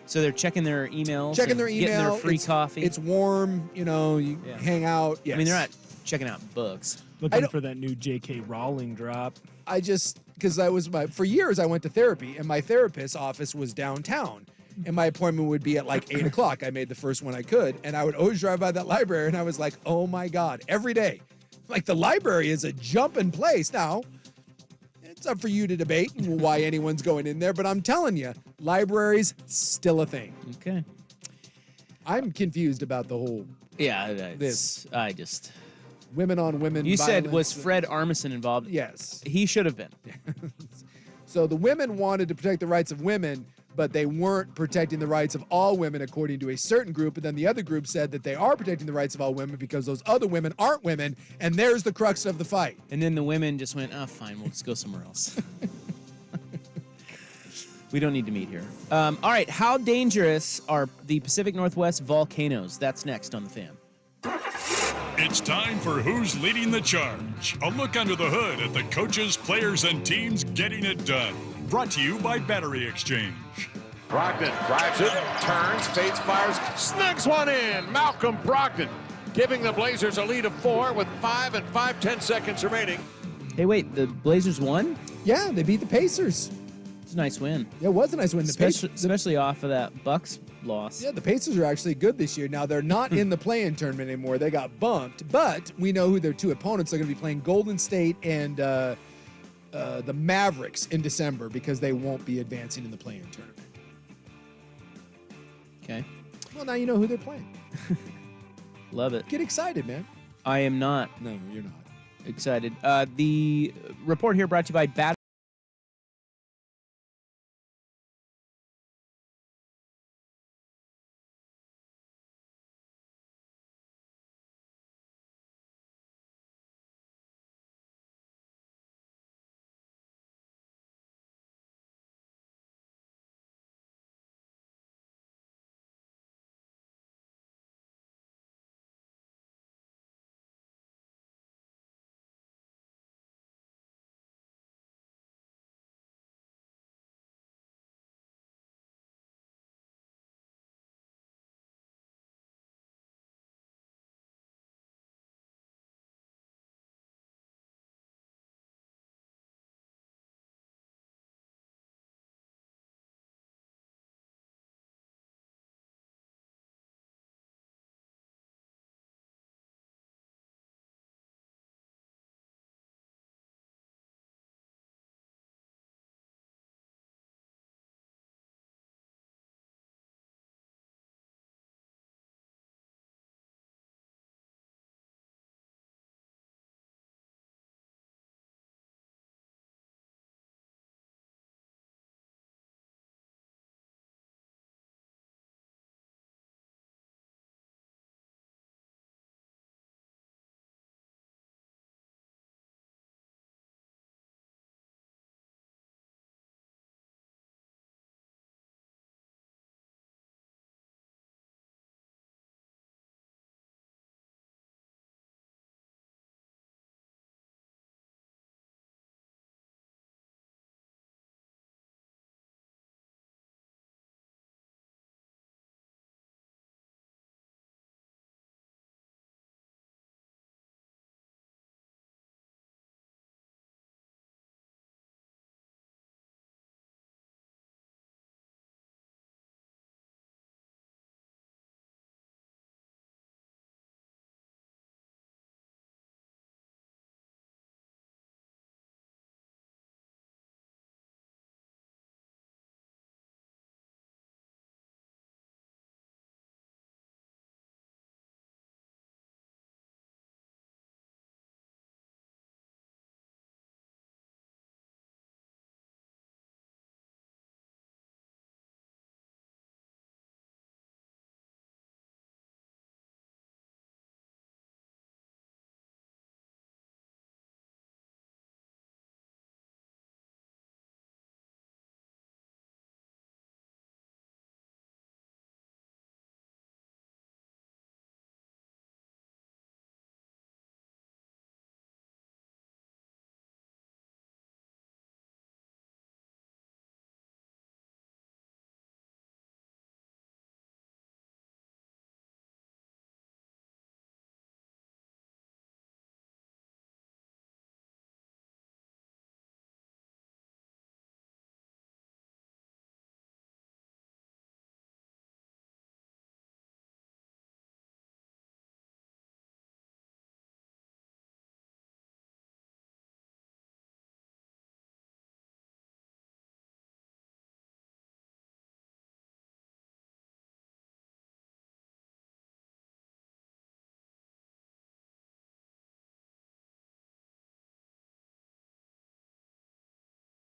[SPEAKER 2] So they're checking their emails.
[SPEAKER 1] Checking their email.
[SPEAKER 2] Getting their free coffee.
[SPEAKER 1] It's warm, you hang out. Yes.
[SPEAKER 2] I mean, they're not checking out books.
[SPEAKER 4] Looking for that new J.K. Rowling drop.
[SPEAKER 1] Because for years I went to therapy, and my therapist's office was downtown. And my appointment would be at like 8 o'clock. I made the first one I could. And I would always drive by that library, and I was like, oh my God, every day. Like, the library is a jumping place. Now, it's up for you to debate why anyone's going in there, but I'm telling you, libraries still a thing.
[SPEAKER 2] Okay.
[SPEAKER 1] I'm confused about the whole women on women
[SPEAKER 2] You
[SPEAKER 1] violence.
[SPEAKER 2] said, was Fred Armisen involved?
[SPEAKER 1] Yes.
[SPEAKER 2] He should have been.
[SPEAKER 1] So the women wanted to protect the rights of women, but they weren't protecting the rights of all women according to a certain group. And then the other group said that they are protecting the rights of all women because those other women aren't women. And there's the crux of the fight.
[SPEAKER 2] And then the women just went, oh, fine, we'll just go somewhere else. We don't need to meet here. All right, how dangerous are the Pacific Northwest volcanoes? That's next on The Fan.
[SPEAKER 6] It's time for Who's Leading the Charge. A look under the hood at the coaches, players, and teams getting it done. Brought to you by Battery Exchange.
[SPEAKER 17] Brogdon drives it, turns, fades, fires, snugs one in. Malcolm Brogdon giving the Blazers a lead of 4 with 5 and 5/10 seconds remaining.
[SPEAKER 2] Hey, wait, the Blazers won?
[SPEAKER 1] Yeah, they beat the Pacers.
[SPEAKER 2] It's a nice win.
[SPEAKER 1] Yeah, it was a nice win.
[SPEAKER 2] Especially off of that Bucks loss.
[SPEAKER 1] Yeah, the Pacers are actually good this year. Now, they're not in the play-in tournament anymore. They got bumped, but we know who their two opponents are going to be playing: Golden State and the Mavericks in December, because they won't be advancing in the play-in tournament.
[SPEAKER 2] Okay.
[SPEAKER 1] Well, now you know who they're playing.
[SPEAKER 2] Love it.
[SPEAKER 1] Get excited, man.
[SPEAKER 2] I am not.
[SPEAKER 1] No, you're not.
[SPEAKER 2] Excited. The report here brought to you by Battery.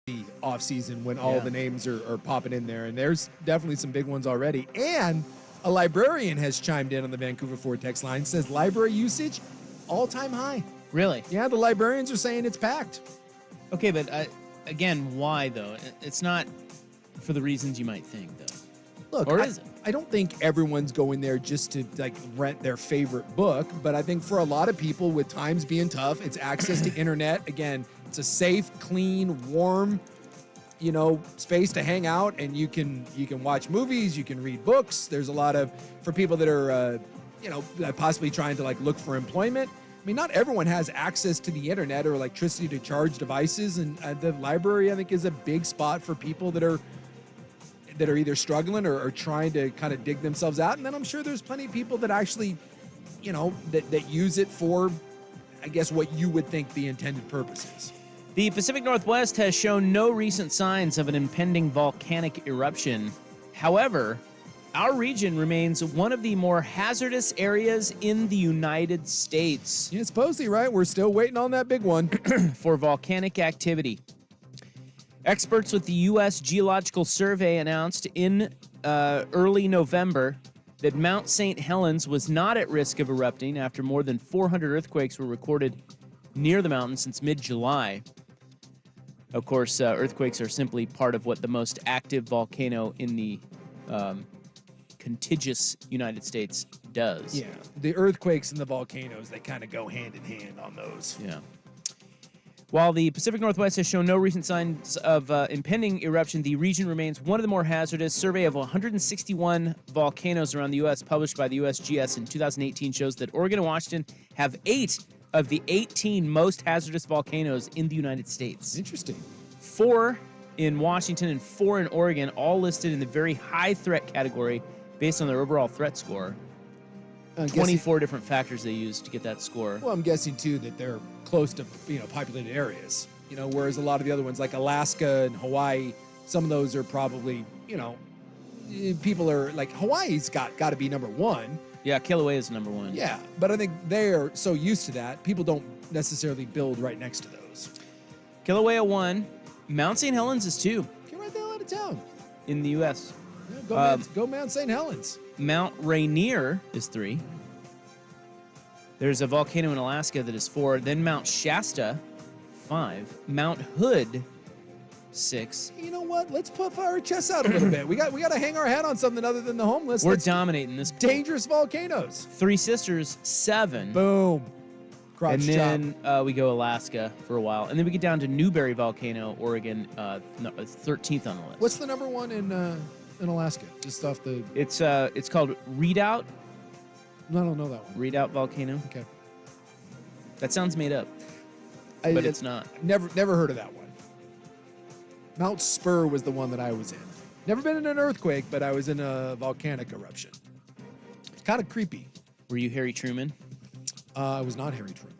[SPEAKER 1] the offseason when all the names are popping in there. And there's definitely some big ones already. And a librarian has chimed in on the Vancouver Ford text line, says library usage, all-time high.
[SPEAKER 2] Really?
[SPEAKER 1] Yeah, the librarians are saying it's packed.
[SPEAKER 2] Okay, but again, why, though? It's not for the reasons you might think, though.
[SPEAKER 1] Look,
[SPEAKER 2] or is it?
[SPEAKER 1] I don't think everyone's going there just to like rent their favorite book, but I think for a lot of people with times being tough, it's access to internet. Again, it's a safe, clean, warm, space to hang out, and you can watch movies, you can read books. There's a lot of, for people that are, possibly trying to like look for employment. I mean, not everyone has access to the internet or electricity to charge devices, and the library, I think, is a big spot for people that are either struggling or trying to kind of dig themselves out. And then I'm sure there's plenty of people that actually, that use it for, I guess, what you would think the intended purpose is.
[SPEAKER 2] The Pacific Northwest has shown no recent signs of an impending volcanic eruption. However, our region remains one of the more hazardous areas in the United States.
[SPEAKER 1] Yeah, supposedly, right? We're still waiting on that big one.
[SPEAKER 2] For volcanic activity. Experts with the U.S. Geological Survey announced in early November that Mount St. Helens was not at risk of erupting after more than 400 earthquakes were recorded near the mountain since mid-July. Of course, earthquakes are simply part of what the most active volcano in the contiguous United States does.
[SPEAKER 1] Yeah, the earthquakes and the volcanoes, they kind of go hand in hand on those.
[SPEAKER 2] Yeah. While the Pacific Northwest has shown no recent signs of impending eruption, the region remains one of the more hazardous. Survey of 161 volcanoes around the U.S. published by the USGS in 2018 shows that Oregon and Washington have 8 of the 18 most hazardous volcanoes in the United States.
[SPEAKER 1] Interesting.
[SPEAKER 2] 4 in Washington and 4 in Oregon, all listed in the very high threat category based on their overall threat score. 24 different factors they use to get that score.
[SPEAKER 1] Well, I'm guessing, too, that they're close to, populated areas. Whereas a lot of the other ones, like Alaska and Hawaii, some of those are probably, people are, like, Hawaii's got to be number one.
[SPEAKER 2] Yeah, Kilauea is number one.
[SPEAKER 1] Yeah, but I think they're so used to that, people don't necessarily build right next to those.
[SPEAKER 2] Kilauea 1. Mount St. Helens is 2.
[SPEAKER 1] Get right the hell out of town.
[SPEAKER 2] In the U.S.
[SPEAKER 1] Yeah, go Mount St. Helens.
[SPEAKER 2] Mount Rainier is 3. There's a volcano in Alaska that is 4. Then Mount Shasta, 5. Mount Hood, 6.
[SPEAKER 1] You know what? Let's puff our chests out a little bit. We got to hang our hat on something other than the homeless.
[SPEAKER 2] We're dominating this.
[SPEAKER 1] Dangerous volcanoes.
[SPEAKER 2] 3 Sisters, 7.
[SPEAKER 1] Boom. Crotch
[SPEAKER 2] and then we go Alaska for a while. And then we get down to Newberry Volcano, Oregon, 13th on the list.
[SPEAKER 1] What's the number one in Alaska? Just off the...
[SPEAKER 2] It's called Redoubt.
[SPEAKER 1] No, I don't know that one.
[SPEAKER 2] Redoubt Volcano.
[SPEAKER 1] Okay.
[SPEAKER 2] That sounds made up, but it's not.
[SPEAKER 1] Never heard of that one. Mount Spur was the one that I was in. Never been in an earthquake, but I was in a volcanic eruption. It's kind of creepy.
[SPEAKER 2] Were you Harry Truman?
[SPEAKER 1] I was not Harry Truman.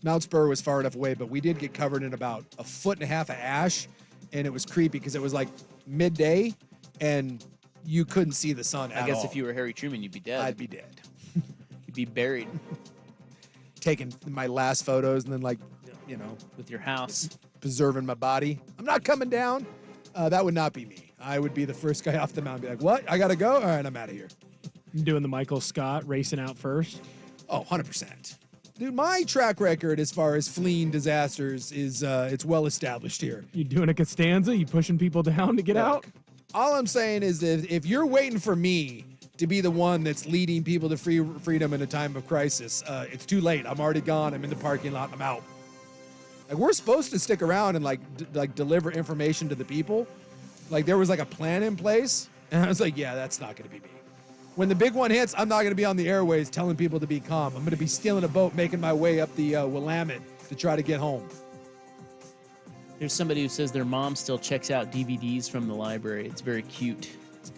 [SPEAKER 1] Mount Spur was far enough away, but we did get covered in about 1.5 feet of ash, and it was creepy because it was like midday, and you couldn't see the sun at all.
[SPEAKER 2] I guess if you were Harry Truman, you'd be dead.
[SPEAKER 1] I'd be dead.
[SPEAKER 2] You'd be buried.
[SPEAKER 1] Taking my last photos and then,
[SPEAKER 2] with your house.
[SPEAKER 1] Preserving my body. I'm not coming down. That would not be me. I would be the first guy off the mountain. Be like, what? I got to go? All right, I'm out of here.
[SPEAKER 4] Doing the Michael Scott, racing out first?
[SPEAKER 1] Oh, 100%. Dude, my track record as far as fleeing disasters is it's well established here.
[SPEAKER 4] You doing a Costanza? You pushing people down to get out?
[SPEAKER 1] All I'm saying is that if you're waiting for me to be the one that's leading people to freedom in a time of crisis, it's too late. I'm already gone. I'm in the parking lot. I'm out. Like, we're supposed to stick around and deliver information to the people. Like, there was like a plan in place, and I was like, yeah, that's not going to be me. When the big one hits, I'm not going to be on the airways telling people to be calm. I'm going to be stealing a boat, making my way up the Willamette to try to get home.
[SPEAKER 2] There's somebody who says their mom still checks out DVDs from the library. It's very cute.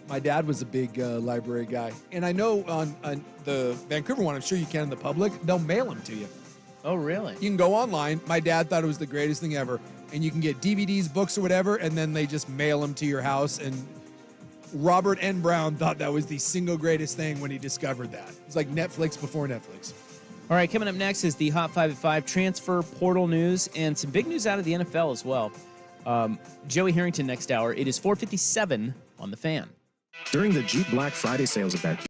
[SPEAKER 1] My dad was a big library guy. And I know on the Vancouver one, I'm sure you can in the public, they'll mail them to you.
[SPEAKER 2] Oh, really?
[SPEAKER 1] You can go online. My dad thought it was the greatest thing ever. And you can get DVDs, books, or whatever, and then they just mail them to your house. And Robert N. Brown thought that was the single greatest thing when he discovered that. It's like Netflix before Netflix.
[SPEAKER 2] All right, coming up next is the Hot 5 at 5 transfer portal news and some big news out of the NFL as well. Joey Harrington next hour. It is 4:57 on The Fan.
[SPEAKER 18] During the Jeep Black Friday sales event,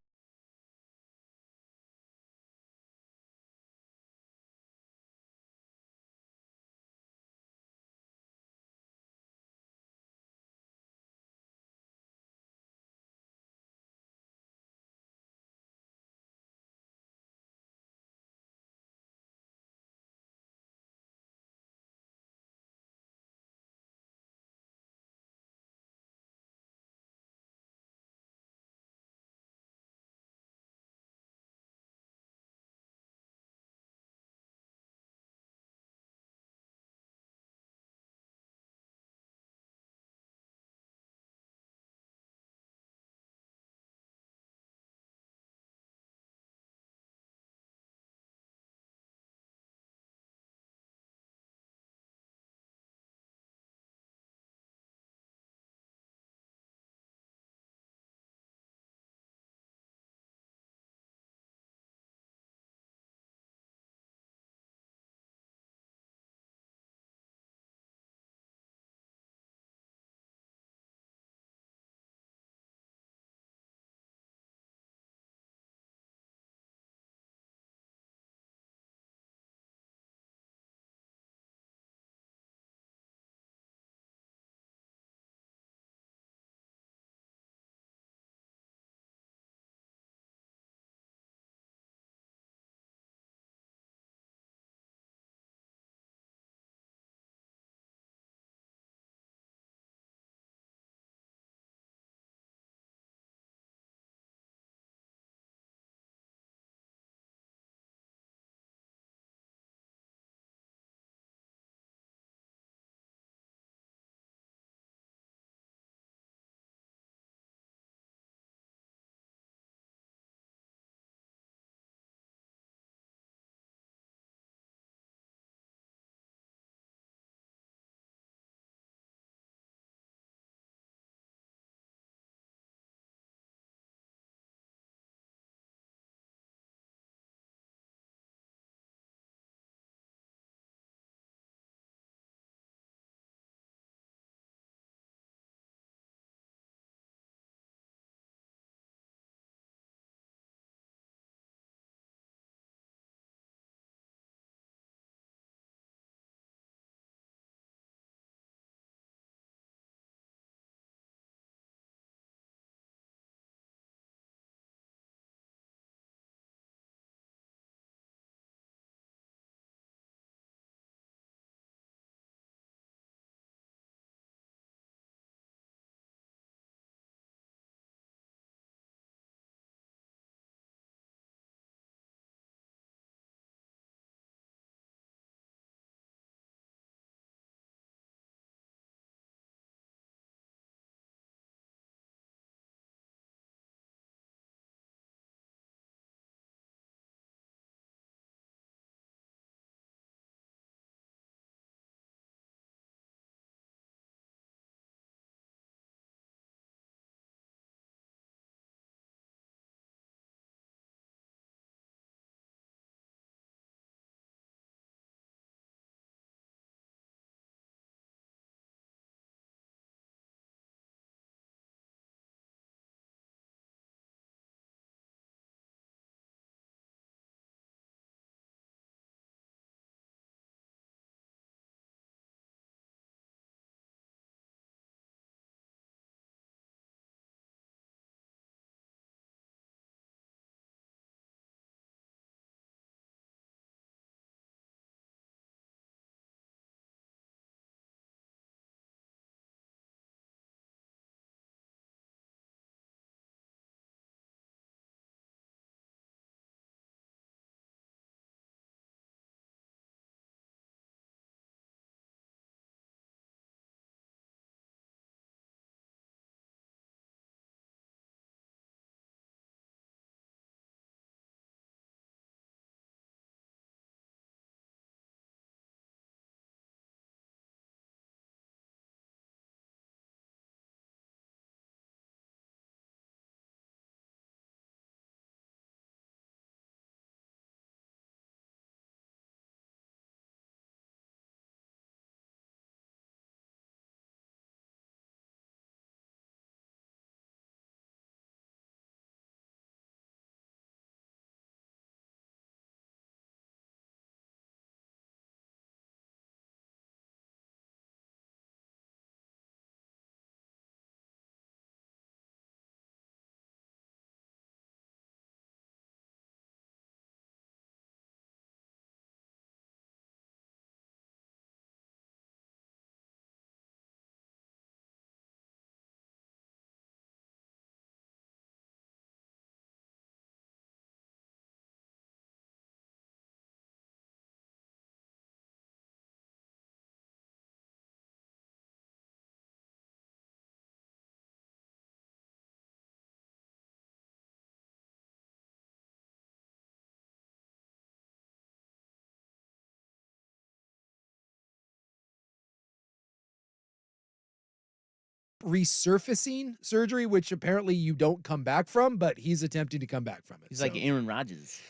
[SPEAKER 1] resurfacing surgery, which apparently you don't come back from, but he's attempting to come back from it.
[SPEAKER 2] He's like Aaron Rodgers.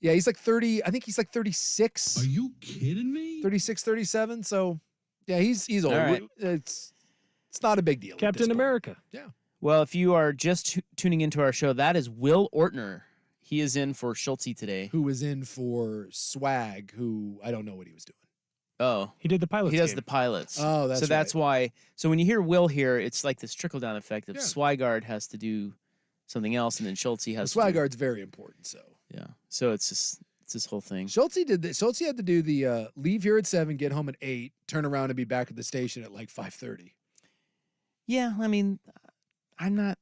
[SPEAKER 1] Yeah, he's like 30. I think he's like 36.
[SPEAKER 19] Are you kidding me?
[SPEAKER 1] 36, 37. So, yeah, he's old.
[SPEAKER 2] All right.
[SPEAKER 1] It's not a big deal.
[SPEAKER 4] Captain America.
[SPEAKER 1] Yeah.
[SPEAKER 2] Well, if you are just tuning into our show, that is Will Ortner. He is in for Schultze today.
[SPEAKER 1] Who was in for Swag, who I don't know what he was doing.
[SPEAKER 2] Oh.
[SPEAKER 4] He did the pilots.
[SPEAKER 2] He does
[SPEAKER 4] game.
[SPEAKER 2] the pilots.
[SPEAKER 1] Oh, that's
[SPEAKER 2] So that's why. So when you hear Will here, it's like this trickle-down effect of Swigard has to do something else, and then Schultze has to do.
[SPEAKER 1] Swigard's very important, so.
[SPEAKER 2] Yeah. So it's this whole thing.
[SPEAKER 1] Schultze did this. Schultze had to do the leave here at 7, get home at 8, turn around and be back at the station at like 5:30.
[SPEAKER 2] Yeah, I mean, I'm not.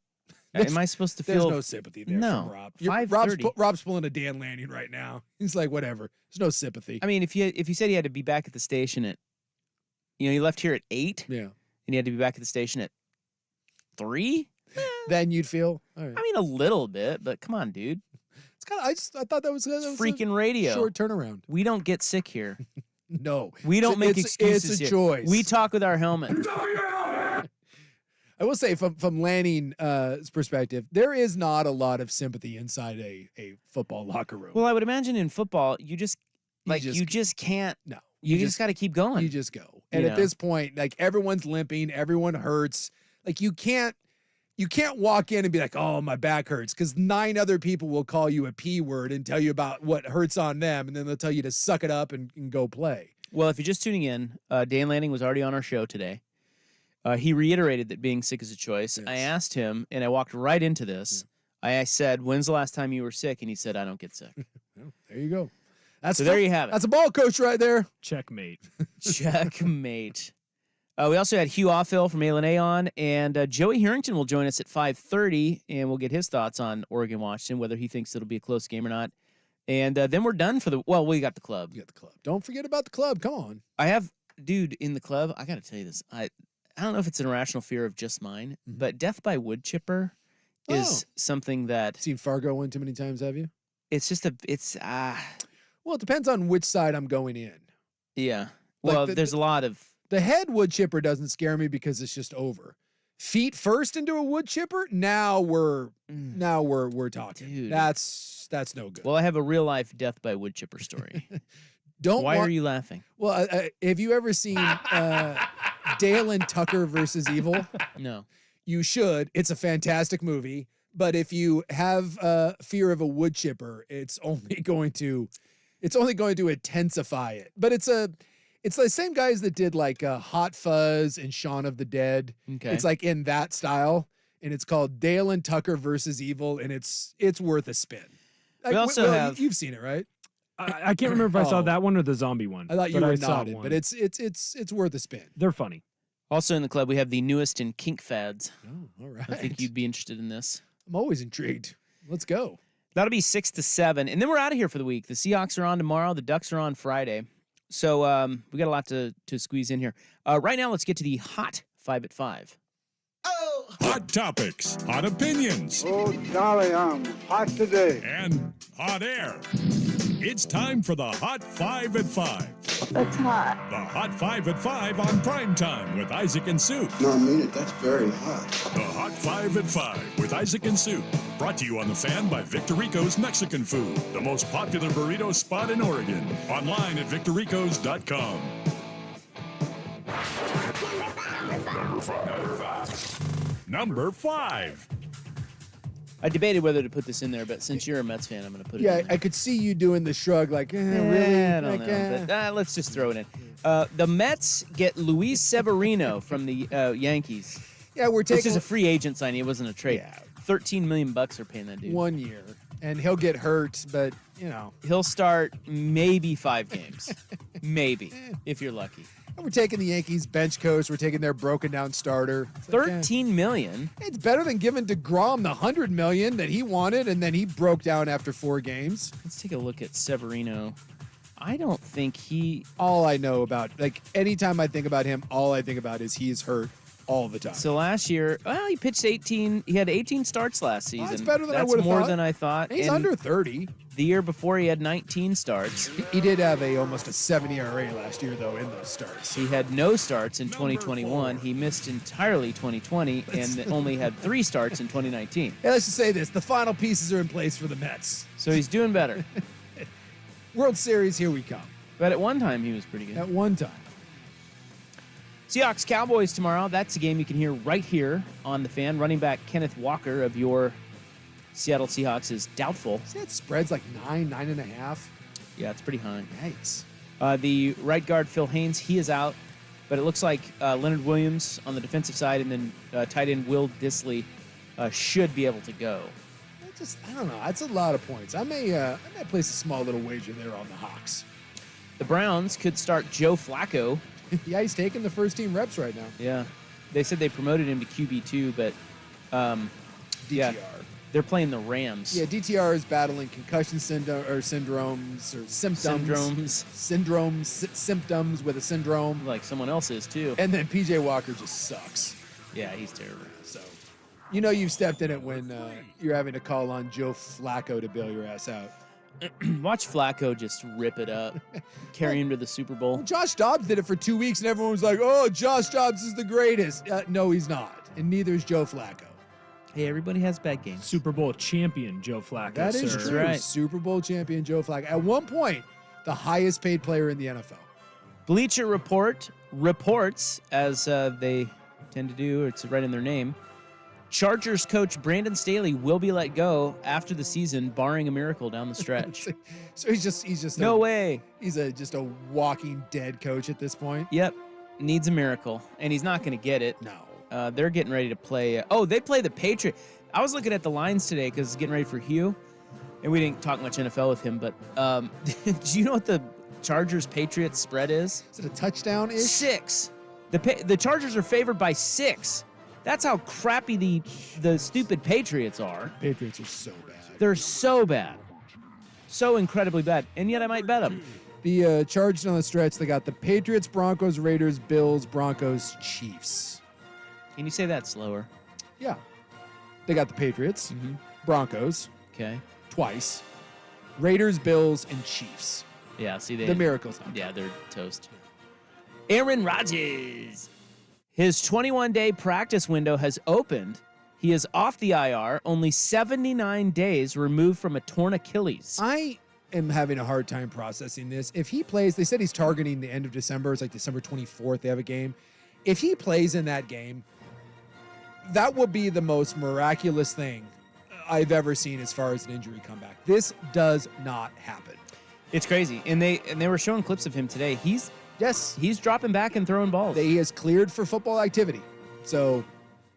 [SPEAKER 2] Am I supposed to feel?
[SPEAKER 1] There's no sympathy there
[SPEAKER 2] No.
[SPEAKER 1] from Rob.
[SPEAKER 2] 5:30.
[SPEAKER 1] Rob's pulling a Dan Lanning right now. He's like, whatever. There's no sympathy.
[SPEAKER 2] I mean, if you said he had to be back at the station at, he left here at 8.
[SPEAKER 1] Yeah.
[SPEAKER 2] And he had to be back at the station at 3.
[SPEAKER 1] Then you'd feel. All right.
[SPEAKER 2] I mean, a little bit, but come on, dude.
[SPEAKER 1] It's kind of. I thought that was
[SPEAKER 2] Freaking radio.
[SPEAKER 1] Short turnaround.
[SPEAKER 2] We don't get sick here.
[SPEAKER 1] No.
[SPEAKER 2] We don't make excuses
[SPEAKER 1] It's a
[SPEAKER 2] here.
[SPEAKER 1] choice.
[SPEAKER 2] We talk with our helmet.
[SPEAKER 1] I will say, from Lanning's perspective, there is not a lot of sympathy inside a football locker room.
[SPEAKER 2] Well, I would imagine in football, you just can't.
[SPEAKER 1] No.
[SPEAKER 2] You just got to keep going.
[SPEAKER 1] You just go. And at this point, like, everyone's limping, everyone hurts. Like, you can't walk in and be like, oh, my back hurts, because 9 other people will call you a P word and tell you about what hurts on them, and then they'll tell you to suck it up and go play.
[SPEAKER 2] Well, if you're just tuning in, Dan Lanning was already on our show today. He reiterated that being sick is a choice. Yes. I asked him, and I walked right into this. Yeah. I said, when's the last time you were sick? And he said, I don't get sick.
[SPEAKER 1] Well, there you go.
[SPEAKER 2] So there you have it.
[SPEAKER 1] That's a ball coach right there.
[SPEAKER 4] Checkmate.
[SPEAKER 2] Checkmate. We also had Hugh Offill from A&A on, and Joey Harrington will join us at 5:30, and we'll get his thoughts on Oregon-Washington, whether he thinks it'll be a close game or not. And then we're done for we got the club.
[SPEAKER 1] You got the club. Don't forget about the club. Come on.
[SPEAKER 2] I have, dude, in the club, I got to tell you this. I don't know if it's an irrational fear of just mine, but death by wood chipper is something that...
[SPEAKER 1] Seen Fargo one too many times, have you?
[SPEAKER 2] It's just
[SPEAKER 1] Well, it depends on which side I'm going in.
[SPEAKER 2] Yeah.
[SPEAKER 1] Like
[SPEAKER 2] Well, there's a lot of...
[SPEAKER 1] The head wood chipper doesn't scare me because it's just over. Feet first into a wood chipper, now we're talking.
[SPEAKER 2] Dude.
[SPEAKER 1] That's no good.
[SPEAKER 2] Well, I have a real life death by wood chipper story. Why are you laughing?
[SPEAKER 1] Well, have you ever seen Dale and Tucker versus Evil?
[SPEAKER 2] No.
[SPEAKER 1] You should. It's a fantastic movie. But if you have fear of a wood chipper, it's only going to intensify it. But it's the same guys that did like Hot Fuzz and Shaun of the Dead.
[SPEAKER 2] Okay.
[SPEAKER 1] It's like in that style, and it's called Dale and Tucker versus Evil, and it's worth a spin.
[SPEAKER 2] We also have...
[SPEAKER 1] You've seen it, right?
[SPEAKER 4] I can't remember if I saw that one or the zombie one.
[SPEAKER 1] I thought you were
[SPEAKER 4] saw
[SPEAKER 1] nodded,
[SPEAKER 4] one.
[SPEAKER 1] but it's worth a spin.
[SPEAKER 4] They're funny.
[SPEAKER 2] Also in the club, we have the newest in kink fads.
[SPEAKER 1] Oh, all right.
[SPEAKER 2] I think you'd be interested in this.
[SPEAKER 1] I'm always intrigued. Let's go.
[SPEAKER 2] That'll be 6 to 7, and then we're out of here for the week. The Seahawks are on tomorrow. The Ducks are on Friday. So we got a lot to squeeze in here. Right now, let's get to the hot 5 at 5.
[SPEAKER 6] Hot topics, hot opinions.
[SPEAKER 20] Oh, golly, I'm hot today.
[SPEAKER 6] And hot air. It's time for the Hot 5 at 5.
[SPEAKER 16] That's hot.
[SPEAKER 6] The Hot 5 at 5 on Primetime with Isaac and Sue.
[SPEAKER 20] No, I mean it. That's very hot.
[SPEAKER 6] The Hot 5 at 5 with Isaac and Sue. Brought to you on The Fan by Victor Rico's Mexican Food, the most popular burrito spot in Oregon. Online at victorricos.com. Number 5.
[SPEAKER 2] I debated whether to put this in there, but since you're a Mets fan, I'm going to put it in
[SPEAKER 1] Yeah,
[SPEAKER 2] there.
[SPEAKER 1] I could see you doing the shrug, like, really?
[SPEAKER 2] I don't know, but let's just throw it in. The Mets get Luis Severino from the Yankees.
[SPEAKER 1] Yeah, we're taking...
[SPEAKER 2] This is a free agent signing. It wasn't a trade.
[SPEAKER 1] Yeah.
[SPEAKER 2] $13 million are paying that dude.
[SPEAKER 1] 1 year. And he'll get hurt, but,
[SPEAKER 2] He'll start maybe 5 games. Maybe, if you're lucky.
[SPEAKER 1] And we're taking the Yankees bench coach. We're taking their broken down starter.
[SPEAKER 2] $13 million.
[SPEAKER 1] It's better than giving DeGrom the $100 million that he wanted, and then he broke down after 4 games.
[SPEAKER 2] Let's take a look at Severino. I don't think he...
[SPEAKER 1] All I know about, like, anytime I think about him, all I think about is he's hurt all the time.
[SPEAKER 2] So last year, well, he pitched 18. He had 18 starts last season.
[SPEAKER 1] That's better than I
[SPEAKER 2] That's
[SPEAKER 1] would have thought.
[SPEAKER 2] more than I thought.
[SPEAKER 1] He's
[SPEAKER 2] And
[SPEAKER 1] under 30.
[SPEAKER 2] The year before, he had 19 starts.
[SPEAKER 1] He did have almost a 70 ERA last year, though, in those starts.
[SPEAKER 2] He had no starts in 2021. He missed entirely 2020 and only had 3 starts in 2019.
[SPEAKER 1] Hey, let's just say this. The final pieces are in place for the Mets.
[SPEAKER 2] So he's doing better.
[SPEAKER 1] World Series, here we come.
[SPEAKER 2] But at one time, he was pretty good.
[SPEAKER 1] At one time.
[SPEAKER 2] Seahawks Cowboys tomorrow. That's a game you can hear right here on The Fan. Running back Kenneth Walker of your Seattle Seahawks is doubtful.
[SPEAKER 1] See, that spread's like 9.5.
[SPEAKER 2] Yeah, it's pretty high.
[SPEAKER 1] Yikes.
[SPEAKER 2] The right guard, Phil Haynes, he is out. But it looks like Leonard Williams on the defensive side and then tight end Will Dissly should be able to go.
[SPEAKER 1] I don't know. That's a lot of points. I may place a small little wager there on the Hawks.
[SPEAKER 2] The Browns could start Joe Flacco.
[SPEAKER 1] Yeah, he's taking the first team reps right now.
[SPEAKER 2] Yeah. They said they promoted him to QB2, but
[SPEAKER 1] DTR.
[SPEAKER 2] Yeah, they're playing the Rams.
[SPEAKER 1] Yeah, DTR is battling concussion symptoms or symptoms with a syndrome.
[SPEAKER 2] Like someone else is, too.
[SPEAKER 1] And then PJ Walker just sucks.
[SPEAKER 2] Yeah, he's terrible.
[SPEAKER 1] So, you know you've stepped in it when you're having to call on Joe Flacco to bail your ass out.
[SPEAKER 2] Watch Flacco just rip it up, carry him to the Super Bowl.
[SPEAKER 1] Well, Josh Dobbs did it for 2 weeks, and everyone was like, oh, Josh Dobbs is the greatest. No, he's not. And neither is Joe Flacco.
[SPEAKER 2] Hey, everybody has bad games.
[SPEAKER 4] Super Bowl champion Joe Flacco.
[SPEAKER 1] That is true.
[SPEAKER 2] Right.
[SPEAKER 1] Super Bowl champion Joe Flacco. At one point, the highest paid player in the NFL.
[SPEAKER 2] Bleacher Report reports, as they tend to do, it's right in their name, Chargers coach Brandon Staley will be let go after the season, barring a miracle down the stretch.
[SPEAKER 1] So he's just
[SPEAKER 2] no way.
[SPEAKER 1] He's just a walking dead coach at this point.
[SPEAKER 2] Yep, needs a miracle, and he's not going to get it.
[SPEAKER 1] No.
[SPEAKER 2] They're getting ready to play. They play the Patriots. I was looking at the lines today because it's getting ready for Hugh, and we didn't talk much NFL with him. But do you know what the Chargers Patriots spread is?
[SPEAKER 1] Is it a touchdown-ish?
[SPEAKER 2] 6. The Chargers are favored by 6. That's how crappy the stupid Patriots are.
[SPEAKER 1] Patriots are so bad.
[SPEAKER 2] They're so bad. So incredibly bad. And yet I might bet them.
[SPEAKER 1] The Chargers on the stretch, they got the Patriots, Broncos, Raiders, Bills, Broncos, Chiefs.
[SPEAKER 2] Can you say that slower?
[SPEAKER 1] Yeah. They got the Patriots, Broncos.
[SPEAKER 2] Okay.
[SPEAKER 1] Twice. Raiders, Bills, and Chiefs.
[SPEAKER 2] Yeah, see,
[SPEAKER 1] the miracles.
[SPEAKER 2] Yeah, they're toast. Aaron Rodgers. His 21-day practice window has opened. He is off the IR, only 79 days removed from a torn Achilles.
[SPEAKER 1] I am having a hard time processing this. If he plays, they said he's targeting the end of December. It's like December 24th. They have a game. If he plays in that game, that would be the most miraculous thing I've ever seen as far as an injury comeback. This does not happen.
[SPEAKER 2] It's crazy. And they were showing clips of him today. He's dropping back and throwing balls.
[SPEAKER 1] He is cleared for football activity. So,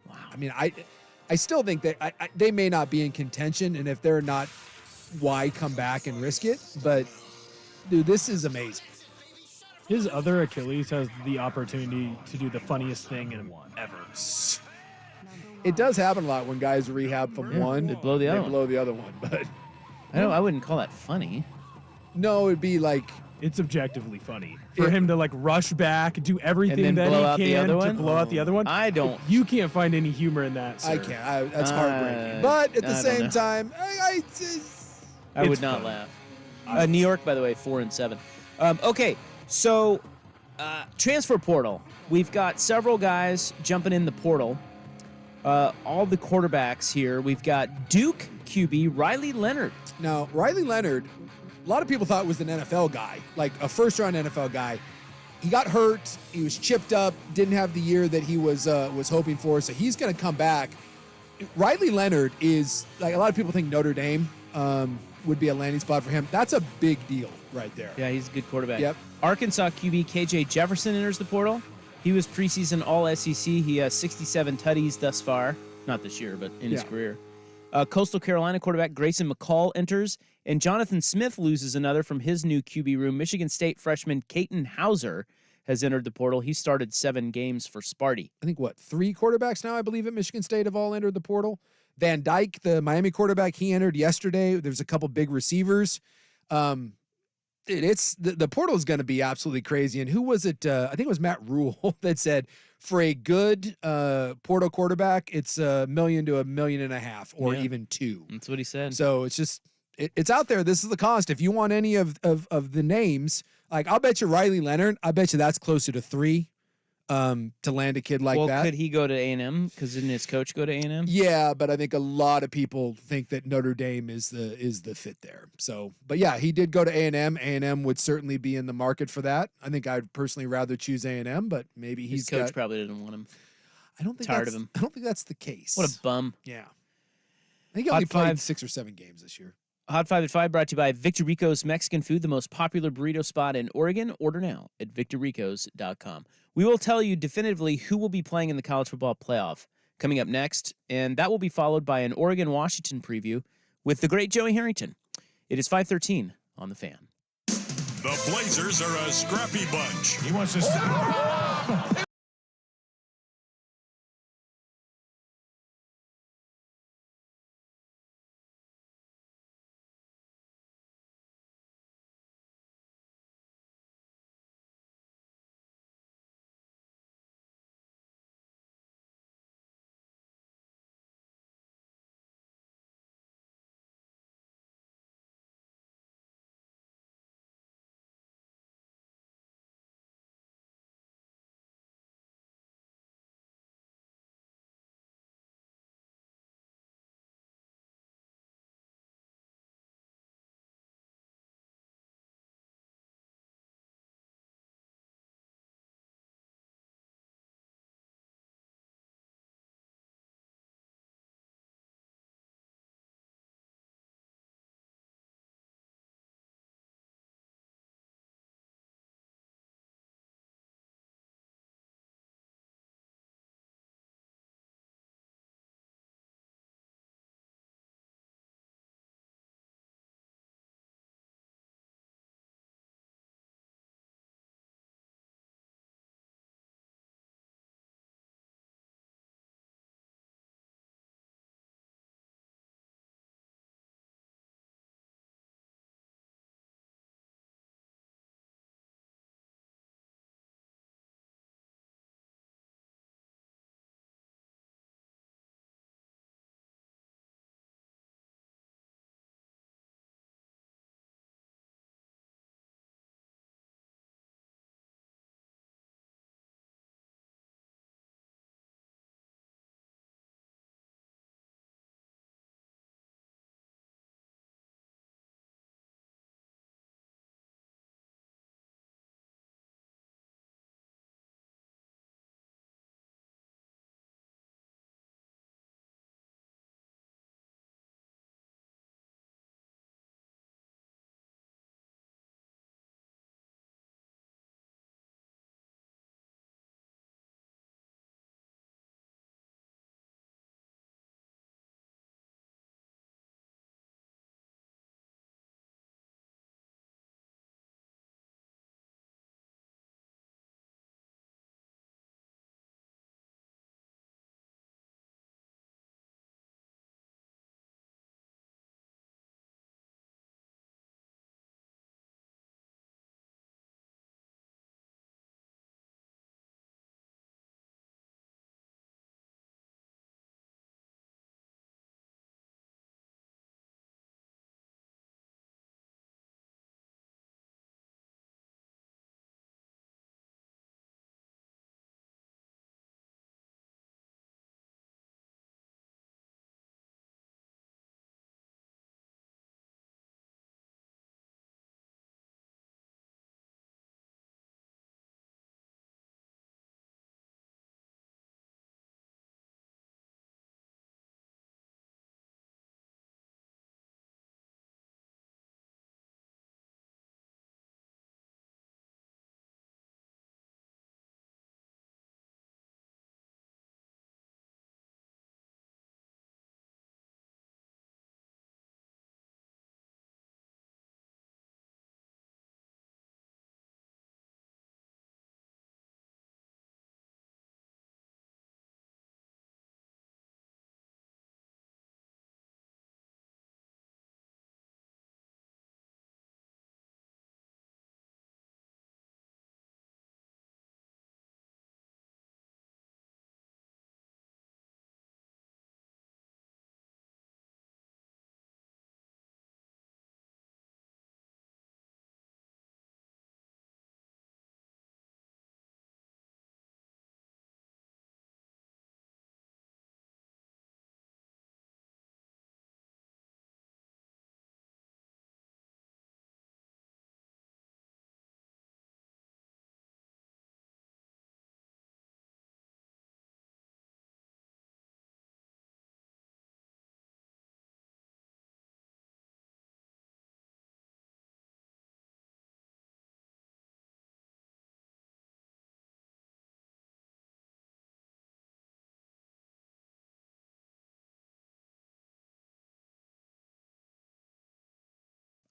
[SPEAKER 1] wow. I mean, I still think that they may not be in contention, and if they're not, why come back and risk it? But, dude, this is amazing.
[SPEAKER 4] His other Achilles has the opportunity to do the funniest thing in ever.
[SPEAKER 1] It does happen a lot when guys rehab from one.
[SPEAKER 2] They blow the
[SPEAKER 1] other one. But
[SPEAKER 2] I wouldn't call that funny.
[SPEAKER 1] No, it'd be like...
[SPEAKER 4] It's objectively funny for him to like rush back, do everything
[SPEAKER 2] and then
[SPEAKER 4] that
[SPEAKER 2] blow
[SPEAKER 4] he
[SPEAKER 2] out the
[SPEAKER 4] can
[SPEAKER 2] other
[SPEAKER 4] to blow out the other one.
[SPEAKER 2] I don't.
[SPEAKER 4] You can't find any humor in that, sir.
[SPEAKER 1] I can't. That's heartbreaking. But at the same time,
[SPEAKER 2] I would not laugh. New York, by the way, 4-7. Okay, so transfer portal. We've got several guys jumping in the portal. All the quarterbacks here. We've got Duke QB Riley Leonard.
[SPEAKER 1] Now, Riley Leonard, a lot of people thought was an NFL guy, like a first-round NFL guy. He got hurt. He was chipped up. Didn't have the year that he was hoping for. So he's going to come back. Riley Leonard is, like, a lot of people think Notre Dame would be a landing spot for him. That's a big deal right there.
[SPEAKER 2] Yeah, he's a good quarterback.
[SPEAKER 1] Yep.
[SPEAKER 2] Arkansas QB KJ Jefferson enters the portal. He was preseason All-SEC. He has 67 tutties thus far. Not this year, but in his career. Coastal Carolina quarterback Grayson McCall enters, and Jonathan Smith loses another from his new QB room. Michigan State freshman Caton Hauser has entered the portal. He started 7 games for Sparty.
[SPEAKER 1] I think, 3 quarterbacks now, I believe, at Michigan State have all entered the portal. Van Dyke, the Miami quarterback, he entered yesterday. There's a couple big receivers. It's the portal is going to be absolutely crazy. And who was it? I think it was Matt Rule that said for a good portal quarterback, it's $1 million to $1.5 million or even $2 million.
[SPEAKER 2] That's what he said.
[SPEAKER 1] So it's just it's out there. This is the cost. If you want any of the names, like I'll bet you Riley Leonard, I bet you that's closer to $3 million to land a kid like that.
[SPEAKER 2] Well, could he go to A&M? Because didn't his coach go to A&M?
[SPEAKER 1] Yeah, but I think a lot of people think that Notre Dame is the fit there. So, but yeah, he did go to A&M. A&M would certainly be in the market for that. I think I'd personally rather choose A&M, but maybe
[SPEAKER 2] His coach probably didn't want him.
[SPEAKER 1] I don't think
[SPEAKER 2] tired of him.
[SPEAKER 1] I don't think that's the case.
[SPEAKER 2] What a bum.
[SPEAKER 1] Yeah. I think he only played 6 or 7 games this year.
[SPEAKER 2] Hot 5 at 5 brought to you by Victor Rico's Mexican Food, the most popular burrito spot in Oregon. Order now at victorricos.com. We will tell you definitively who will be playing in the college football playoff coming up next, and that will be followed by an Oregon-Washington preview with the great Joey Harrington. It is 5:13 on The Fan.
[SPEAKER 6] The Blazers are a scrappy bunch.
[SPEAKER 17] He wants us to...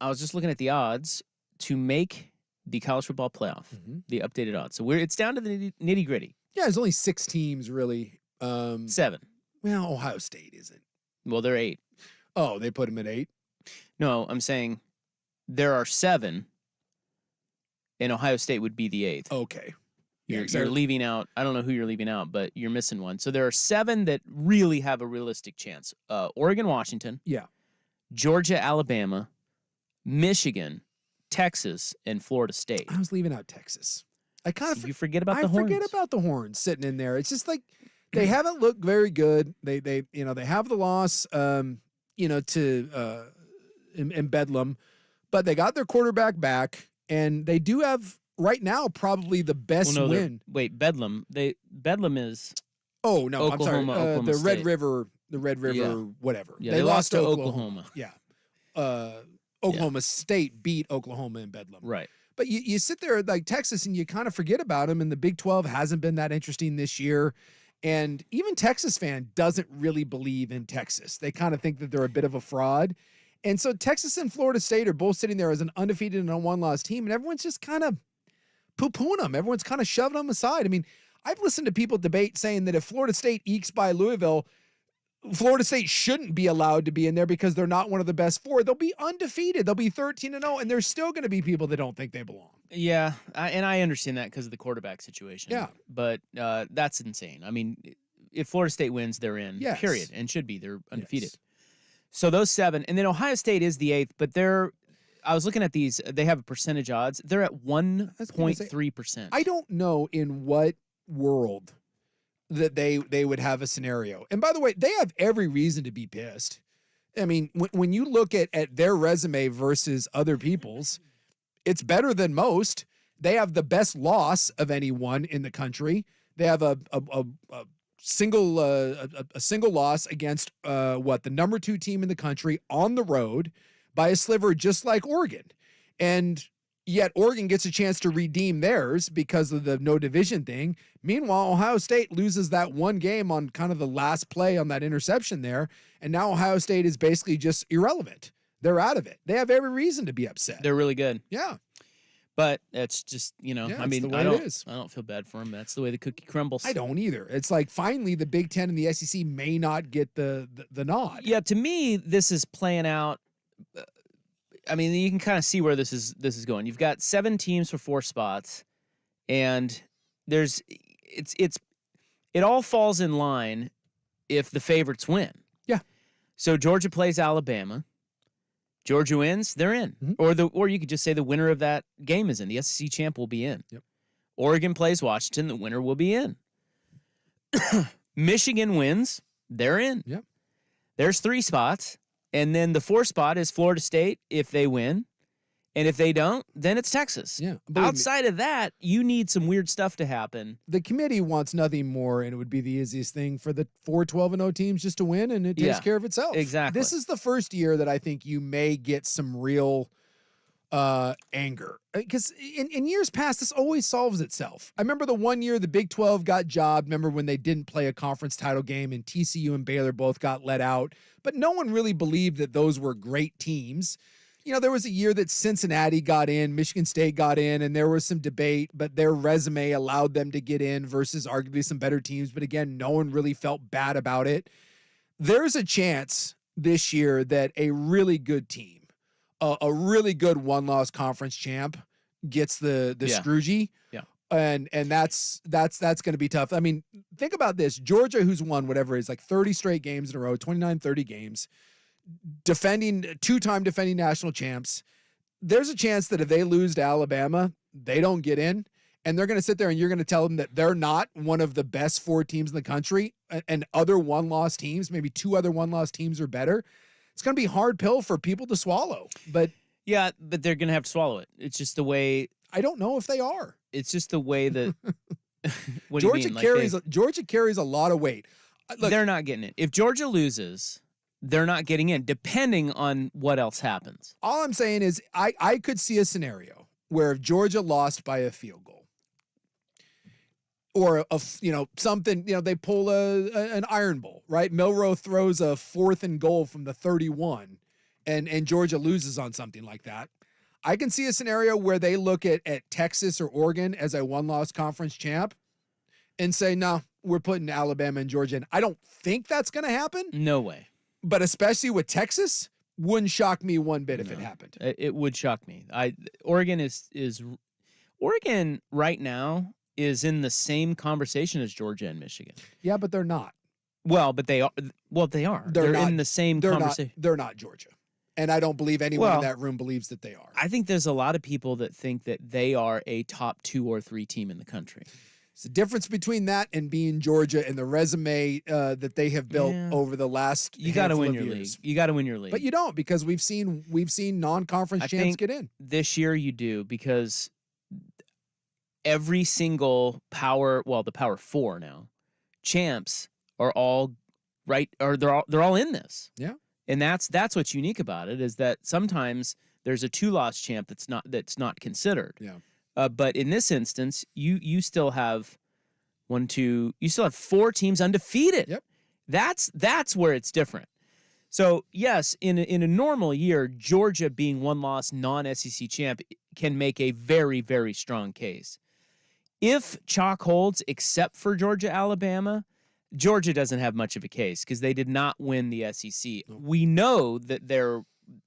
[SPEAKER 2] I was just looking at the odds to make the college football playoff, the updated odds. So it's down to the nitty gritty.
[SPEAKER 1] Yeah, there's only 6 teams really.
[SPEAKER 2] 7.
[SPEAKER 1] Well, Ohio State isn't.
[SPEAKER 2] Well, they're 8.
[SPEAKER 1] Oh, they put them at 8?
[SPEAKER 2] No, I'm saying there are 7, and Ohio State would be the 8th.
[SPEAKER 1] Okay.
[SPEAKER 2] You're leaving out, I don't know who you're leaving out, but you're missing one. So there are 7 that really have a realistic chance. Oregon, Washington.
[SPEAKER 1] Yeah.
[SPEAKER 2] Georgia, Alabama, Michigan, Texas, and Florida State.
[SPEAKER 1] I was leaving out Texas.
[SPEAKER 2] You forget about the Horns.
[SPEAKER 1] I forget about the Horns sitting in there. It's just like they haven't looked very good. They have the loss to in Bedlam, but they got their quarterback back, and they do have right now probably the best win.
[SPEAKER 2] Wait, Bedlam. Bedlam is.
[SPEAKER 1] Oh no,
[SPEAKER 2] Oklahoma,
[SPEAKER 1] I'm sorry.
[SPEAKER 2] Oklahoma
[SPEAKER 1] The
[SPEAKER 2] State.
[SPEAKER 1] Red River, whatever.
[SPEAKER 2] Yeah, they lost to Oklahoma.
[SPEAKER 1] Yeah. Oklahoma State beat Oklahoma in Bedlam.
[SPEAKER 2] Right.
[SPEAKER 1] But you sit there like Texas and you kind of forget about them, and the Big 12 hasn't been that interesting this year. And even Texas fan doesn't really believe in Texas. They kind of think that they're a bit of a fraud. And so Texas and Florida State are both sitting there as an undefeated and a one-loss team, and everyone's just kind of poo-pooing them. Everyone's kind of shoving them aside. I mean, I've listened to people debate saying that if Florida State ekes by Louisville, Florida State shouldn't be allowed to be in there because they're not one of the best 4. They'll be undefeated. They'll be 13-0, and there's still going to be people that don't think they belong.
[SPEAKER 2] Yeah, and I understand that because of the quarterback situation.
[SPEAKER 1] Yeah.
[SPEAKER 2] But that's insane. I mean, if Florida State wins, they're in, period, and should be. They're undefeated. Yes. So those 7. And then Ohio State is the 8th, but I was looking at these. They have a percentage odds. They're at 1.3%.
[SPEAKER 1] I don't know in what world that they would have a scenario. And by the way, they have every reason to be pissed. I mean, when you look at their resume versus other people's, it's better than most. They have the best loss of anyone in the country. They have a single loss against the number 2 team in the country on the road by a sliver, just like Oregon. And yet Oregon gets a chance to redeem theirs because of the no division thing. Meanwhile, Ohio State loses that one game on kind of the last play on that interception there. And now Ohio State is basically just irrelevant. They're out of it. They have every reason to be upset.
[SPEAKER 2] They're really good.
[SPEAKER 1] Yeah.
[SPEAKER 2] But it's just, I don't feel bad for them. That's the way the cookie crumbles.
[SPEAKER 1] I don't either. It's like finally the Big Ten and the SEC may not get the nod.
[SPEAKER 2] Yeah, to me, this is playing out. I mean, you can kind of see where this is going. You've got 7 teams for 4 spots, and it all falls in line if the favorites win.
[SPEAKER 1] Yeah.
[SPEAKER 2] So Georgia plays Alabama. Georgia wins, they're in. Mm-hmm. Or you could just say the winner of that game is in. The SEC champ will be in.
[SPEAKER 1] Yep.
[SPEAKER 2] Oregon plays Washington, the winner will be in. Michigan wins, they're in.
[SPEAKER 1] Yep.
[SPEAKER 2] There's 3 spots. And then the 4th spot is Florida State if they win. And if they don't, then it's Texas.
[SPEAKER 1] Yeah.
[SPEAKER 2] Outside of that, you need some weird stuff to happen.
[SPEAKER 1] The committee wants nothing more, and it would be the easiest thing for the 4 12-0 teams just to win, and it takes care of itself.
[SPEAKER 2] Exactly.
[SPEAKER 1] This is the first year that I think you may get some real anger. Because in years past, this always solves itself. I remember the one year the Big 12 got jobbed. Remember when they didn't play a conference title game and TCU and Baylor both got let out. But no one really believed that those were great teams. You know, there was a year that Cincinnati got in, Michigan State got in, and there was some debate, but their resume allowed them to get in versus arguably some better teams. But again, no one really felt bad about it. There's a chance this year that a really good team, a really good one-loss conference champ gets the Scroogey.
[SPEAKER 2] Yeah.
[SPEAKER 1] And that's going to be tough. I mean, think about this. Georgia, who's won whatever it is, like 30 straight games in a row, 29, 30 games, two-time defending national champs. There's a chance that if they lose to Alabama, they don't get in, and they're going to sit there and you're going to tell them that they're not one of the best 4 teams in the country, and other one-loss teams, maybe 2 other one-loss teams are better. It's going to be a hard pill for people to swallow, but
[SPEAKER 2] yeah, but they're going to have to swallow it. It's just the way.
[SPEAKER 1] I don't know if they are.
[SPEAKER 2] It's just the way that
[SPEAKER 1] Georgia carries a lot of weight.
[SPEAKER 2] Look, they're not getting it. If Georgia loses, they're not getting in, depending on what else happens.
[SPEAKER 1] All I'm saying is I could see a scenario where if Georgia lost by a field goal, or something, they pull an iron bowl, right? Milroe throws a 4th and goal from the 31, and Georgia loses on something like that, I can see a scenario where they look at Texas or Oregon as a one-loss conference champ and say, no, we're putting Alabama and Georgia in. I don't think that's going to happen.
[SPEAKER 2] No way.
[SPEAKER 1] But especially with Texas, wouldn't shock me one bit if it happened.
[SPEAKER 2] It would shock me. Oregon Oregon right now is in the same conversation as Georgia and Michigan.
[SPEAKER 1] Yeah, but they're not.
[SPEAKER 2] Well, but they are. Well, they are. They're
[SPEAKER 1] not,
[SPEAKER 2] in the same conversation.
[SPEAKER 1] They're not Georgia. And I don't believe anyone in that room believes that they are.
[SPEAKER 2] I think there's a lot of people that think that they are a top 2 or 3 team in the country.
[SPEAKER 1] It's the difference between that and being Georgia and the resume that they have built over the last
[SPEAKER 2] You got to win
[SPEAKER 1] of
[SPEAKER 2] your
[SPEAKER 1] years.
[SPEAKER 2] league. You got to win your league.
[SPEAKER 1] But you don't, because we've seen non-conference champs get in.
[SPEAKER 2] This year you do, because every single the Power 4 now champs are all right, or they're all in this.
[SPEAKER 1] Yeah.
[SPEAKER 2] And that's what's unique about it, is that sometimes there's a 2-loss champ that's not considered.
[SPEAKER 1] Yeah.
[SPEAKER 2] But in this instance, you still have 4 teams undefeated.
[SPEAKER 1] Yep.
[SPEAKER 2] That's where it's different. So yes, in a normal year, Georgia being 1-loss non-SEC champ can make a very, very strong case. If chalk holds, except for Georgia, Alabama, Georgia doesn't have much of a case because they did not win the SEC. We know that they're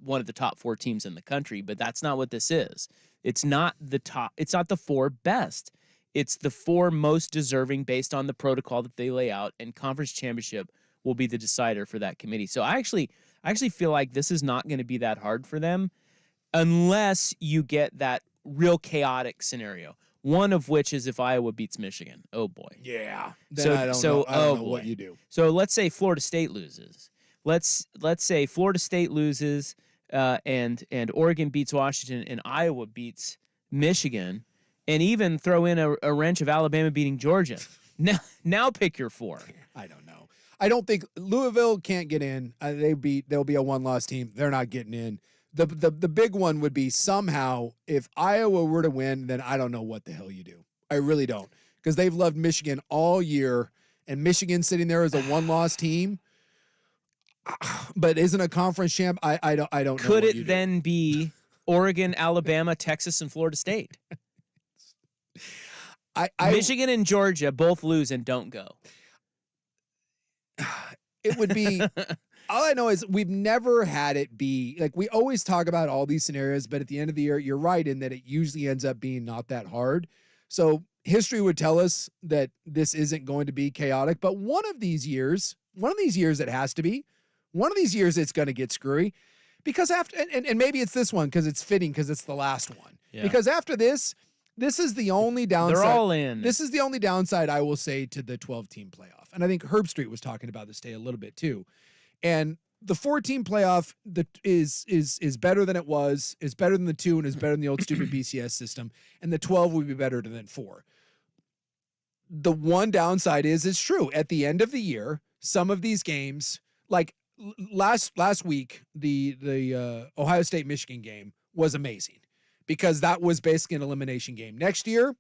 [SPEAKER 2] one of the top 4 teams in the country, but that's not what this is. It's not the top. It's not the 4 best. It's the 4 most deserving based on the protocol that they lay out, and conference championship will be the decider for that committee. So I actually feel like this is not going to be that hard for them unless you get that real chaotic scenario. One of which is if Iowa beats Michigan. Oh boy.
[SPEAKER 1] Yeah. Then I don't know what you do.
[SPEAKER 2] So let's say Florida State loses. Let's say Florida State loses, and Oregon beats Washington, and Iowa beats Michigan, and even throw in a wrench of Alabama beating Georgia. Now pick your 4.
[SPEAKER 1] I don't know. I don't think Louisville can't get in. They'll be a 1-loss team. They're not getting in. The big one would be somehow if Iowa were to win, then I don't know what the hell you do. I really don't, because they've loved Michigan all year, and Michigan sitting there as a 1-loss team, but isn't a conference champ. I don't know.
[SPEAKER 2] Could it then be Oregon, Alabama, Texas, and Florida State? Michigan and Georgia both lose and don't go.
[SPEAKER 1] It would be. All I know is we've never had it be like, we always talk about all these scenarios, but at the end of the year, you're right in that it usually ends up being not that hard. So history would tell us that this isn't going to be chaotic, but one of these years it has to be. One of these years it's going to get screwy, because after, and maybe it's this one because it's fitting because it's the last one.
[SPEAKER 2] Yeah.
[SPEAKER 1] Because after this is the only downside.
[SPEAKER 2] They're all in.
[SPEAKER 1] This is the only downside I will say to the 12-team playoff. And I think Herb Street was talking about this today a little bit too. And the 4-team playoff is better than it was, is better than the 2, and is better than the old stupid BCS system. And the 12 would be better than 4. The one downside is, it's true. At the end of the year, some of these games, like last week, the Ohio State Michigan game was amazing because that was basically an elimination game. Next year,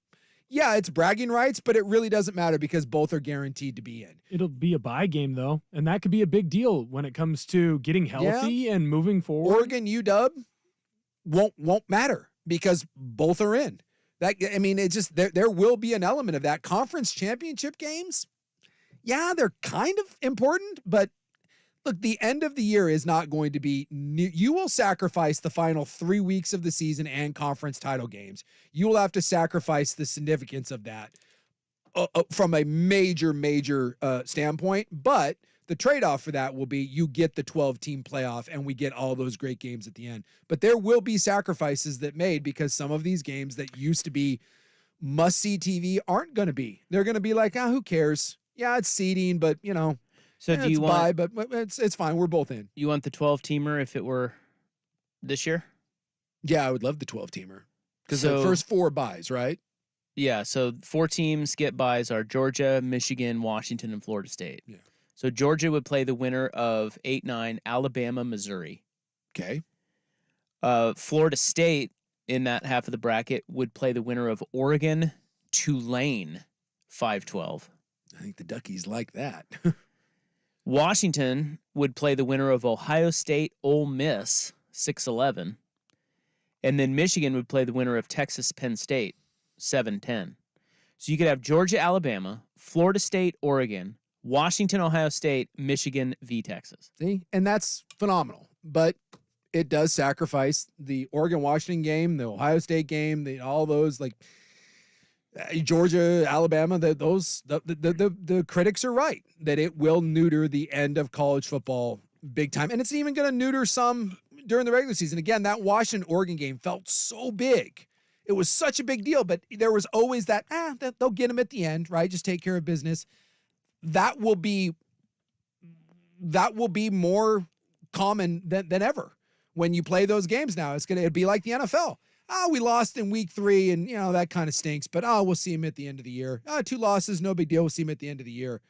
[SPEAKER 1] yeah, it's bragging rights, but it really doesn't matter because both are guaranteed to be in.
[SPEAKER 4] It'll be a bye game, though, and that could be a big deal when it comes to getting healthy and moving forward.
[SPEAKER 1] Oregon, UW won't matter because both are in. It's just there will be an element of that. Conference championship games, yeah, they're kind of important, but look, the end of the year is not going to be new. You will sacrifice the final 3 weeks of the season and conference title games. You will have to sacrifice the significance of that from a major standpoint. But the trade-off for that will be you get the 12-team playoff and we get all those great games at the end. But there will be sacrifices that made because some of these games that used to be must-see TV aren't going to be. They're going to be like, who cares? Yeah, it's seeding, but,
[SPEAKER 2] So do you want?
[SPEAKER 1] But it's fine. We're both in.
[SPEAKER 2] You want the 12-teamer if it were this year?
[SPEAKER 1] Yeah, I would love the 12-teamer because the first 4 buys, right?
[SPEAKER 2] Yeah. So 4 teams get buys are Georgia, Michigan, Washington, and Florida State.
[SPEAKER 1] Yeah.
[SPEAKER 2] So Georgia would play the winner of 8-9 Alabama, Missouri.
[SPEAKER 1] Okay.
[SPEAKER 2] Florida State in that half of the bracket would play the winner of Oregon, Tulane, 5-12.
[SPEAKER 1] I think the Duckies like that.
[SPEAKER 2] Washington would play the winner of Ohio State, Ole Miss, 6-11. And then Michigan would play the winner of Texas, Penn State, 7-10. So you could have Georgia, Alabama, Florida State, Oregon, Washington, Ohio State, Michigan v. Texas.
[SPEAKER 1] See? And that's phenomenal. But it does sacrifice the Oregon-Washington game, the Ohio State game, all those, like Georgia, Alabama, the critics are right that it will neuter the end of college football big time. And it's even going to neuter some during the regular season. Again, that Washington-Oregon game felt so big. It was such a big deal, but there was always that they'll get them at the end, right? Just take care of business. That will be more common than ever when you play those games now. It'd be like the NFL. We lost in week 3 and that kind of stinks, but we'll see him at the end of the year. 2 losses, no big deal. We'll see him at the end of the year.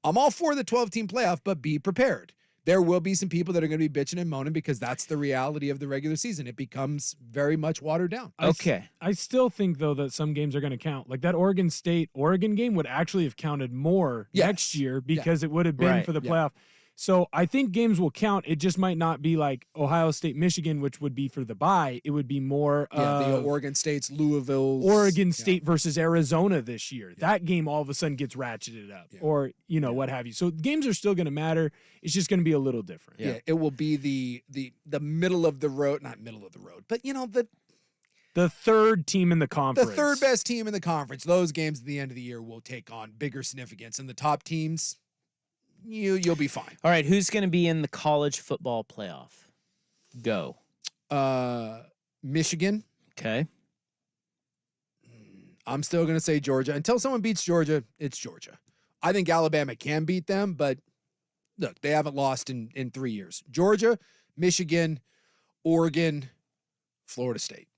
[SPEAKER 1] I'm all for the 12-team playoff, but be prepared. There will be some people that are going to be bitching and moaning because that's the reality of the regular season. It becomes very much watered down.
[SPEAKER 2] Okay.
[SPEAKER 4] I still think, though, that some games are going to count. Like that Oregon State-Oregon game would actually have counted more next year because it would have been for the playoff. So I think games will count. It just might not be like Ohio State, Michigan, which would be for the bye. It would be more
[SPEAKER 1] the Oregon State's, Louisville's.
[SPEAKER 4] Oregon State versus Arizona this year. That game all of a sudden gets ratcheted up or, what have you. So games are still going to matter. It's just going to be a little different.
[SPEAKER 1] Yeah, it will be the middle of the road, not middle of the road, but,
[SPEAKER 4] the third team in the conference.
[SPEAKER 1] The third best team in the conference. Those games at the end of the year will take on bigger significance. And the top teams, you'll be fine.
[SPEAKER 2] All right, who's going to be in the college football playoff? Go.
[SPEAKER 1] Michigan.
[SPEAKER 2] Okay.
[SPEAKER 1] I'm still going to say Georgia. Until someone beats Georgia, it's Georgia. I think Alabama can beat them, but look, they haven't lost in 3 years. Georgia, Michigan, Oregon, Florida State.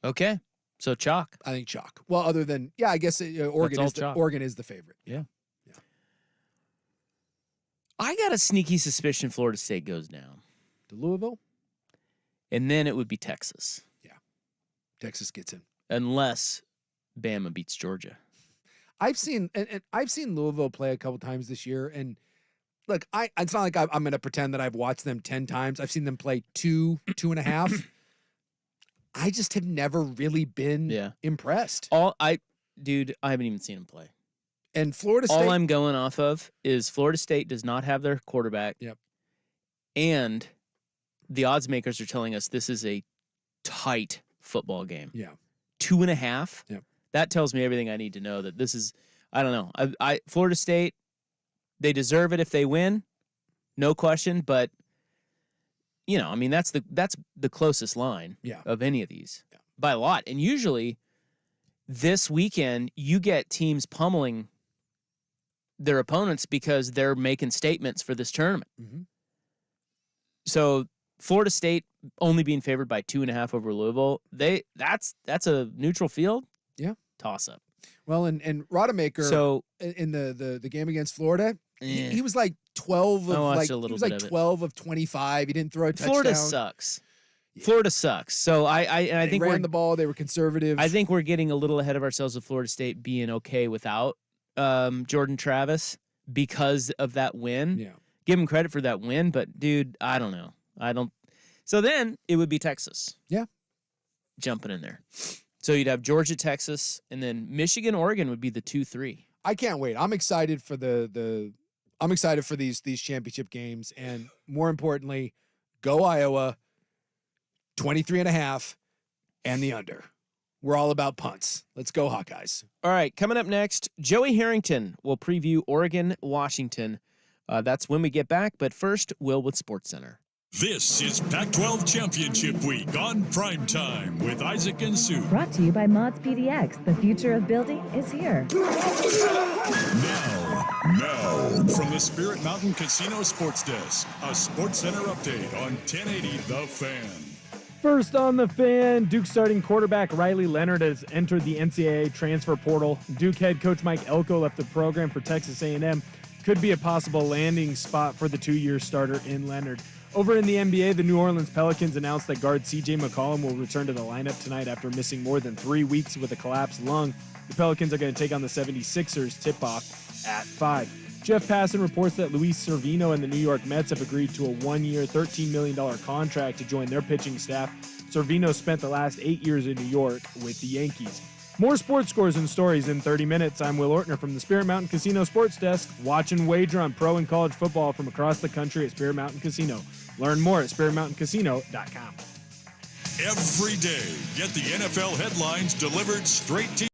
[SPEAKER 2] Okay. So chalk.
[SPEAKER 1] I think chalk. Well, other than, I guess Oregon is the favorite.
[SPEAKER 2] Yeah. I got a sneaky suspicion Florida State goes down.
[SPEAKER 1] To Louisville?
[SPEAKER 2] And then it would be Texas.
[SPEAKER 1] Yeah. Texas gets in.
[SPEAKER 2] Unless Bama beats Georgia.
[SPEAKER 1] I've seen Louisville play a couple times this year, and look, it's not like I'm going to pretend that I've watched them 10 times. I've seen them play 2.5. I just have never really been impressed.
[SPEAKER 2] I haven't even seen them play.
[SPEAKER 1] And Florida State.
[SPEAKER 2] All I'm going off of is Florida State does not have their quarterback.
[SPEAKER 1] Yep.
[SPEAKER 2] And the odds makers are telling us this is a tight football game.
[SPEAKER 1] Yeah.
[SPEAKER 2] 2.5.
[SPEAKER 1] Yep.
[SPEAKER 2] That tells me everything I need to know that this is, I don't know. Florida State, they deserve it if they win. No question. But, that's the closest line of any of these by a lot. And usually this weekend, you get teams pummeling their opponents because they're making statements for this tournament.
[SPEAKER 1] Mm-hmm.
[SPEAKER 2] So Florida State only being favored by 2.5 over Louisville, that's a neutral field.
[SPEAKER 1] Yeah.
[SPEAKER 2] Toss up.
[SPEAKER 1] Well, and Rodemaker,
[SPEAKER 2] so
[SPEAKER 1] in the game against Florida, he was like 12 of 12 of 25. He didn't throw a touchdown.
[SPEAKER 2] Florida sucks. Yeah. Florida sucks. So I think
[SPEAKER 1] they ran the ball. They were conservative.
[SPEAKER 2] I think we're getting a little ahead of ourselves with Florida State being okay without Jordan Travis because of that win.
[SPEAKER 1] Yeah.
[SPEAKER 2] Give him credit for that win, but dude, I don't know. So then it would be Texas.
[SPEAKER 1] Yeah.
[SPEAKER 2] Jumping in there. So you'd have Georgia, Texas, and then Michigan, Oregon would be the 2-3.
[SPEAKER 1] I can't wait. I'm excited for I'm excited for these championship games, and more importantly, go Iowa, 23.5 and the under. We're all about punts. Let's go Hawkeyes.
[SPEAKER 2] All right, coming up next, Joey Harrington will preview Oregon, Washington. That's when we get back, but first, Will with SportsCenter.
[SPEAKER 6] This is Pac-12 Championship Week on Primetime with Isaac and Sue.
[SPEAKER 19] Brought to you by Mods PDX. The future of building is here.
[SPEAKER 6] Now, from the Spirit Mountain Casino Sports Desk, a SportsCenter update on 1080 The Fan.
[SPEAKER 4] First on The Fan, Duke starting quarterback Riley Leonard has entered the NCAA transfer portal. Duke head coach Mike Elko left the program for Texas A&M. Could be a possible landing spot for the 2-year starter in Leonard. Over in the NBA, the New Orleans Pelicans announced that guard C.J. McCollum will return to the lineup tonight after missing more than 3 weeks with a collapsed lung. The Pelicans are going to take on the 76ers tip-off at 5. Jeff Passan reports that Luis Cervino and the New York Mets have agreed to a 1-year, $13 million contract to join their pitching staff. Cervino spent the last 8 years in New York with the Yankees. More sports scores and stories in 30 minutes. I'm Will Ortner from the Spirit Mountain Casino Sports Desk. Watch and wager on pro and college football from across the country at Spirit Mountain Casino. Learn more at spiritmountaincasino.com.
[SPEAKER 6] Every day, get the NFL headlines delivered straight to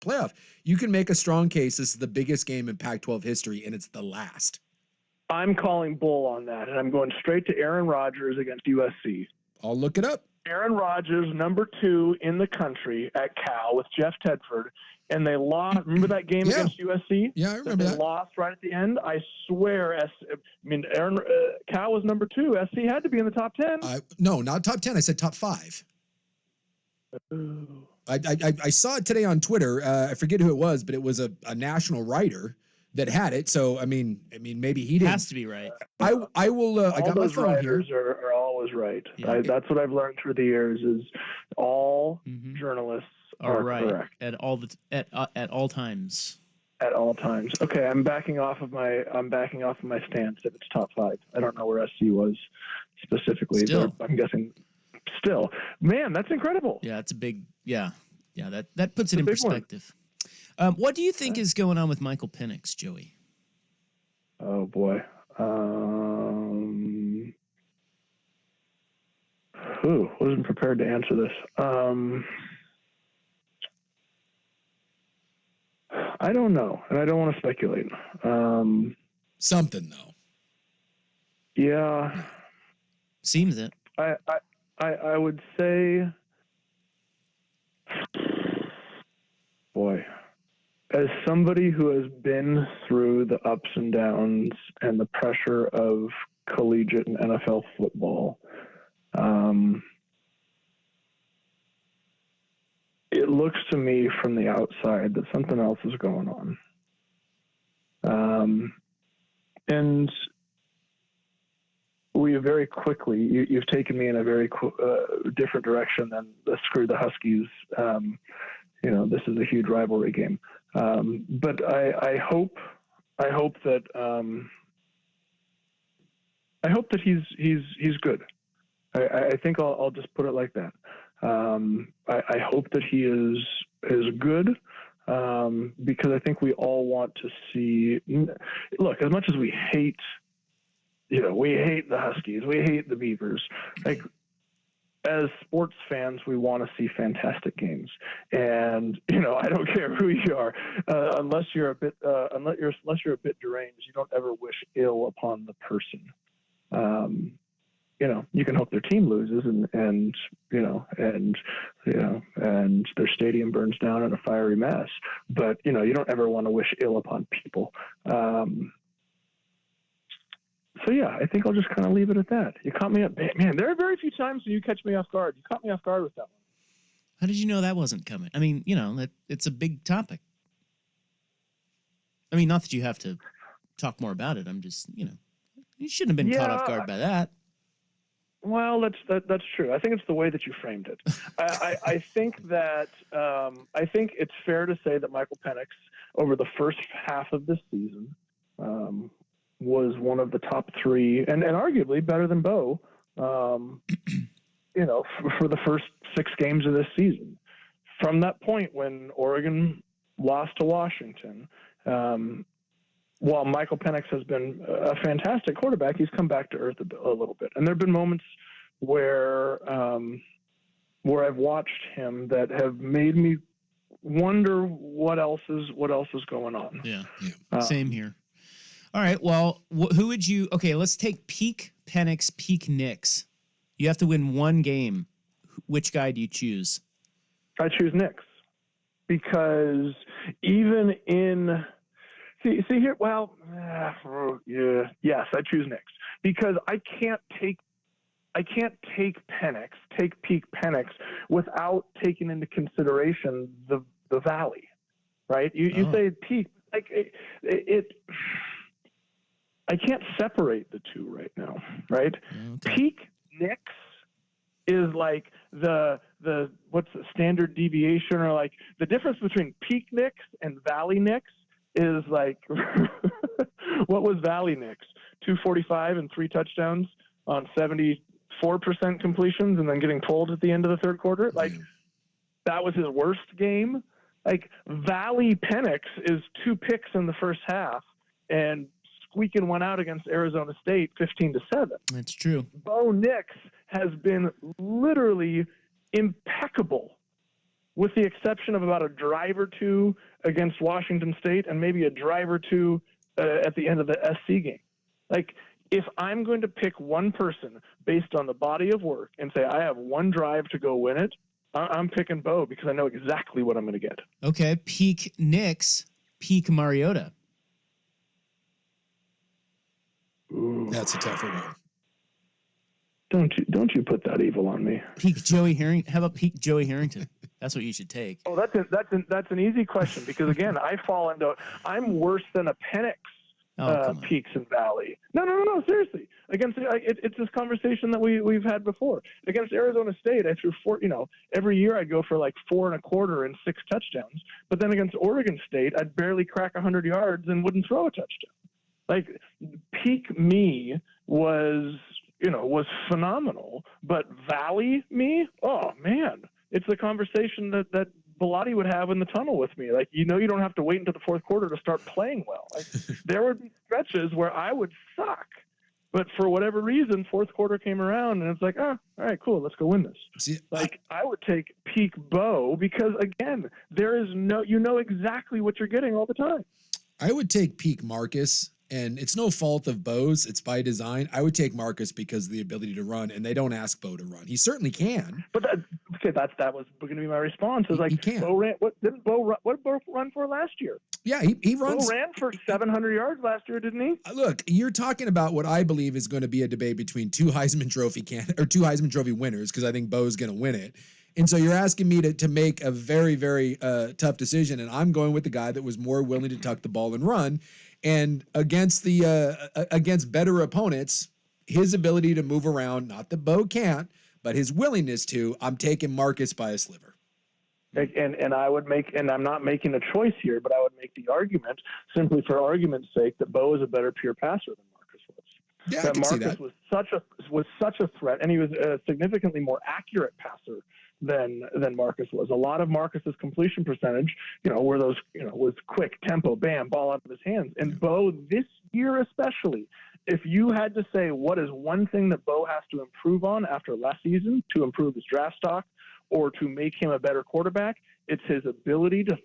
[SPEAKER 1] playoff. You can make a strong case this is the biggest game in Pac-12 history, and it's the last.
[SPEAKER 21] I'm calling bull on that, and I'm going straight to Aaron Rodgers against USC.
[SPEAKER 1] I'll look it up.
[SPEAKER 21] Aaron Rodgers, number 2 in the country at Cal with Jeff Tedford, and they lost. Remember that game against USC?
[SPEAKER 1] Yeah, I remember that.
[SPEAKER 21] They lost right at the end. I swear, Aaron Cal was number 2. SC had to be in the top 10.
[SPEAKER 1] No, not top 10. I said top 5. I saw it today on Twitter. I forget who it was, but it was a national writer that had it. So I mean, maybe he didn't.
[SPEAKER 2] Has to be right.
[SPEAKER 1] I will. I got my phone here.
[SPEAKER 21] Are always right. Yeah. That's what I've learned through the years. Is all journalists are
[SPEAKER 2] right
[SPEAKER 21] correct
[SPEAKER 2] at all times.
[SPEAKER 21] At all times. Okay, I'm backing off of my stance if it's top 5. I don't know where SC was specifically.
[SPEAKER 2] Still.
[SPEAKER 21] I'm guessing. Still, man, that's incredible.
[SPEAKER 2] Yeah, it's a big. Yeah. That puts it in perspective. What do you think is going on with Michael Penix, Joey?
[SPEAKER 21] Oh boy. Wasn't prepared to answer this. I don't know, and I don't want to speculate.
[SPEAKER 1] Something though.
[SPEAKER 21] Yeah.
[SPEAKER 2] Seems it.
[SPEAKER 21] I would say, boy, as somebody who has been through the ups and downs and the pressure of collegiate and NFL football, it looks to me from the outside that something else is going on. And we very quickly, you've taken me in a very different direction than screw the Huskies. This is a huge rivalry game. But I hope that he's good. I think I'll just put it like that. I hope that he is good, because I think we all want to see. Look, as much as we hate, we hate the Huskies, we hate the Beavers. Like, as sports fans, we want to see fantastic games, and I don't care who you are, unless you're a bit deranged, you don't ever wish ill upon the person. You can hope their team loses and their stadium burns down in a fiery mess, but you don't ever want to wish ill upon people. So yeah, I think I'll just kind of leave it at that. You caught me up, man. There are very few times when you catch me off guard. You caught me off guard with that one.
[SPEAKER 2] How did you know that wasn't coming? I mean, that it's a big topic. I mean, not that you have to talk more about it. I'm just, you shouldn't have been caught off guard by that.
[SPEAKER 21] Well, that's true. I think it's the way that you framed it. I think that I think it's fair to say that Michael Penix, over the first half of this season, was one of the top 3, and arguably better than Bo, for the first 6 games of this season. From that point when Oregon lost to Washington, while Michael Penix has been a fantastic quarterback, he's come back to earth a little bit. And there have been moments where I've watched him that have made me wonder what else is going on.
[SPEAKER 2] Yeah. Same here. All right. Well, who would you? Okay, let's take peak Penix, peak Nix. You have to win one game. Which guy do you choose?
[SPEAKER 21] I choose Nix, because even in see here. Well, yes, I choose Nix, because I can't take peak Penix without taking into consideration the valley, right? You say peak, like it. I can't separate the two right now, right? Okay. Peak Nix is like the what's the standard deviation, or like the difference between peak Nix and Valley Nix is like what was Valley Nix? 245 and 3 touchdowns on 74% completions, and then getting pulled at the end of the third quarter. Like that was his worst game. Like Valley Penix is 2 picks in the first half and squeaking one out against Arizona State 15-7.
[SPEAKER 2] That's true.
[SPEAKER 21] Bo Nix has been literally impeccable with the exception of about a drive or two against Washington State and maybe a drive or two at the end of the SC game. Like, if I'm going to pick one person based on the body of work and say I have one drive to go win it, I'm picking Bo because I know exactly what I'm going to get.
[SPEAKER 2] Okay, peak Knicks, peak Mariota.
[SPEAKER 21] Ooh.
[SPEAKER 1] That's a tougher one.
[SPEAKER 21] Don't you put that evil on me.
[SPEAKER 2] Peak Joey Harrington. How about peak Joey Harrington? That's what you should take.
[SPEAKER 21] Oh, that's an easy question because again, I'm worse than a Penix. Peaks and valley. No. Seriously, it's this conversation that we've had before. Against Arizona State, I threw every year I'd go for like 4.25 and 6 touchdowns. But then against Oregon State, I'd barely crack 100 yards and wouldn't throw a touchdown. Like, peak me was phenomenal, but valley me, oh man, it's the conversation that Bellotti would have in the tunnel with me. Like, you don't have to wait until the fourth quarter to start playing well. Like, there would be stretches where I would suck, but for whatever reason, fourth quarter came around and it's like, all right, cool, let's go win this.
[SPEAKER 1] See,
[SPEAKER 21] I would take peak Bo because again, there is exactly what you're getting all the time.
[SPEAKER 1] I would take peak Marcus. And it's no fault of Bo's. It's by design. I would take Marcus because of the ability to run, and they don't ask Bo to run. He certainly can.
[SPEAKER 21] But that was going to be my response. Is like,
[SPEAKER 1] he can.
[SPEAKER 21] Bo ran. What did Bo run for last year?
[SPEAKER 1] Yeah, he runs.
[SPEAKER 21] Bo ran for 700 yards last year, didn't he?
[SPEAKER 1] Look, you're talking about what I believe is going to be a debate between two Heisman Trophy winners, because I think Bo's going to win it. And so you're asking me to make a very, very tough decision, and I'm going with the guy that was more willing to tuck the ball and run. And against better opponents, his ability to move around, not that Bo can't, but his willingness to, I'm taking Marcus by a sliver.
[SPEAKER 21] And I would and I'm not making a choice here, but I would make the argument, simply for argument's sake, that Bo is a better pure passer than Marcus was.
[SPEAKER 1] Yeah, I can see that.
[SPEAKER 21] was such a threat, and he was a significantly more accurate passer than Marcus was. A lot of Marcus's completion percentage, were those, was quick tempo, bam, ball out of his hands. And Bo, this year especially, if you had to say what is one thing that Bo has to improve on after last season to improve his draft stock or to make him a better quarterback, it's his ability to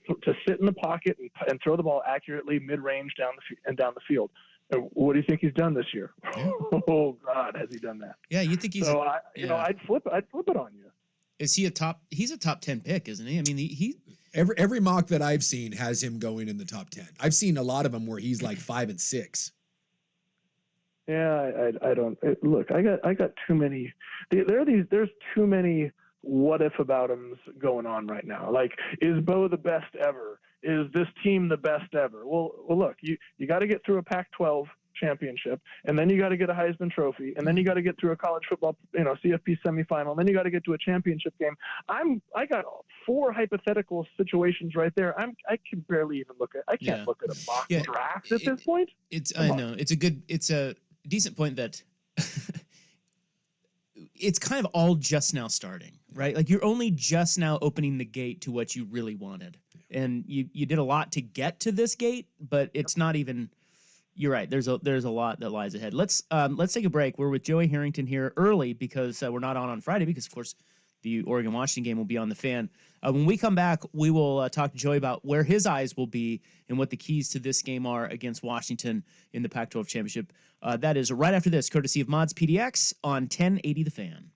[SPEAKER 21] sit in the pocket and throw the ball accurately mid-range down the field. And what do you think he's done this year? Oh God, has he done that?
[SPEAKER 2] Yeah, you think he's?
[SPEAKER 21] So I'd flip it on you.
[SPEAKER 2] Is he he's a top 10 pick, isn't he? I mean, he
[SPEAKER 1] every mock that I've seen has him going in the top 10. I've seen a lot of them where he's like 5 and 6.
[SPEAKER 21] Yeah, I don't look. I got too many. There's too many what if about him going on right now. Like, is Bo the best ever? Is this team the best ever? Well, look, you got to get through a Pac-12 championship, and then you got to get a Heisman Trophy, and then you got to get through a college football, CFP semifinal, and then you got to get to a championship game. I got 4 hypothetical situations right there. I can barely even look at. I can't look at a mock draft at this point.
[SPEAKER 2] I know it's a decent point that it's kind of all just now starting, right? Like, you're only just now opening the gate to what you really wanted, and you did a lot to get to this gate, but it's not even. You're right. There's a lot that lies ahead. Let's take a break. We're with Joey Harrington here early because we're not on Friday because, of course, the Oregon-Washington game will be on the Fan. When we come back, we will talk to Joey about where his eyes will be and what the keys to this game are against Washington in the Pac-12 championship. That is right after this, courtesy of Mods PDX on 1080 The Fan.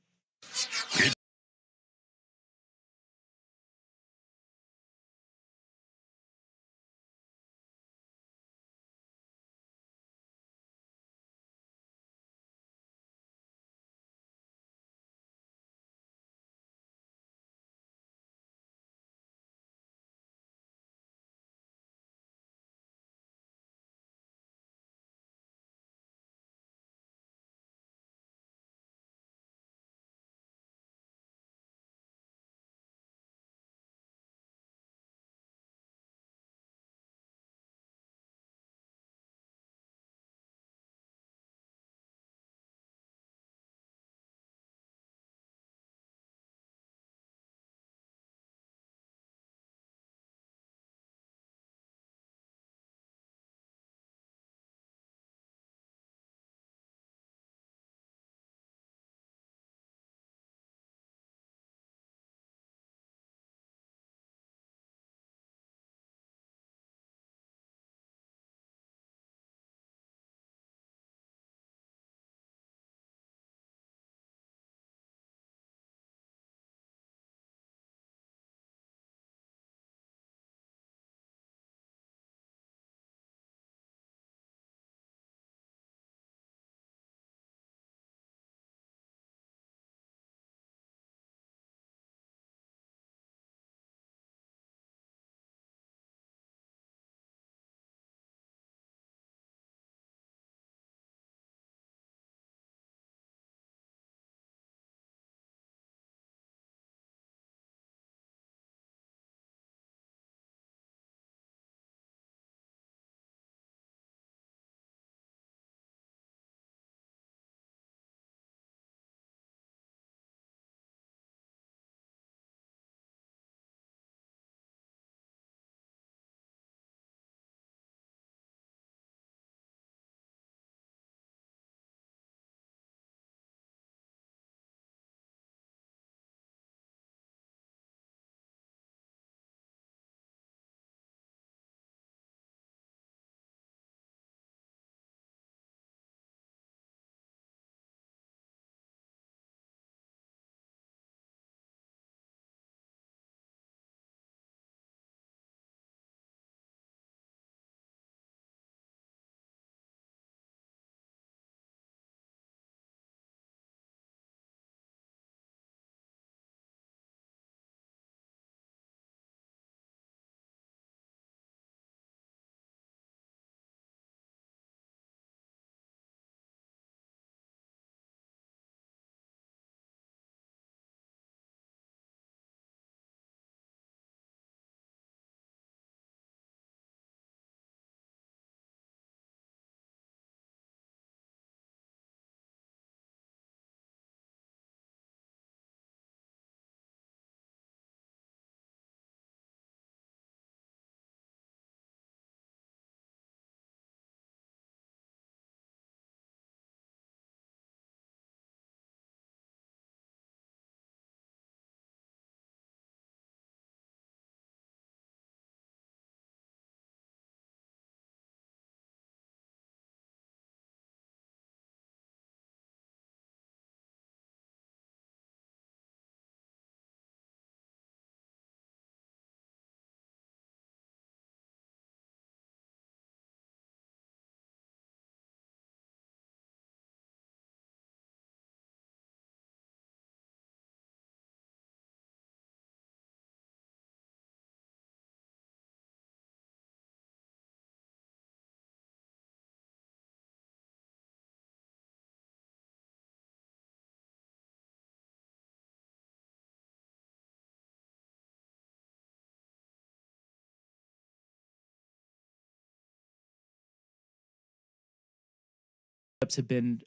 [SPEAKER 2] matchups have been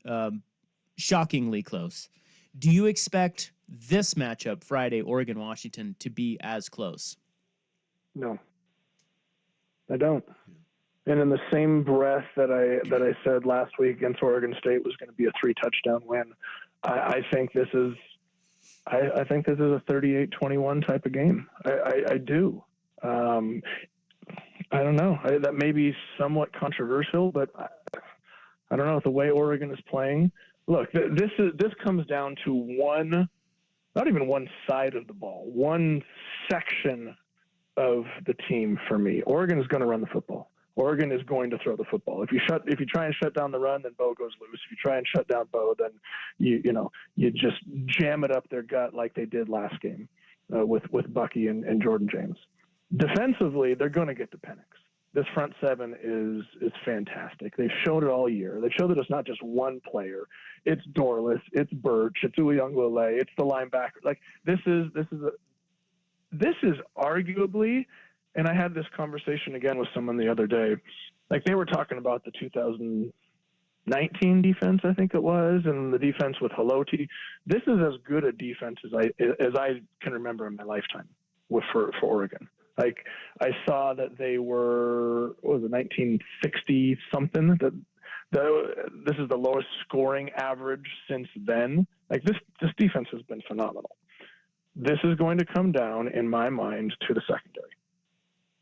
[SPEAKER 2] shockingly close. Do you expect this matchup, Friday, Oregon-Washington, to be as close?
[SPEAKER 21] No, I don't. And in the same breath that I said last week against Oregon State was going to be a 3-touchdown win, I think this is a 38-21 type of game. I do. I don't know. That may be somewhat controversial, but I don't know. The way Oregon is playing, look, this comes down to one, not even one side of the ball, one section of the team for me. Oregon is going to run the football. Oregon is going to throw the football. If you try and shut down the run, then Bo goes loose. If you try and shut down Bo, then you just jam it up their gut like they did last game with Bucky and Jordan James. Defensively, they're going to get to Penix. This front seven is fantastic. They've showed it all year. They've showed that it's not just one player. It's Dorless, it's Birch, it's Uyunglele, it's the linebacker. Like this is arguably. And I had this conversation again with someone the other day. Like they were talking about the 2019 defense, I think it was, and the defense with Haloti. This is as good a defense as I can remember in my lifetime for Oregon. Like I saw that they were, what was it, 1960 something. This is the lowest scoring average since then. Like this defense has been phenomenal. This is going to come down, in my mind, to the secondary.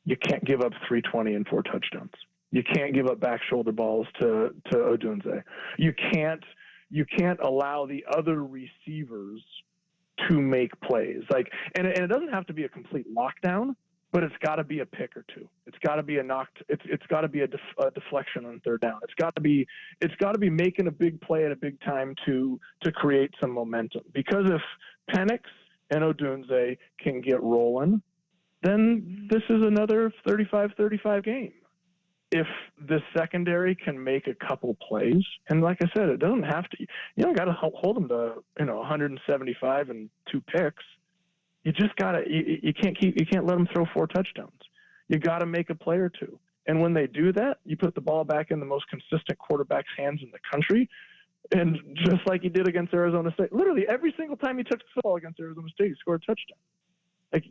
[SPEAKER 21] You can't give up 320 and 4 touchdowns. You can't give up back shoulder balls to Odunze. You can't allow the other receivers to make plays. Like, and it doesn't have to be a complete lockdown, but it's got to be a pick or two. It's got to be it's got to be a deflection on third down. It's got to be making a big play at a big time to create some momentum. Because if Penix and Odunze can get rolling, then this is another 35-35 game. If the secondary can make a couple plays, and like I said, it doesn't have to. You don't got to hold them to 175 and 2 picks. You just gotta. You can't let them throw 4 touchdowns. You got to make a play or two. And when they do that, you put the ball back in the most consistent quarterback's hands in the country. And just like he did against Arizona State, literally every single time he touched the football against Arizona State, he scored a touchdown. Like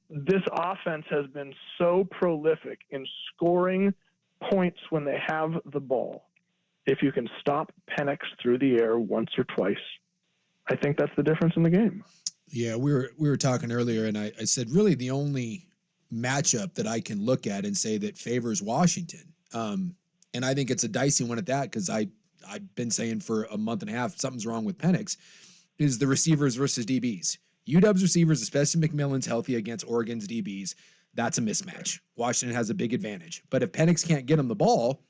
[SPEAKER 21] this offense has been so prolific in scoring points when they have the ball. If you can stop Penix through the air once or twice, I think that's the difference in the game.
[SPEAKER 1] Yeah, we were talking earlier, and I said really the only matchup that I can look at and say that favors Washington, and I think it's a dicey one at that because I've been saying for a month and a half something's wrong with Penix, is the receivers versus DBs. UW's receivers, especially McMillan's healthy against Oregon's DBs, that's a mismatch. Washington has a big advantage. But if Penix can't get him the ball,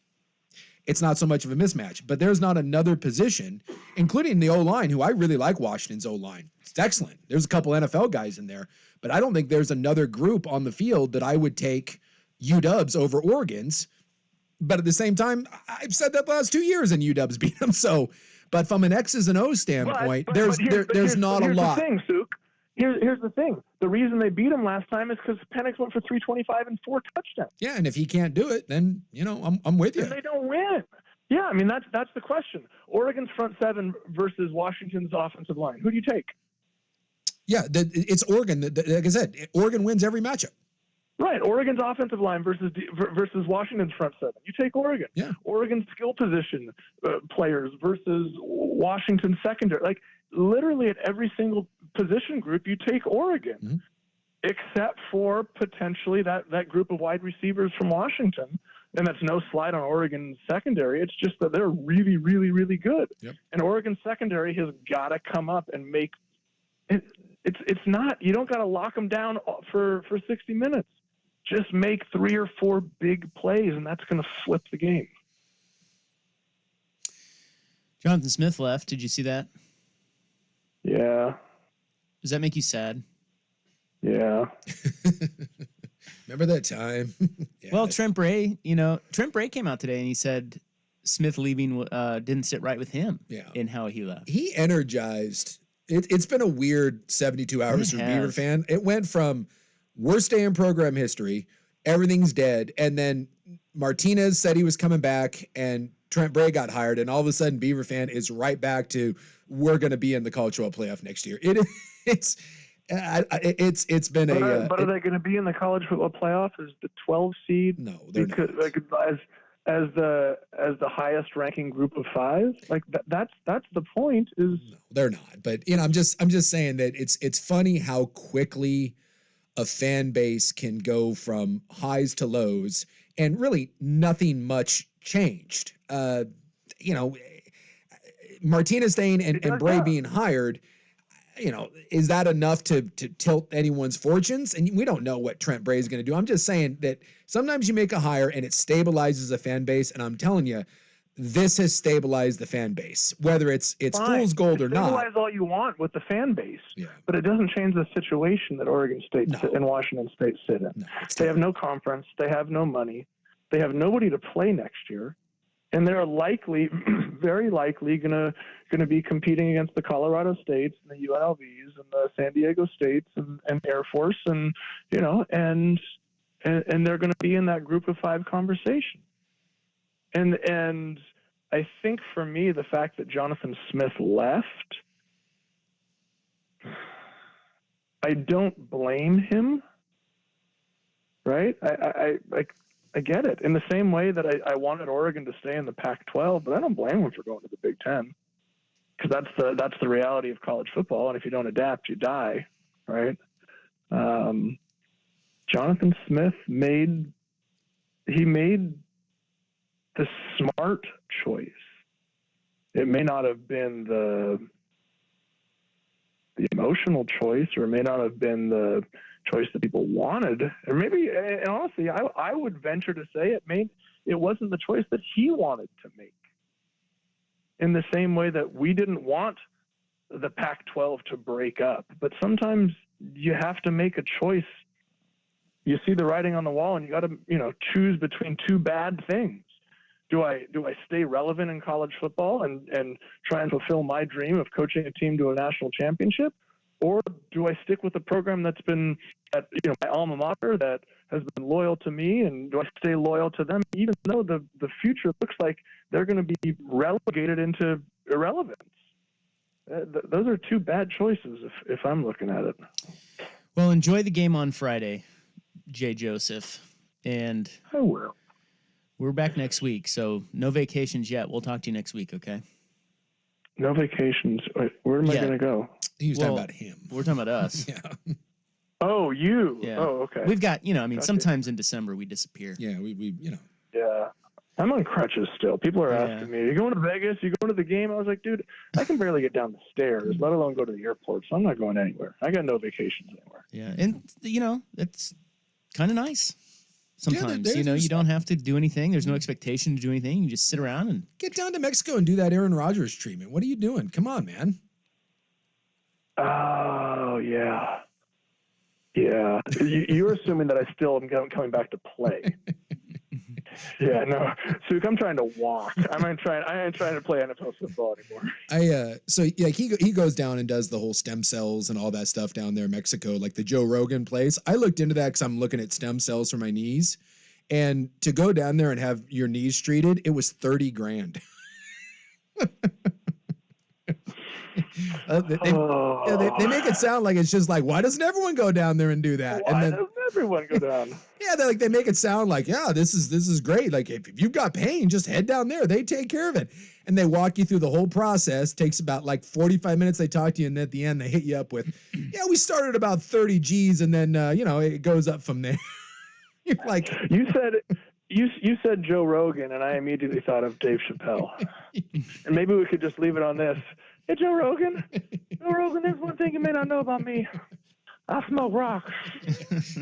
[SPEAKER 1] it's not so much of a mismatch. But there's not another position, including the O-line, who I really like Washington's O-line. It's excellent. There's a couple NFL guys in there. But I don't think there's another group on the field that I would take UW's over Oregon's. But at the same time, I've said that the last 2 years and UW's beat them. So, but from an X's and O's standpoint, there's not a lot.
[SPEAKER 21] The thing, Suk. Here's the thing. The reason they beat him last time is because Penix went for 325 and 4 touchdowns.
[SPEAKER 1] Yeah, and if he can't do it, then I'm with you.
[SPEAKER 21] Then they don't win. Yeah, I mean that's the question. Oregon's front seven versus Washington's offensive line. Who do you take?
[SPEAKER 1] Yeah, it's Oregon. Like I said, Oregon wins every matchup.
[SPEAKER 21] Right, Oregon's offensive line versus Washington's front seven. You take Oregon.
[SPEAKER 1] Yeah.
[SPEAKER 21] Oregon's skill position players versus Washington's secondary. Like literally at every single position group, you take Oregon, except for potentially that group of wide receivers from Washington. And that's no slight on Oregon's secondary. It's just that they're really, really, really good.
[SPEAKER 1] Yep.
[SPEAKER 21] And Oregon's secondary has got to come up and make it. It's not. You don't got to lock them down for 60 minutes. Just make 3 or 4 big plays, and that's going to flip the game.
[SPEAKER 2] Jonathan Smith left. Did you see that?
[SPEAKER 21] Yeah.
[SPEAKER 2] Does that make you sad?
[SPEAKER 21] Yeah.
[SPEAKER 1] Remember that time?
[SPEAKER 2] Yeah. Well, Trent Bray came out today and he said Smith leaving didn't sit right with him in how he left.
[SPEAKER 1] He energized. It's been a weird 72 hours for Beaver fan. It went from worst day in program history, everything's dead, and then Martinez said he was coming back, and Trent Bray got hired, and all of a sudden Beaver fan is right back to we're going to be in the college football playoff next year. It's been
[SPEAKER 21] But are they going to be in the college football playoff as the 12 seed?
[SPEAKER 1] No, they're not.
[SPEAKER 21] Like, as the highest ranking group of 5. Like that's the point. Is
[SPEAKER 1] no, they're not. But I'm just saying that it's funny how quickly a fan base can go from highs to lows, and really nothing much changed. Martinez staying and Bray being hired, is that enough to tilt anyone's fortunes? And we don't know what Trent Bray is going to do. I'm just saying that sometimes you make a hire and it stabilizes a fan base. And I'm telling you, this has stabilized the fan base, whether it's fool's gold or not.
[SPEAKER 21] Stabilize all you want with the fan base, but it doesn't change the situation that Oregon State and Washington State sit in. They have no conference. They have no money. They have nobody to play next year. And they're likely, very likely, gonna be competing against the Colorado States and the UNLVs and the San Diego States and Air Force, and and they're gonna be in that group of 5 conversation. And I think for me, the fact that Jonathan Smith left, I don't blame him. Right? I get it. In the same way that I wanted Oregon to stay in the Pac-12, but I don't blame them for going to the Big Ten, because that's the reality of college football. And if you don't adapt, you die, right? Jonathan Smith made the smart choice. It may not have been the emotional choice, or it may not have been the choice that people wanted, or maybe, and honestly, I would venture to say it wasn't the choice that he wanted to make. In the same way that we didn't want the Pac-12 to break up, but sometimes you have to make a choice. You see the writing on the wall, and you got to choose between 2 bad things. Do I stay relevant in college football and try and fulfill my dream of coaching a team to a national championship? Or do I stick with a program that's been at my alma mater, that has been loyal to me, and do I stay loyal to them even though the future looks like they're going to be relegated into irrelevance? Those are 2 bad choices if I'm looking at it.
[SPEAKER 2] Well, enjoy the game on Friday, Jay Joseph, and
[SPEAKER 21] I will.
[SPEAKER 2] We're back next week, so no vacations yet. We'll talk to you next week, okay?
[SPEAKER 21] No vacations. Where am I going to go?
[SPEAKER 1] He was talking about him.
[SPEAKER 2] We're talking about us.
[SPEAKER 1] Yeah.
[SPEAKER 21] Oh, you.
[SPEAKER 2] Yeah.
[SPEAKER 21] Oh, okay.
[SPEAKER 2] We've got, sometimes in December we disappear.
[SPEAKER 1] Yeah, we.
[SPEAKER 21] Yeah. I'm on crutches still. People are asking me, "Are you going to Vegas? You going to the game?" I was like, dude, I can barely get down the stairs, let alone go to the airport, so I'm not going anywhere. I got no vacations anywhere.
[SPEAKER 2] Yeah, and, it's kind of nice. Sometimes,
[SPEAKER 1] Yeah,
[SPEAKER 2] you don't have to do anything. There's no expectation to do anything. You just sit around and
[SPEAKER 1] get down to Mexico and do that Aaron Rodgers treatment. What are you doing? Come on, man.
[SPEAKER 21] Oh, yeah. Yeah. You're assuming that I still am coming back to play. Yeah, no. Suk, I'm trying to walk. I ain't trying to play NFL football anymore.
[SPEAKER 1] He goes down and does the whole stem cells and all that stuff down there in Mexico, like the Joe Rogan place. I looked into that because I'm looking at stem cells for my knees, and to go down there and have your knees treated, it was $30,000. They make it sound like it's just like, why doesn't everyone go down there and do that?
[SPEAKER 21] Why doesn't everyone go down?
[SPEAKER 1] Yeah, they make it sound like, yeah, this is great. Like if you've got pain, just head down there. They take care of it. And they walk you through the whole process. Takes about like 45 minutes. They talk to you, and at the end they hit you up with, yeah, we started about 30 G's, and then it goes up from there. You're like,
[SPEAKER 21] you said Joe Rogan, and I immediately thought of Dave Chappelle. And maybe we could just leave it on this. Hey, Joe Rogan. Joe Rogan, there's one thing you may not know about me. I smoke rocks.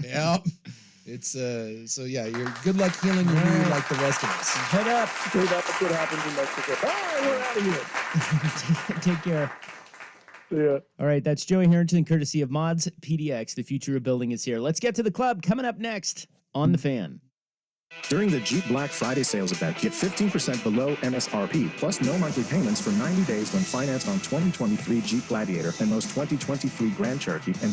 [SPEAKER 1] Yeah. It's you're good luck healing your knee like the rest of us.
[SPEAKER 2] Head up.
[SPEAKER 21] That's what happens in Mexico. All right, we're out of here.
[SPEAKER 2] Take care.
[SPEAKER 21] Yeah.
[SPEAKER 2] All right, that's Joey Harrington, courtesy of Mods PDX. The future of building is here. Let's get to the club. Coming up next on The Fan.
[SPEAKER 18] During the Jeep Black Friday sales event, get 15% below MSRP, plus no monthly payments for 90 days when financed on 2023 Jeep Gladiator and most 2023 Grand Cherokee and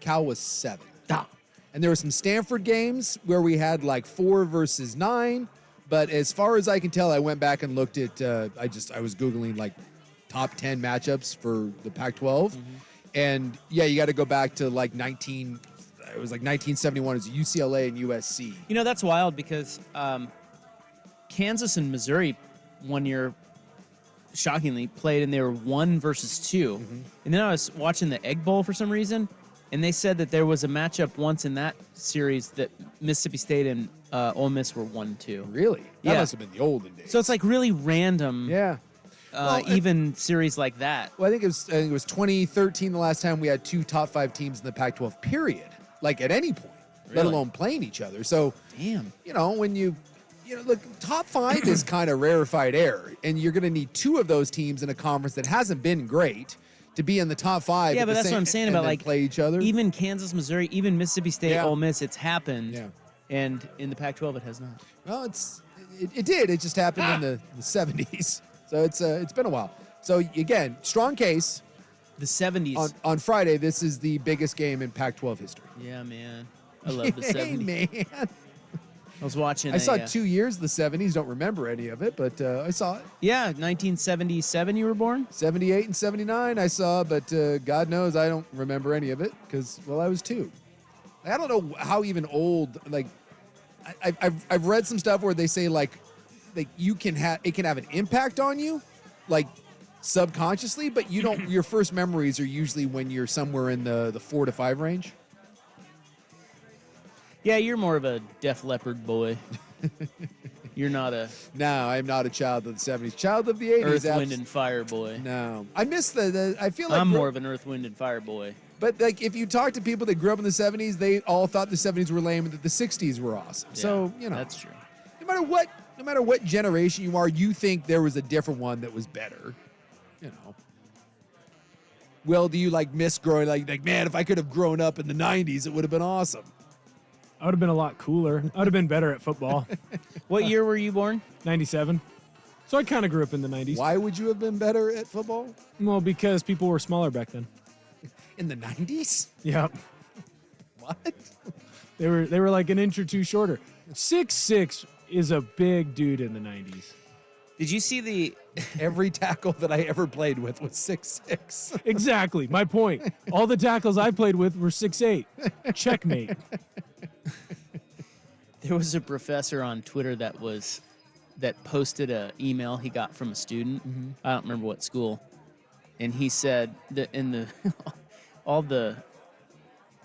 [SPEAKER 1] Cal was 7.
[SPEAKER 2] Ah.
[SPEAKER 1] And there were some Stanford games where we had like 4 versus 9. But as far as I can tell, I went back and looked at, I was Googling like top 10 matchups for the Pac-12.
[SPEAKER 2] Mm-hmm.
[SPEAKER 1] And yeah, you got to go back to like 1971 as UCLA and USC.
[SPEAKER 2] You know, that's wild because Kansas and Missouri one year, shockingly, played and they were 1 versus 2.
[SPEAKER 1] Mm-hmm.
[SPEAKER 2] And then I was watching the Egg Bowl for some reason, and they said that there was a matchup once in that series that Mississippi State and Ole Miss were 1-2.
[SPEAKER 1] Really? That
[SPEAKER 2] Yeah.
[SPEAKER 1] must have been the olden days.
[SPEAKER 2] So it's like really random.
[SPEAKER 1] Yeah.
[SPEAKER 2] Even series like that.
[SPEAKER 1] Well, I think it was 2013 the last time we had 2 top 5 teams in the Pac-12 period, like at any point, let
[SPEAKER 2] Really?
[SPEAKER 1] alone playing each other. So,
[SPEAKER 2] damn,
[SPEAKER 1] when you look, top 5 is kind of rarefied air, and you're going to need 2 of those teams in a conference that hasn't been great to be in the top 5.
[SPEAKER 2] Yeah, but that's what I'm saying
[SPEAKER 1] and
[SPEAKER 2] about
[SPEAKER 1] then
[SPEAKER 2] like
[SPEAKER 1] play each other.
[SPEAKER 2] Even Kansas, Missouri, even Mississippi State,
[SPEAKER 1] Yeah.
[SPEAKER 2] Ole Miss, it's happened.
[SPEAKER 1] Yeah.
[SPEAKER 2] And in the Pac-12, it has not.
[SPEAKER 1] Well, it did. It just happened in the 70s. So it's been a while. So again, strong case.
[SPEAKER 2] The 70s.
[SPEAKER 1] On Friday, this is the biggest game in Pac-12 history.
[SPEAKER 2] Yeah, man. I love the 70s.
[SPEAKER 1] Man.
[SPEAKER 2] I was watching.
[SPEAKER 1] I saw 2 years of the 70s. Don't remember any of it, but I saw it.
[SPEAKER 2] Yeah, 1977 you were born?
[SPEAKER 1] 78 and 79 I saw, but God knows I don't remember any of it because, well, I was 2. I don't know how even old, like, I've read some stuff where they say, like it can have an impact on you, like, subconsciously, but you don't, your first memories are usually when you're somewhere in the 4 to 5 range.
[SPEAKER 2] Yeah, you're more of a Def Leppard boy. You're not a...
[SPEAKER 1] No, I'm not a child of the 70s. Child of the 80s.
[SPEAKER 2] Earth, Wind, and Fire boy.
[SPEAKER 1] No. I miss the I feel like...
[SPEAKER 2] I'm more of an Earth, Wind, and Fire boy.
[SPEAKER 1] But, like, if you talk to people that grew up in the 70s, they all thought the 70s were lame and that the 60s were awesome.
[SPEAKER 2] Yeah,
[SPEAKER 1] so,
[SPEAKER 2] that's true.
[SPEAKER 1] No matter what generation you are, you think there was a different one that was better. Will, do you, like, miss growing, like, man, if I could have grown up in the 90s, it would have been awesome.
[SPEAKER 4] I would have been a lot cooler. I would have been better at football.
[SPEAKER 2] What year were you born?
[SPEAKER 4] 97. So I kind of grew up in the 90s.
[SPEAKER 1] Why would you have been better at football?
[SPEAKER 4] Well, because people were smaller back then.
[SPEAKER 1] In the 90s?
[SPEAKER 4] Yep.
[SPEAKER 1] What?
[SPEAKER 4] They were like an inch or 2 shorter. 6'6" is a big dude in the 90s.
[SPEAKER 2] Did you see the...
[SPEAKER 1] Every tackle that I ever played with was 6'6".
[SPEAKER 4] Exactly. My point. All the tackles I played with were 6'8". Checkmate.
[SPEAKER 2] There was a professor on Twitter that posted an email he got from a student.
[SPEAKER 1] Mm-hmm.
[SPEAKER 2] I don't remember what school. And he said that all the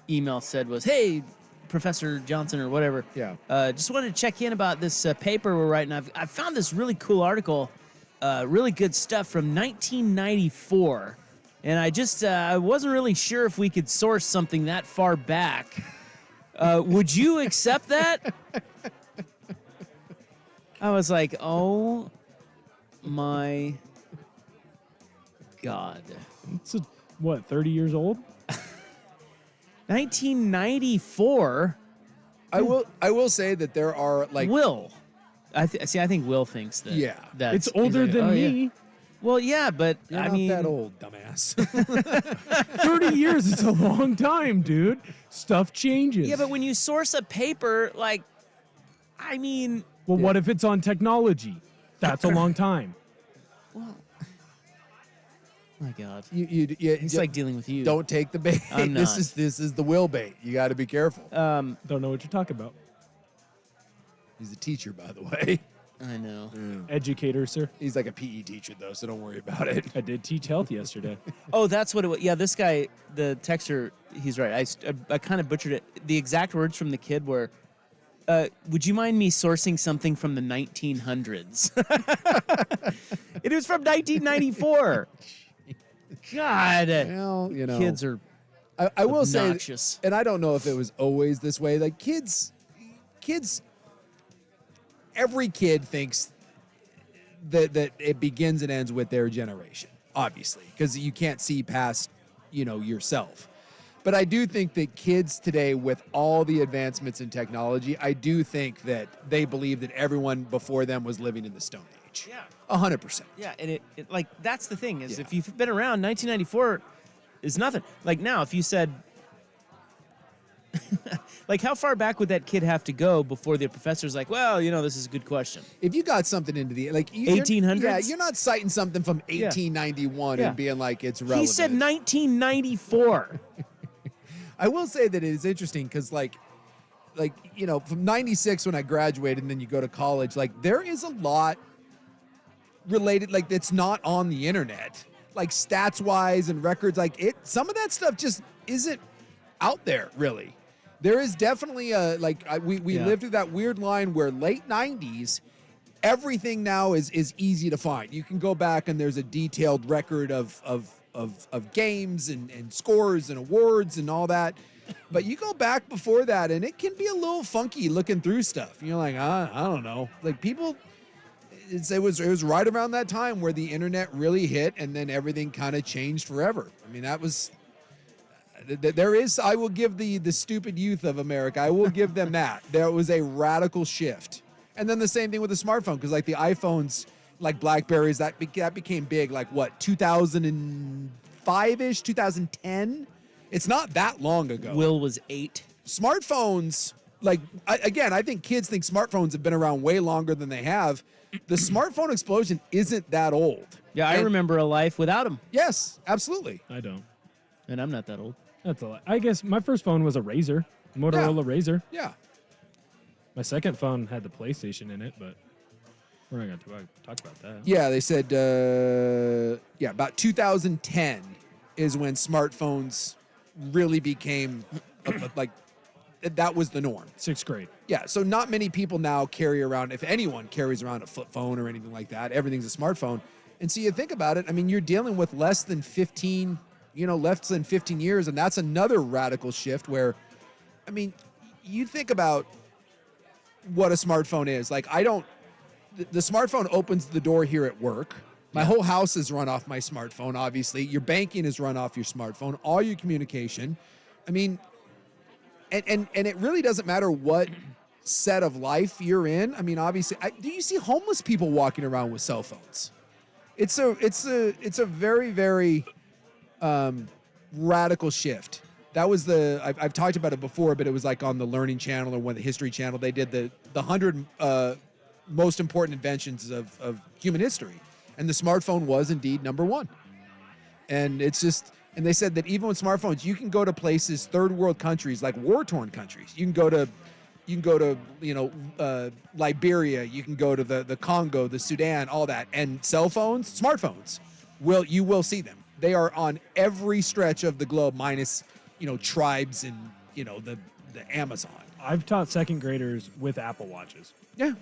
[SPEAKER 2] email said was, "Hey, Professor Johnson," or whatever.
[SPEAKER 1] Yeah.
[SPEAKER 2] Just wanted to check in about this paper we're writing. I found this really cool article, really good stuff from 1994. And I just I wasn't really sure if we could source something that far back. Would you accept that? I was like, oh my God.
[SPEAKER 4] It's 30 years old?
[SPEAKER 2] 1994.
[SPEAKER 1] I will say that there are, like...
[SPEAKER 2] Will. I think Will thinks that.
[SPEAKER 1] Yeah.
[SPEAKER 4] It's older than me.
[SPEAKER 2] Yeah. Well, yeah, but
[SPEAKER 1] You're
[SPEAKER 2] I
[SPEAKER 1] not
[SPEAKER 2] mean...
[SPEAKER 1] that old, dumbass.
[SPEAKER 4] 30 years is a long time, dude. Stuff changes.
[SPEAKER 2] Yeah, but when you source a paper, like, I mean...
[SPEAKER 4] Well, what if it's on technology? That's a long time.
[SPEAKER 2] Well... My God.
[SPEAKER 1] It's
[SPEAKER 2] like dealing with you.
[SPEAKER 1] Don't take the bait.
[SPEAKER 2] I'm not.
[SPEAKER 1] This is the Will bait. You got to be careful.
[SPEAKER 4] Don't know what you're talking about.
[SPEAKER 1] He's a teacher, by the way.
[SPEAKER 2] I know.
[SPEAKER 1] Yeah.
[SPEAKER 4] Educator, sir.
[SPEAKER 1] He's like a PE teacher, though, so don't worry about it.
[SPEAKER 4] I did teach health yesterday.
[SPEAKER 2] Oh, that's what it was. Yeah, this guy, the texter, he's right. I kind of butchered it. The exact words from the kid were, would you mind me sourcing something from the 1900s? It was from 1994. God.
[SPEAKER 1] Well,
[SPEAKER 2] kids are
[SPEAKER 1] I will
[SPEAKER 2] obnoxious.
[SPEAKER 1] say, and I don't know if it was always this way, like kids, every kid thinks that it begins and ends with their generation, obviously, because you can't see past, yourself. But I do think that kids today, with all the advancements in technology, I do think that they believe that everyone before them was living in the Stone Age.
[SPEAKER 2] Yeah.
[SPEAKER 1] 100%.
[SPEAKER 2] Yeah, and it like, that's the thing, is if you've been around, 1994 is nothing. Like now, if you said, Like, how far back would that kid have to go before the professor's like, well, this is a good question?
[SPEAKER 1] If you got something into the
[SPEAKER 2] 1800s?
[SPEAKER 1] Yeah, you're not citing something from 1891 and being like it's relevant.
[SPEAKER 2] He said 1994.
[SPEAKER 1] I will say that it is interesting because, from 96 when I graduated and then you go to college, there is a lot related, that's not on the internet, stats-wise and records. Some of that stuff just isn't out there, really. There is definitely we lived through that weird line where late 90s, everything now is easy to find. You can go back and there's a detailed record of games and scores and awards and all that. But you go back before that and it can be a little funky looking through stuff. You're like, I don't know. People, it was right around that time where the internet really hit and then everything kind of changed forever. I mean, that was... I will give the stupid youth of America, I will give them that. There was a radical shift. And then the same thing with the smartphone, because the iPhones, BlackBerries, that became big, 2005-ish, 2010? It's not that long ago.
[SPEAKER 2] Will was 8.
[SPEAKER 1] Smartphones, I think kids think smartphones have been around way longer than they have. The smartphone explosion isn't that old.
[SPEAKER 2] Yeah, I remember a life without them.
[SPEAKER 1] Yes, absolutely.
[SPEAKER 4] I don't.
[SPEAKER 2] And I'm not that old.
[SPEAKER 4] That's a lot. I guess my first phone was a Razr, Motorola Razr.
[SPEAKER 1] Yeah.
[SPEAKER 4] My second phone had the PlayStation in it, but we're not going to talk about that.
[SPEAKER 1] Yeah, they said, about 2010 is when smartphones really became, that was the norm.
[SPEAKER 4] 6th grade.
[SPEAKER 1] Yeah, so not many people now carry around, if anyone carries around a flip phone or anything like that, everything's a smartphone. And so you think about it, I mean, you're dealing with less than 15 years, and that's another radical shift where, I mean, you think about what a smartphone is. The smartphone opens the door here at work. My whole house is run off my smartphone, obviously. Your banking is run off your smartphone, all your communication. I mean, and it really doesn't matter what set of life you're in. I mean, obviously, do you see homeless people walking around with cell phones? It's a very, very radical shift. That was I've talked about it before, but it was on the Learning Channel or the History Channel. They did the 100 most important inventions of human history, and the smartphone was indeed number one. And it's just, and they said that even with smartphones, you can go to places, third world countries, war-torn countries. You can go to Liberia. You can go to the Congo, the Sudan, all that, and smartphones. You will see them. They are on every stretch of the globe, minus, tribes and, the Amazon.
[SPEAKER 4] I've taught 2nd graders with Apple Watches.
[SPEAKER 1] Yeah.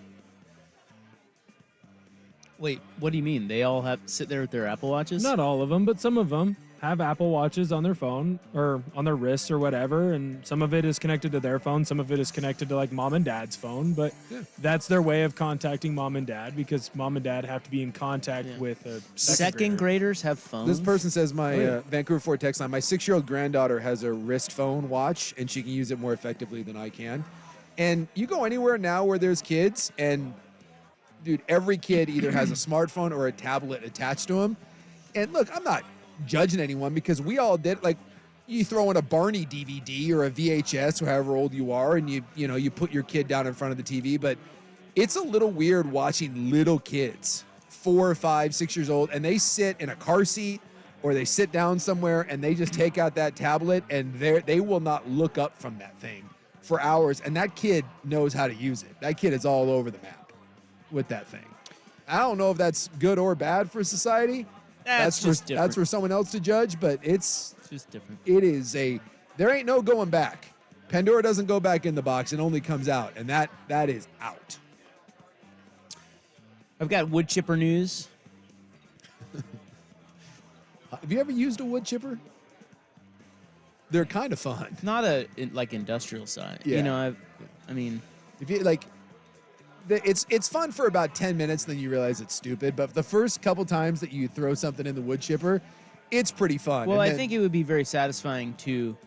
[SPEAKER 2] Wait, what do you mean? They all sit there with their Apple Watches?
[SPEAKER 4] Not all of them, but some of them have Apple Watches on their phone or on their wrists or whatever, and some of it is connected to their phone, some of it is connected to mom and dad's phone, but that's their way of contacting mom and dad, because mom and dad have to be in contact with a
[SPEAKER 2] second graders have phones.
[SPEAKER 1] This person says, Vancouver Ford text line, my 6-year-old granddaughter has a wrist phone watch and she can use it more effectively than I can. And you go anywhere now where there's kids, and dude, every kid either has a smartphone or a tablet attached to them. And look, I'm not judging anyone, because we all did. You throw in a Barney DVD or a VHS, or however old you are, and you put your kid down in front of the TV. But it's a little weird watching little kids, 4 or 5, 6 years old, and they sit in a car seat or they sit down somewhere and they just take out that tablet and they will not look up from that thing for hours. And that kid knows how to use it. That kid is all over the map with that thing. I don't know if that's good or bad for society. That's for someone else to judge, but it's
[SPEAKER 2] just different.
[SPEAKER 1] It is there ain't no going back. Pandora doesn't go back in the box, it only comes out, and that is out.
[SPEAKER 2] I've got wood chipper news.
[SPEAKER 1] Have you ever used a wood chipper? They're kind of fun.
[SPEAKER 2] Not industrial side.
[SPEAKER 1] Yeah.
[SPEAKER 2] I mean,
[SPEAKER 1] if you it's fun for about 10 minutes, then you realize it's stupid. But the first couple times that you throw something in the wood chipper, it's pretty fun.
[SPEAKER 2] Well, I think it would be very satisfying to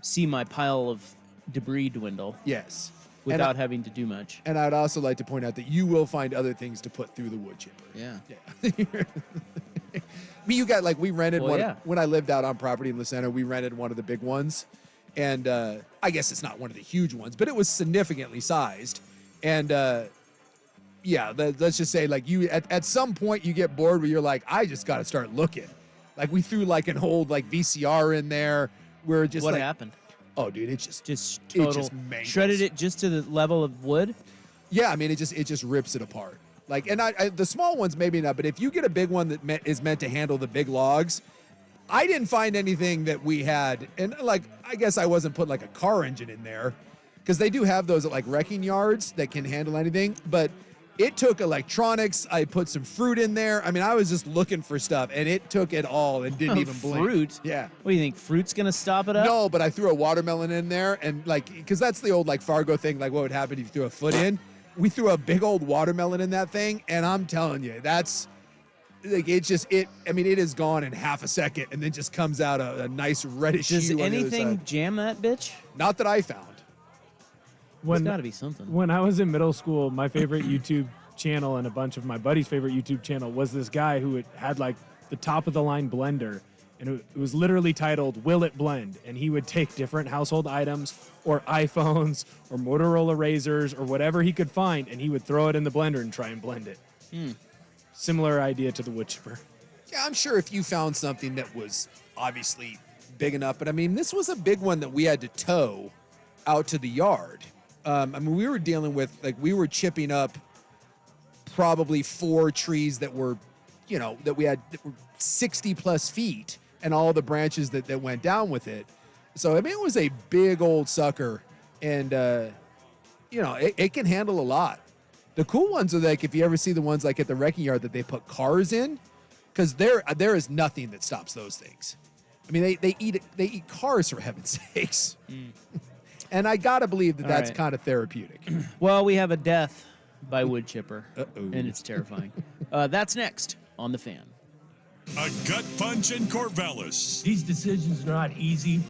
[SPEAKER 2] see my pile of debris dwindle.
[SPEAKER 1] Yes.
[SPEAKER 2] Without having to do much.
[SPEAKER 1] And I'd also like to point out that you will find other things to put through the wood chipper.
[SPEAKER 2] Yeah.
[SPEAKER 1] I mean, you got we rented one. Yeah. When I lived out on property in La Center, we rented one of the big ones. And I guess it's not one of the huge ones, but it was significantly sized. And let's just say, like, you at some point you get bored where you're like, I just got to start looking. Like, we threw like an old like VCR in there where just
[SPEAKER 2] what
[SPEAKER 1] like,
[SPEAKER 2] happened?
[SPEAKER 1] Oh, dude, it
[SPEAKER 2] total
[SPEAKER 1] just mangles.
[SPEAKER 2] Shredded it just to the level of wood.
[SPEAKER 1] Yeah, I mean, it just rips it apart. Like, and the small ones maybe not, but if you get a big one that is meant to handle the big logs, I didn't find anything that we had. And like, I guess I wasn't putting like a car engine in there, because they do have those at like wrecking yards that can handle anything. But it took electronics. I put some fruit in there. I mean, I was just looking for stuff, and it took it all and didn't even blink.
[SPEAKER 2] Fruit?
[SPEAKER 1] Yeah.
[SPEAKER 2] What do you think? Fruit's gonna stop it up?
[SPEAKER 1] No, but I threw a watermelon in there, and like, because that's the old like Fargo thing. Like, what would happen if you threw a foot in? We threw a big old watermelon in that thing, and I'm telling you, that's like, I mean, it is gone in half a second, and then just comes out a nice reddish hue.
[SPEAKER 2] Does anything jam that bitch?
[SPEAKER 1] Not that I found.
[SPEAKER 2] There's got to be something.
[SPEAKER 4] When I was in middle school, my favorite YouTube channel and a bunch of my buddies' favorite YouTube channel was this guy who had like the top of the line blender, and it was literally titled "Will It Blend?" And he would take different household items or iPhones or Motorola razors or whatever he could find, and he would throw it in the blender and try and blend it. Similar idea to the wood chipper.
[SPEAKER 1] Yeah, I'm sure if you found something that was obviously big enough, but I mean, this was a big one that we had to tow out to the yard. I mean, we were dealing with, like, we were chipping up probably 4 trees that were, that we had that were 60 plus feet, and all the branches that went down with it. So, I mean, it was a big old sucker, and, it can handle a lot. The cool ones are like, if you ever see the ones like at the wrecking yard that they put cars in, because there is nothing that stops those things. I mean, they eat cars, for heaven's sakes. And I gotta believe that's kind of therapeutic.
[SPEAKER 2] Well, we have a death by wood chipper, and it's terrifying. That's next on The Fan.
[SPEAKER 6] A gut punch in Corvallis.
[SPEAKER 7] These decisions are not easy.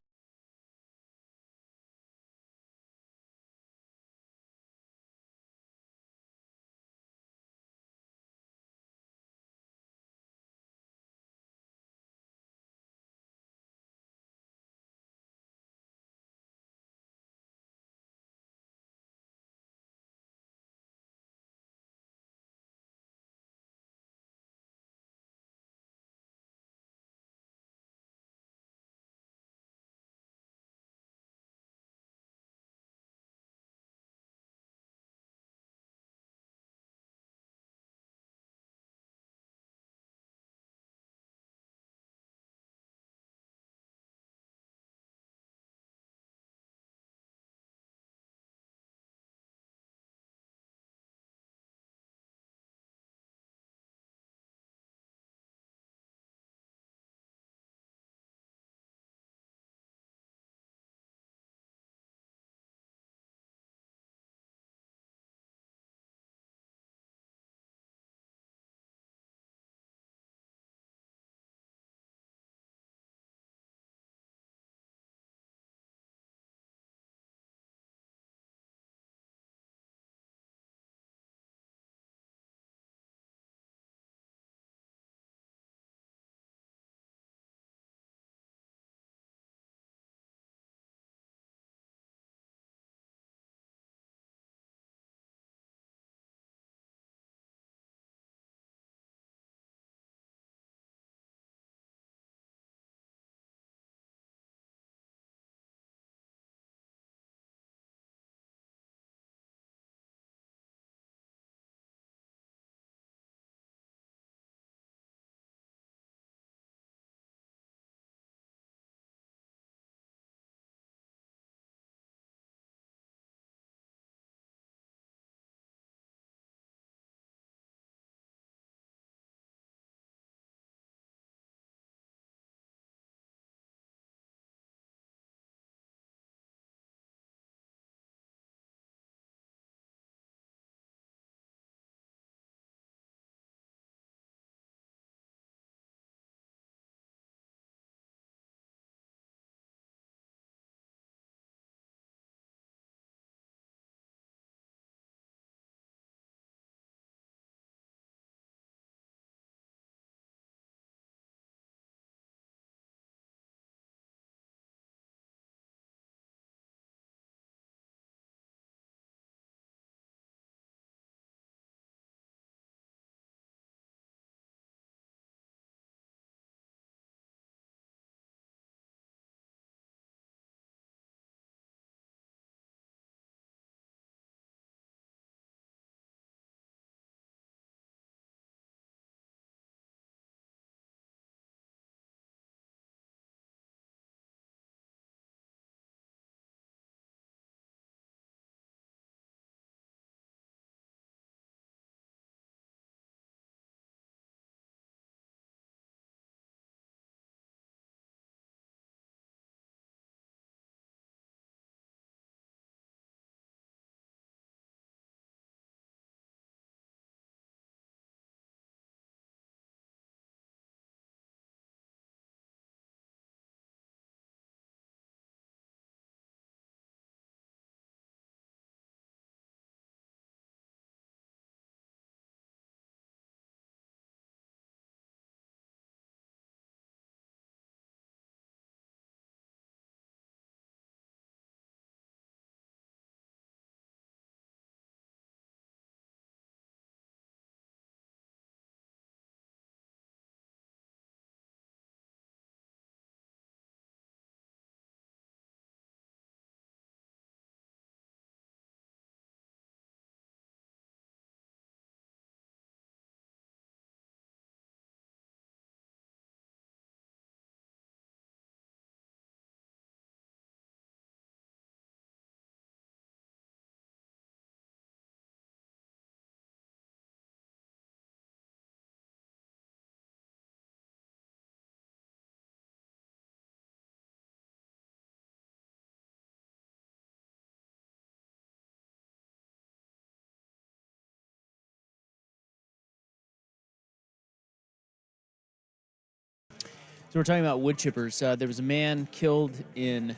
[SPEAKER 2] So we're talking about wood chippers. There was a man killed in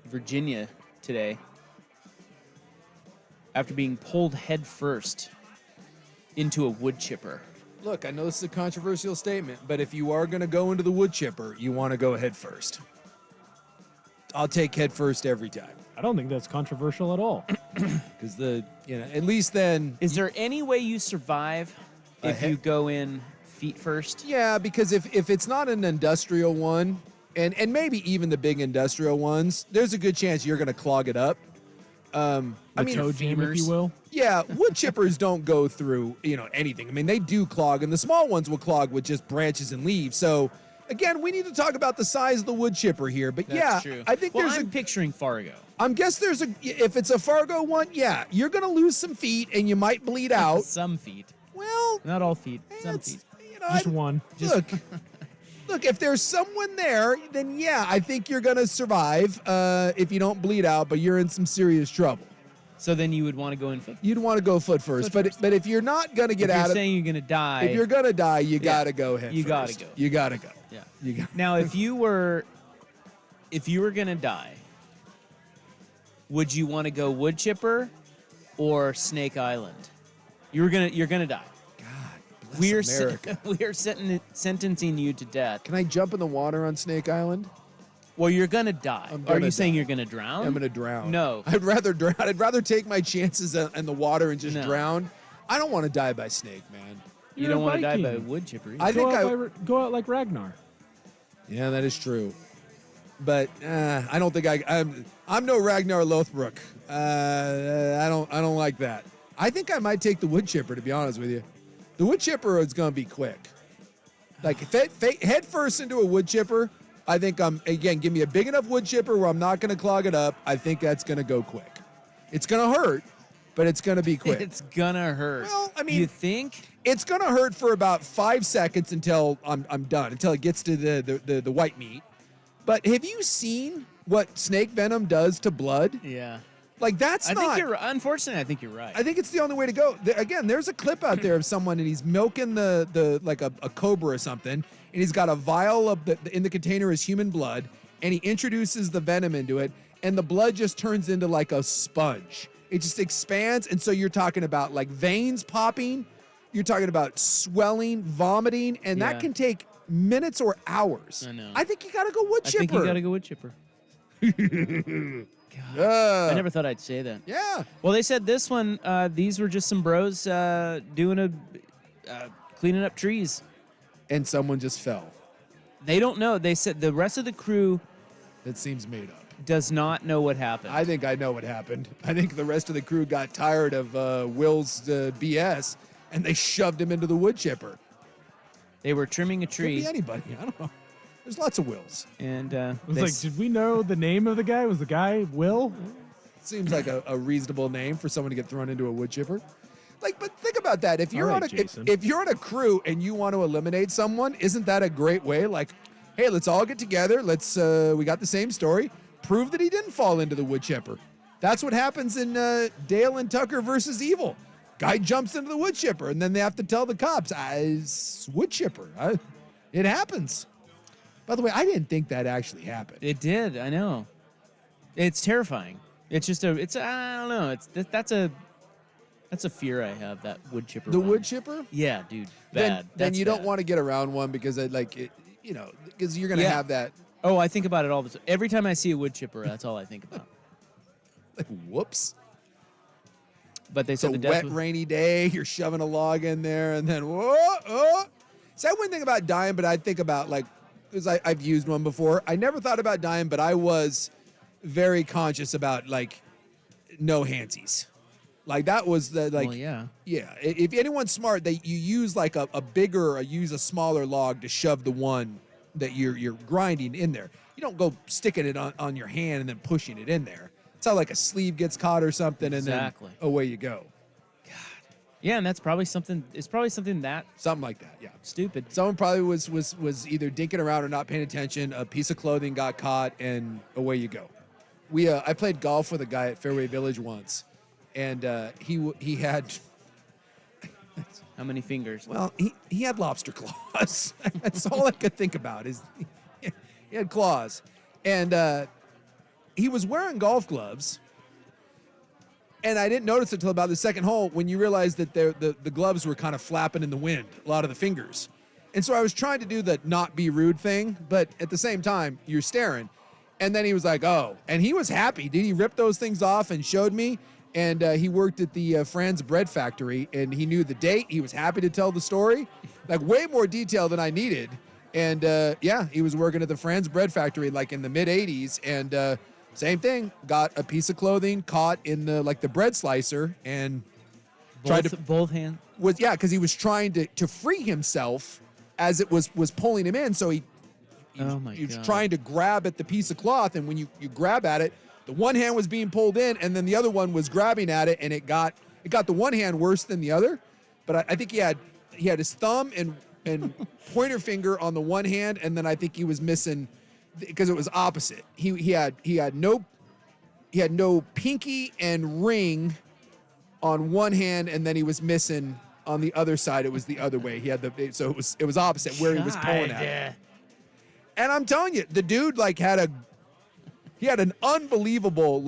[SPEAKER 2] Virginia today after being pulled head first into a wood chipper.
[SPEAKER 1] Look, I know this is a controversial statement, but if you are going to go into the wood chipper, you want to go head first. I'll take head first every time.
[SPEAKER 4] I don't think that's controversial at all.
[SPEAKER 1] Because at least then...
[SPEAKER 2] Is there any way you survive if you go in feet first?
[SPEAKER 1] Yeah, because if it's not an industrial one, and maybe even the big industrial ones, there's a good chance you're going to clog it up.
[SPEAKER 4] Toe jam, if you will.
[SPEAKER 1] Yeah, wood chippers don't go through, anything. I mean, they do clog, and the small ones will clog with just branches and leaves. So, again, we need to talk about the size of the wood chipper here. But
[SPEAKER 2] That's true.
[SPEAKER 1] I think
[SPEAKER 2] I'm picturing Fargo.
[SPEAKER 1] If it's a Fargo one, yeah, you're going to lose some feet, and you might bleed out.
[SPEAKER 2] Some feet.
[SPEAKER 1] Well,
[SPEAKER 2] not all feet. Some feet.
[SPEAKER 4] Just one.
[SPEAKER 1] Look, if there's someone there, then yeah, I think you're going to survive if you don't bleed out, but you're in some serious trouble.
[SPEAKER 2] So then you would want to go in foot?
[SPEAKER 1] You'd want to go foot first. But if you're not going to get out of it.
[SPEAKER 2] If you're saying you're going to die.
[SPEAKER 1] If you're going to die, you got to go head
[SPEAKER 2] You
[SPEAKER 1] first.
[SPEAKER 2] got to go.
[SPEAKER 1] You got to go.
[SPEAKER 2] Yeah. Now, if you were going to die, would you want to go wood chipper or Snake Island? You're going to die. We are sentencing you to death.
[SPEAKER 1] Can I jump in the water on Snake Island?
[SPEAKER 2] Well, you're gonna die. Are you saying you're gonna drown?
[SPEAKER 1] I'm gonna drown.
[SPEAKER 2] No.
[SPEAKER 1] I'd rather drown. I'd rather take my chances in the water and just drown. I don't want to die by snake, man.
[SPEAKER 2] You don't want to die by a wood chipper either.
[SPEAKER 1] I think
[SPEAKER 4] go out like Ragnar.
[SPEAKER 1] Yeah, that is true. But I don't think I'm no Ragnar Lothbrok. I don't like that. I think I might take the wood chipper, to be honest with you. The wood chipper is going to be quick. Like, head first into a wood chipper, I think give me a big enough wood chipper where I'm not going to clog it up. I think that's going to go quick. It's going to hurt, but it's going to be quick.
[SPEAKER 2] It's going to hurt.
[SPEAKER 1] Well, I mean,
[SPEAKER 2] you think?
[SPEAKER 1] It's going to hurt for about 5 seconds until I'm done, until it gets to the white meat. But have you seen what snake venom does to blood?
[SPEAKER 2] Yeah.
[SPEAKER 1] Like,
[SPEAKER 2] unfortunately, I think you're right.
[SPEAKER 1] I think it's the only way to go. Again, there's a clip out there of someone, and he's milking like a cobra or something, and he's got a vial of in the container is human blood, and he introduces the venom into it, and the blood just turns into like a sponge. It just expands, and so you're talking about like veins popping, you're talking about swelling, vomiting, and that can take minutes or hours.
[SPEAKER 2] I know.
[SPEAKER 1] I think you got to go wood chipper.
[SPEAKER 2] I think you got to go wood chipper. I never thought I'd say that.
[SPEAKER 1] Yeah.
[SPEAKER 2] Well, they said this one, these were just some bros doing cleaning up trees.
[SPEAKER 1] And someone just fell.
[SPEAKER 2] They don't know. They said the rest of the crew...
[SPEAKER 1] That seems made up.
[SPEAKER 2] Does not know what happened.
[SPEAKER 1] I think I know what happened. I think the rest of the crew got tired of Will's BS, and they shoved him into the wood chipper.
[SPEAKER 2] They were trimming a tree.
[SPEAKER 1] Could be anybody. I don't know. There's lots of Wills.
[SPEAKER 2] And
[SPEAKER 4] it was like, did we know the name of the guy? Was the guy Will?
[SPEAKER 1] Seems like a reasonable name for someone to get thrown into a wood chipper. Like, but think about that. If you're if you're on a crew and you want to eliminate someone, isn't that a great way? Like, hey, let's all get together. Let's we got the same story. Prove that he didn't fall into the wood chipper. That's what happens in Dale and Tucker versus Evil. Guy jumps into the wood chipper, and then they have to tell the cops, it's wood chipper. It happens. By the way, I didn't think that actually happened.
[SPEAKER 2] It did. I know. It's terrifying. It's just I don't know. That's a fear I have, that wood chipper.
[SPEAKER 1] The wood chipper?
[SPEAKER 2] Yeah, dude. Bad.
[SPEAKER 1] Then you don't want to get around one because because you're going to have that.
[SPEAKER 2] Oh, I think about it all the time. Every time I see a wood chipper, that's all I think about.
[SPEAKER 1] Like, whoops.
[SPEAKER 2] But they said
[SPEAKER 1] it's a wet, rainy day. You're shoving a log in there, and then whoa. So I wouldn't think about dying, but I'd think about because I've used one before. I never thought about dying, but I was very conscious about no handsies. Like that was the
[SPEAKER 2] Well, yeah.
[SPEAKER 1] Yeah. If anyone's smart, you use a bigger or use a smaller log to shove the one that you're grinding in there. You don't go sticking it on your hand and then pushing it in there. It's how like a sleeve gets caught or something, and then away you go.
[SPEAKER 2] Yeah, and that's probably something. It's probably something
[SPEAKER 1] like that. Yeah,
[SPEAKER 2] stupid.
[SPEAKER 1] Someone probably was either dinking around or not paying attention. A piece of clothing got caught, and away you go. I played golf with a guy at Fairway Village once, and he had
[SPEAKER 2] How many fingers?
[SPEAKER 1] Well, he had lobster claws. That's all I could think about is he had claws. And he was wearing golf gloves. And I didn't notice it until about the second hole when you realized that the gloves were kind of flapping in the wind, a lot of the fingers. And so I was trying to do the not be rude thing, but at the same time, you're staring. And then he was like, oh. And he was happy. He ripped those things off and showed me. And he worked at the Franz Bread Factory, and he knew the date. He was happy to tell the story, like way more detail than I needed. And he was working at the Franz Bread Factory like in the mid-'80s, and same thing. Got a piece of clothing caught in the bread slicer and tried to
[SPEAKER 2] both hands.
[SPEAKER 1] Because he was trying to free himself as it was pulling him in. So he was trying to grab at the piece of cloth, and when you grab at it, the one hand was being pulled in, and then the other one was grabbing at it, and it got the one hand worse than the other. But I think he had his thumb and pointer finger on the one hand, and then I think he was missing because it was opposite. He had no pinky and ring on one hand, and then he was missing on the other side. It was the other way. So it was opposite where he was pulling at it. And I'm telling you, the dude he had an unbelievable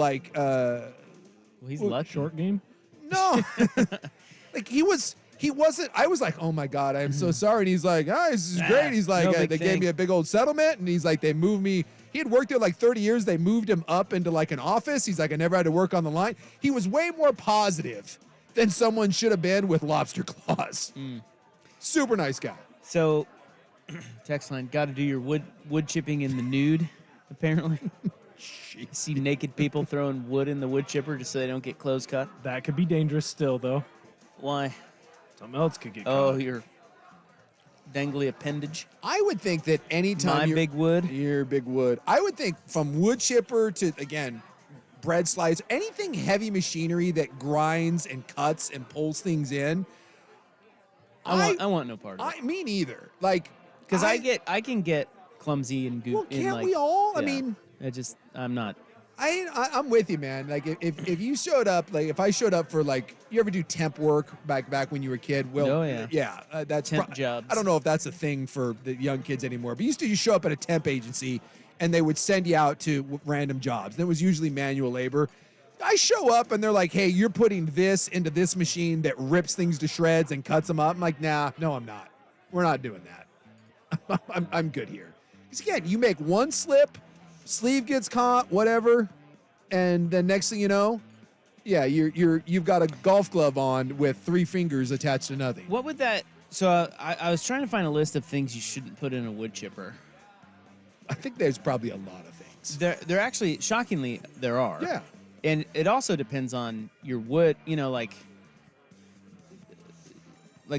[SPEAKER 2] he's lucky.
[SPEAKER 4] Short game?
[SPEAKER 1] No. He wasn't. I was like, oh my God, I'm so sorry. And he's like, this is great. He's like, they gave me a big old settlement. And he's like, they moved me. He had worked there like 30 years. They moved him up into like an office. He's like, I never had to work on the line. He was way more positive than someone should have been with lobster claws. Super nice guy.
[SPEAKER 2] So, text line, got to do your wood chipping in the nude, apparently. See naked people throwing wood in the wood chipper just so they don't get clothes cut.
[SPEAKER 4] That could be dangerous still, though.
[SPEAKER 2] Why?
[SPEAKER 4] Something else could get cut.
[SPEAKER 2] Oh, your dangly appendage.
[SPEAKER 1] I would think that anytime
[SPEAKER 2] big wood.
[SPEAKER 1] Your big wood. I would think from wood chipper to, again, bread slice, anything heavy machinery that grinds and cuts and pulls things in.
[SPEAKER 2] I want no part of it.
[SPEAKER 1] Me neither.
[SPEAKER 2] Because I can get clumsy and goofy.
[SPEAKER 1] Well, can't we all?
[SPEAKER 2] Yeah.
[SPEAKER 1] I mean,
[SPEAKER 2] I'm not.
[SPEAKER 1] I'm with you, man. Like if you showed up, like if I showed up for you ever do temp work back when you were a kid? Well, that's
[SPEAKER 2] temp jobs.
[SPEAKER 1] I don't know if that's a thing for the young kids anymore. But you used to show up at a temp agency, and they would send you out to random jobs. And it was usually manual labor. I show up, and they're like, "Hey, you're putting this into this machine that rips things to shreds and cuts them up." I'm like, "Nah, no, I'm not. We're not doing that. I'm good here." Because again, you make one slip. Sleeve gets caught, whatever, and then next thing you know, you've got a golf glove on with 3 fingers attached to nothing.
[SPEAKER 2] What would that? So I was trying to find a list of things you shouldn't put in a wood chipper.
[SPEAKER 1] I think there's probably a lot of things.
[SPEAKER 2] There actually, shockingly, there are.
[SPEAKER 1] Yeah,
[SPEAKER 2] and it also depends on your wood. Like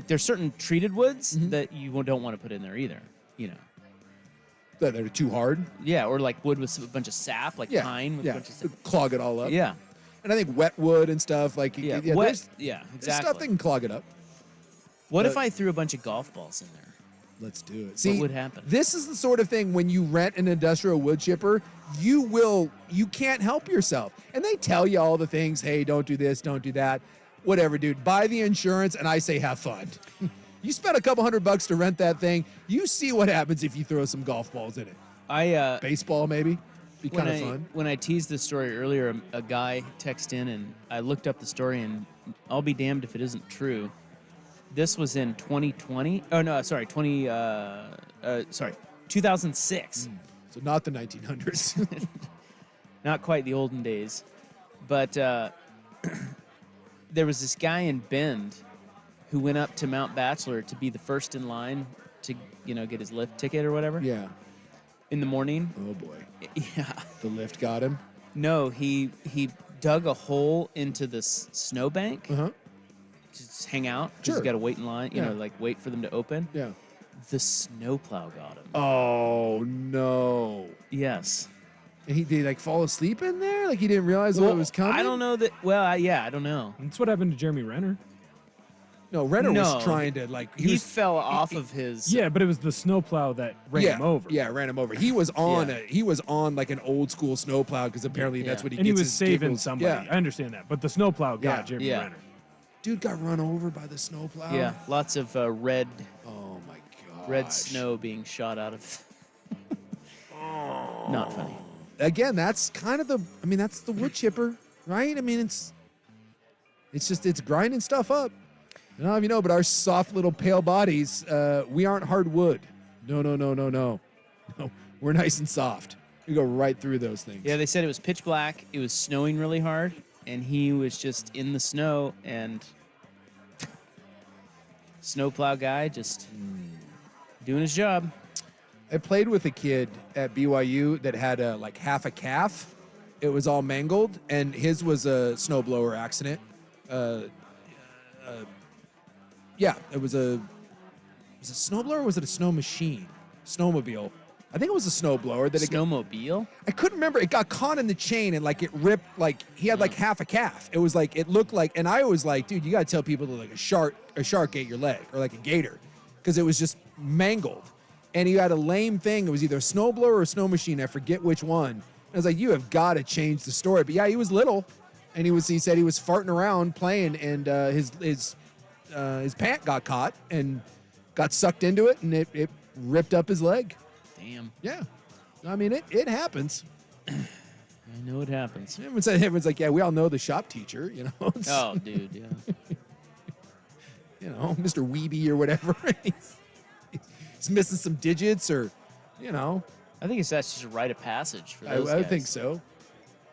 [SPEAKER 2] there's certain treated woods that you don't want to put in there either.
[SPEAKER 1] That they're too hard.
[SPEAKER 2] Yeah, or like wood with a bunch of sap, like pine with a bunch of sap.
[SPEAKER 1] Clog it all up.
[SPEAKER 2] Yeah.
[SPEAKER 1] And I think wet wood and stuff
[SPEAKER 2] exactly.
[SPEAKER 1] There's stuff that can clog it up.
[SPEAKER 2] What if I threw a bunch of golf balls in there?
[SPEAKER 1] Let's do it. See,
[SPEAKER 2] what would happen?
[SPEAKER 1] This is the sort of thing when you rent an industrial wood chipper, you can't help yourself. And they tell you all the things, hey, don't do this, don't do that. Whatever, dude. Buy the insurance, and I say have fun. You spent a couple $100 to rent that thing. You see what happens if you throw some golf balls in it. Baseball, maybe. Be kind of fun.
[SPEAKER 2] When I teased this story earlier, a guy texted in, and I looked up the story, and I'll be damned if it isn't true. This was in 2020. Oh, no, sorry, 2006.
[SPEAKER 1] So not the 1900s.
[SPEAKER 2] Not quite the olden days. But there was this guy in Bend who went up to Mount Bachelor to be the first in line to, get his lift ticket or whatever.
[SPEAKER 1] Yeah.
[SPEAKER 2] In the morning.
[SPEAKER 1] Oh, boy.
[SPEAKER 2] Yeah.
[SPEAKER 1] The lift got him?
[SPEAKER 2] No, he dug a hole into this snowbank. Just hang out.
[SPEAKER 1] Sure.
[SPEAKER 2] He's got to wait in line, wait for them to open.
[SPEAKER 1] Yeah.
[SPEAKER 2] The snowplow got him.
[SPEAKER 1] Oh, no.
[SPEAKER 2] Yes.
[SPEAKER 1] And did he fall asleep in there? He didn't realize what was coming?
[SPEAKER 2] I don't know that. Well, I don't know.
[SPEAKER 4] That's what happened to Jeremy Renner.
[SPEAKER 1] No, Renner was trying to
[SPEAKER 2] He fell off of his.
[SPEAKER 4] Yeah, but it was the snowplow that ran him over.
[SPEAKER 1] Yeah, ran him over. He was on an old school snowplow because apparently that's what he gets.
[SPEAKER 4] And he was
[SPEAKER 1] his
[SPEAKER 4] saving
[SPEAKER 1] giggles.
[SPEAKER 4] somebody.
[SPEAKER 1] Yeah.
[SPEAKER 4] I understand that, but the snowplow got Jeremy Renner.
[SPEAKER 1] Dude got run over by the snowplow.
[SPEAKER 2] Yeah, lots of red.
[SPEAKER 1] Oh my god.
[SPEAKER 2] Red snow being shot out of. Not funny.
[SPEAKER 1] Again, that's kind of the. I mean, that's the wood chipper, right? I mean, it's grinding stuff up. I don't know if you know, but our soft little pale bodies, we aren't hardwood. No. We're nice and soft. We go right through those things.
[SPEAKER 2] Yeah, they said it was pitch black. It was snowing really hard, and he was just in the snow, and snowplow guy just doing his job.
[SPEAKER 1] I played with a kid at BYU that had like half a calf. It was all mangled, and his was a snowblower accident. Yeah, it was a snowblower or was it a snow machine? Snowmobile. I think it was a snowblower.
[SPEAKER 2] Snowmobile?
[SPEAKER 1] I couldn't remember. It got caught in the chain and like it ripped, like he had like half a calf. It was like, it looked like, and I was like, dude, you got to tell people that like a shark ate your leg or like a gator because it was just mangled. And he had a lame thing. It was either a snowblower or a snow machine. I forget which one. And I was like, you have got to change the story. But yeah, he was little and he said he was farting around playing and his pant got caught and got sucked into it and it ripped up his leg.
[SPEAKER 2] Damn.
[SPEAKER 1] Yeah. I mean, it happens.
[SPEAKER 2] I know it happens.
[SPEAKER 1] Everyone's like, yeah, we all know the shop teacher, you know.
[SPEAKER 2] Oh, dude, yeah.
[SPEAKER 1] You know, Mr. Weeby or whatever. He's missing some digits or, you know.
[SPEAKER 2] I think that's just a rite of passage for those
[SPEAKER 1] I
[SPEAKER 2] guys.
[SPEAKER 1] think so.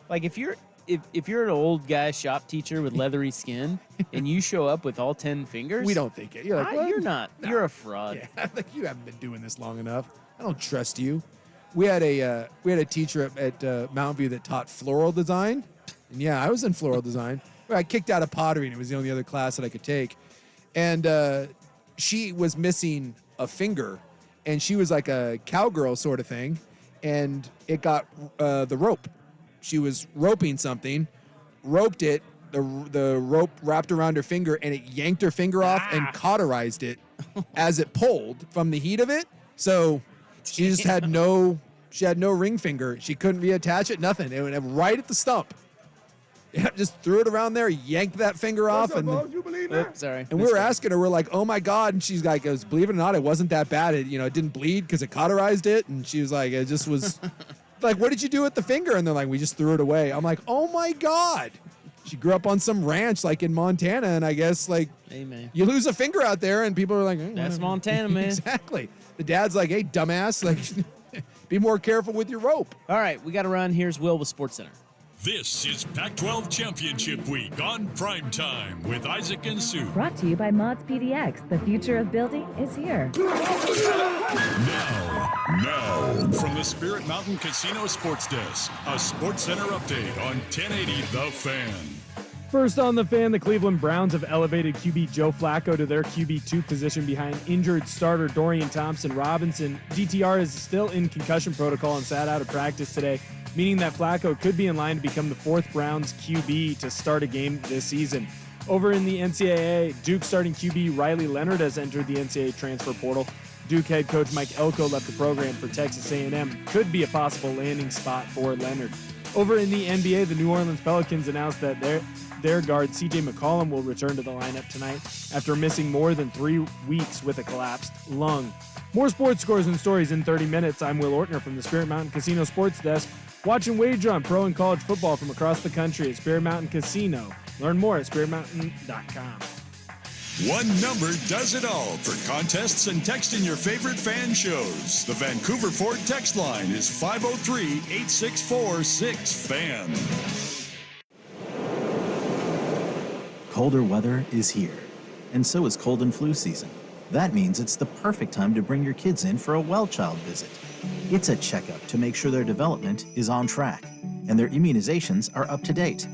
[SPEAKER 2] Like if you're an old guy shop teacher with leathery skin and you show up with all 10 fingers,
[SPEAKER 1] We don't think it. You're like, what?
[SPEAKER 2] you're not.
[SPEAKER 1] No.
[SPEAKER 2] You're a fraud.
[SPEAKER 1] Yeah, like you haven't been doing this long enough. I don't trust you. We had a teacher at Mountain View that taught floral design, and yeah, I was in floral design. I kicked out of pottery, and it was the only other class that I could take. And she was missing a finger, and she was like a cowgirl sort of thing, and it got the rope. She was roping something, roped it. The rope wrapped around her finger, and it yanked her finger off and cauterized it as it pulled from the heat of it. So she just had no ring finger. She couldn't reattach it, nothing. It went right at the stump. Yeah, just threw it around there, yanked that finger off.
[SPEAKER 21] You believe that?
[SPEAKER 2] Sorry.
[SPEAKER 1] And we were asking her, we're like, oh my God. And she's like, believe it or not, it wasn't that bad. It didn't bleed because it cauterized it. And she was like, it just was like, what did you do with the finger? And they're like, we just threw it away. I'm like, oh my God. She grew up on some ranch like in Montana. And I guess like,
[SPEAKER 2] hey, man,
[SPEAKER 1] you lose a finger out there and people are like,
[SPEAKER 2] that's
[SPEAKER 1] whatever.
[SPEAKER 2] Montana, man.
[SPEAKER 1] Exactly. The dad's like, hey, dumbass, like, be more careful with your rope.
[SPEAKER 2] All right, we got to run. Here's Will with SportsCenter.
[SPEAKER 6] This is Pac-12 Championship Week on Primetime with Isaac and Sue.
[SPEAKER 19] Brought to you by Mods PDX. The future of building is here.
[SPEAKER 6] Now, from the Spirit Mountain Casino Sports Desk, a SportsCenter update on 1080 The Fan.
[SPEAKER 4] First on The Fan, the Cleveland Browns have elevated QB Joe Flacco to their QB2 position behind injured starter Dorian Thompson-Robinson. DTR is still in concussion protocol and sat out of practice today, meaning that Flacco could be in line to become the fourth Browns QB to start a game this season. Over in the NCAA, Duke starting QB Riley Leonard has entered the NCAA transfer portal. Duke head coach Mike Elko left the program for Texas A&M. Could be a possible landing spot for Leonard. Over in the NBA, the New Orleans Pelicans announced that their guard CJ McCollum will return to the lineup tonight after missing more than 3 weeks with a collapsed lung. More sports scores and stories in 30 minutes. I'm Will Ortner from the Spirit Mountain Casino Sports Desk. Watch and wager on pro and college football from across the country at Spirit Mountain Casino. Learn more at spiritmountain.com.
[SPEAKER 6] One number does it all for contests and texting your favorite fan shows. The Vancouver Ford text line is 503-864-6FAN.
[SPEAKER 8] Colder weather is here, and so is cold and flu season. That means it's the perfect time to bring your kids in for a well-child visit. It's a checkup to make sure their development is on track and their immunizations are up to date.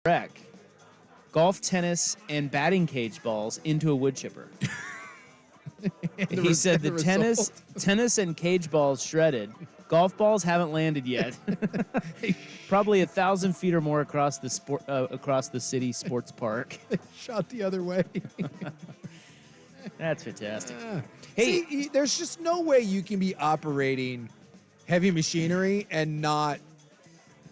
[SPEAKER 2] wreck golf, tennis, and batting cage balls into a wood chipper. He said the tennis and cage balls shredded. Golf balls haven't landed yet. Probably 1,000 feet or more across the city sports park.
[SPEAKER 1] Shot the other way.
[SPEAKER 2] That's fantastic.
[SPEAKER 1] Hey, see, there's just no way you can be operating heavy machinery and not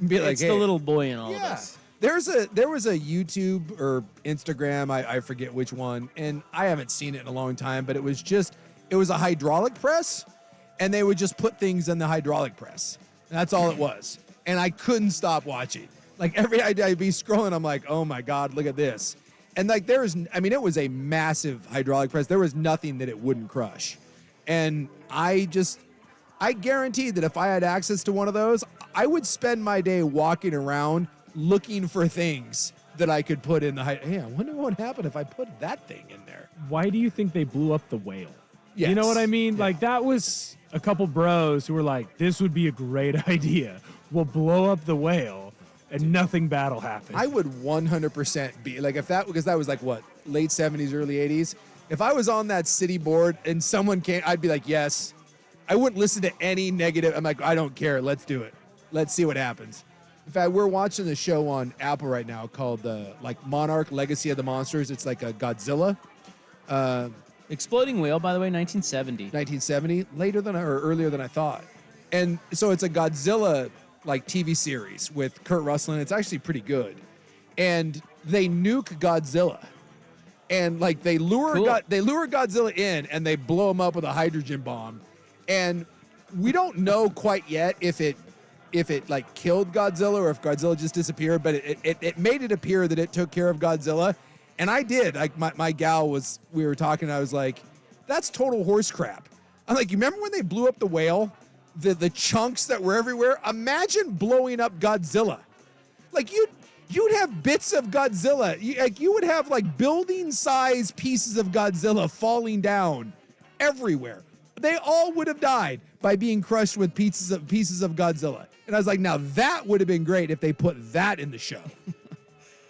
[SPEAKER 1] be like,
[SPEAKER 2] it's the little boy in all of us.
[SPEAKER 1] There was a YouTube or Instagram, I forget which one, and I haven't seen it in a long time, but it was a hydraulic press, and they would just put things in the hydraulic press. And that's all it was. And I couldn't stop watching. Like I'd be scrolling, I'm like, oh my God, look at this. And like it was a massive hydraulic press. There was nothing that it wouldn't crush. And I guaranteed that if I had access to one of those, I would spend my day walking around looking for things that I could put in the hey, I wonder what would happen if I put that thing in there.
[SPEAKER 4] Why do you think they blew up the whale?
[SPEAKER 1] Yes.
[SPEAKER 4] You know what I mean? Yeah. Like that was a couple bros who were like, this would be a great idea. We'll blow up the whale and nothing bad will happen.
[SPEAKER 1] I would 100% be like, because that was like what, late 70s, early 80s. If I was on that city board and someone came, I'd be like, yes. I wouldn't listen to any negative. I'm like, I don't care. Let's do it. Let's see what happens. In fact, we're watching the show on Apple right now called Monarch Legacy of the Monsters. It's like a Godzilla.
[SPEAKER 2] Exploding Whale, by the way, 1970.
[SPEAKER 1] 1970, earlier than I thought. And so it's a Godzilla like TV series with Kurt Russell, and it's actually pretty good. And they nuke Godzilla. And like they lure Godzilla in and they blow him up with a hydrogen bomb. And we don't know quite yet if it like killed Godzilla or if Godzilla just disappeared, but it made it appear that it took care of Godzilla. And I did. Like my gal we were talking, and I was like, that's total horse crap. I'm like, you remember when they blew up the whale? The chunks that were everywhere? Imagine blowing up Godzilla. Like you'd have bits of Godzilla. You would have like building-sized pieces of Godzilla falling down everywhere. They all would have died by being crushed with pieces of Godzilla. And I was like, now that would have been great if they put that in the show.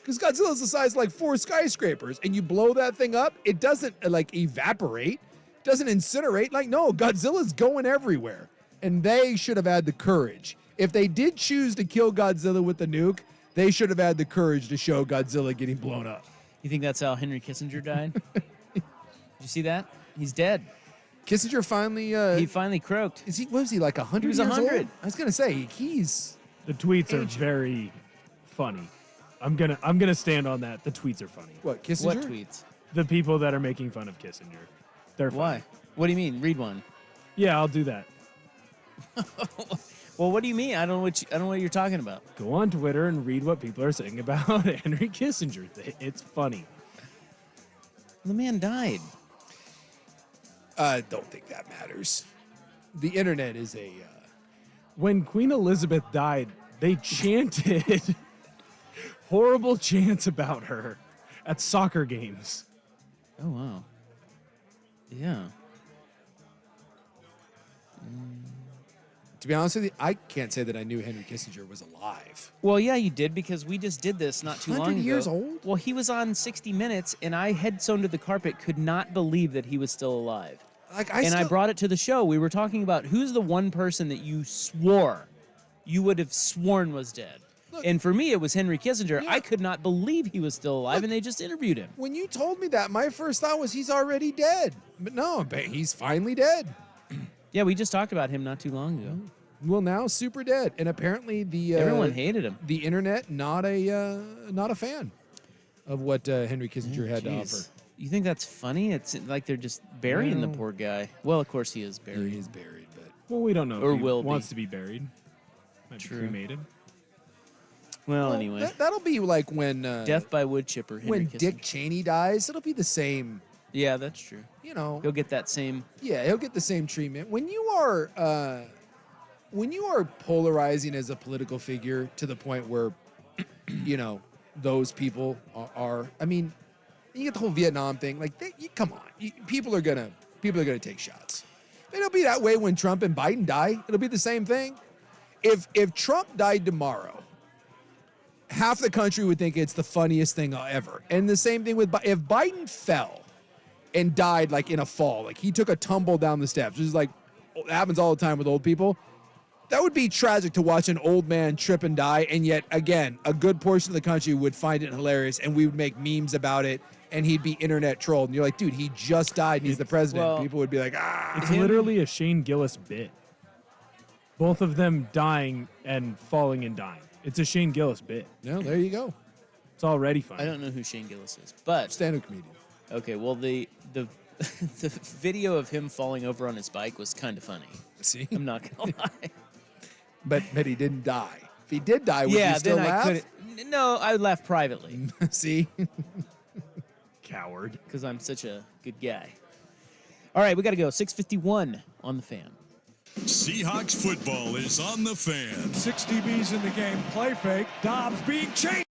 [SPEAKER 1] Because Godzilla's the size of like 4 skyscrapers, and you blow that thing up, it doesn't like evaporate, doesn't incinerate. Like, no, Godzilla's going everywhere. And they should have had the courage. If they did choose to kill Godzilla with the nuke, they should have had the courage to show Godzilla getting blown up.
[SPEAKER 2] You think that's how Henry Kissinger died? Did you see that? He's dead.
[SPEAKER 1] Kissinger finally...
[SPEAKER 2] he finally croaked.
[SPEAKER 1] Was he like 100 years old? He was 100. I was going to say, he's...
[SPEAKER 4] The tweets are very funny. I'm gonna stand on that. The tweets are funny.
[SPEAKER 1] What, Kissinger?
[SPEAKER 2] What tweets?
[SPEAKER 4] The people that are making fun of Kissinger. They're funny.
[SPEAKER 2] Why? What do you mean? Read one.
[SPEAKER 4] Yeah, I'll do that.
[SPEAKER 2] Well, what do you mean? I don't know what you're talking about.
[SPEAKER 4] Go on Twitter and read what people are saying about Henry Kissinger. It's funny.
[SPEAKER 2] The man died.
[SPEAKER 1] I don't think that matters. The internet is a...
[SPEAKER 4] When Queen Elizabeth died, they chanted horrible chants about her at soccer games.
[SPEAKER 2] Oh, wow. Yeah.
[SPEAKER 1] To be honest with you, I can't say that I knew Henry Kissinger was alive.
[SPEAKER 2] Well, yeah, you did, because we just did this not too long ago.
[SPEAKER 1] 100 years old?
[SPEAKER 2] Well, he was on 60 Minutes, and I head sewn to the carpet, could not believe that he was still alive. I brought it to the show. We were talking about who's the one person that you would have sworn was dead. Look, and for me, it was Henry Kissinger. Yeah. I could not believe he was still alive, and they just interviewed him.
[SPEAKER 1] When you told me that, my first thought was he's already dead. But no, he's finally dead.
[SPEAKER 2] Yeah, we just talked about him not too long ago.
[SPEAKER 1] Well, now super dead, and apparently
[SPEAKER 2] everyone hated him.
[SPEAKER 1] The internet not a fan of what Henry Kissinger had to offer.
[SPEAKER 2] You think that's funny? It's like they're just burying the poor guy. Well, of course he is buried.
[SPEAKER 1] He is buried, but
[SPEAKER 4] we don't know.
[SPEAKER 2] Or
[SPEAKER 4] if he
[SPEAKER 2] will
[SPEAKER 4] wants to be buried. Might be cremated.
[SPEAKER 2] Well, anyway,
[SPEAKER 1] that'll be like when
[SPEAKER 2] death by wood chipper.
[SPEAKER 1] When Dick Cheney dies, it'll be the same.
[SPEAKER 2] Yeah, that's true.
[SPEAKER 1] You know,
[SPEAKER 2] he'll get that same.
[SPEAKER 1] Yeah, he'll get the same treatment. When you are polarizing as a political figure to the point where, you know, those people are. I mean, you get the whole Vietnam thing. Like, come on, people are gonna take shots. It'll be that way when Trump and Biden die. It'll be the same thing. If Trump died tomorrow, half the country would think it's the funniest thing ever. And the same thing with if Biden fell and died like in a fall, like he took a tumble down the steps, which is like happens all the time with old people. That would be tragic to watch an old man trip and die, and yet, again, a good portion of the country would find it hilarious, and we would make memes about it, and he'd be internet trolled. And you're like, dude, he just died, and he's the president.
[SPEAKER 4] Well,
[SPEAKER 1] People would be like,
[SPEAKER 4] It's literally a Shane Gillis bit. Both of them dying and falling and dying. It's a Shane Gillis bit.
[SPEAKER 1] No, there you go.
[SPEAKER 4] It's already funny.
[SPEAKER 2] I don't know who Shane Gillis is, but
[SPEAKER 1] stand-up comedian.
[SPEAKER 2] Okay, well the the video of him falling over on his bike was kind of funny.
[SPEAKER 1] See,
[SPEAKER 2] I'm not gonna lie.
[SPEAKER 1] But he didn't die. If he did die, would you still laugh?
[SPEAKER 2] No, I would laugh privately.
[SPEAKER 1] See?
[SPEAKER 2] Coward. Because I'm such a good guy. All right, we got to go. 6:51 on the Fan.
[SPEAKER 6] Seahawks football is on the Fan.
[SPEAKER 3] 6 DBs in the game. Play fake. Dobbs being chased.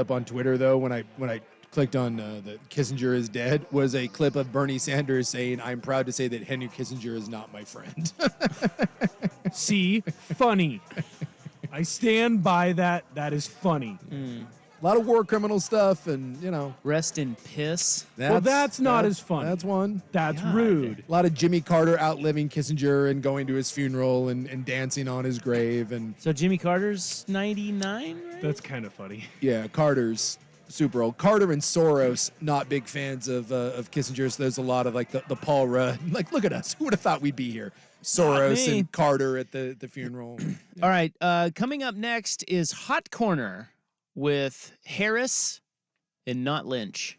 [SPEAKER 1] Up on Twitter though, when I clicked on the Kissinger is dead, was a clip of Bernie Sanders saying, "I'm proud to say that Henry Kissinger is not my friend."
[SPEAKER 4] See, funny. I stand by that. That is funny.
[SPEAKER 1] A lot of war criminal stuff, and
[SPEAKER 2] rest in piss.
[SPEAKER 4] That's not as funny.
[SPEAKER 1] That's one.
[SPEAKER 4] That's rude.
[SPEAKER 1] A lot of Jimmy Carter outliving Kissinger and going to his funeral and dancing on his grave. And
[SPEAKER 2] so Jimmy Carter's 99, right?
[SPEAKER 4] That's kind of funny.
[SPEAKER 1] Yeah, Carter's super old. Carter and Soros, not big fans of Kissinger. So there's a lot of like the Paul Rudd. Like, look at us. Who would have thought we'd be here? Soros and Carter at the funeral.
[SPEAKER 2] All right. Coming up next is Hot Corner with Harris and Not Lynch.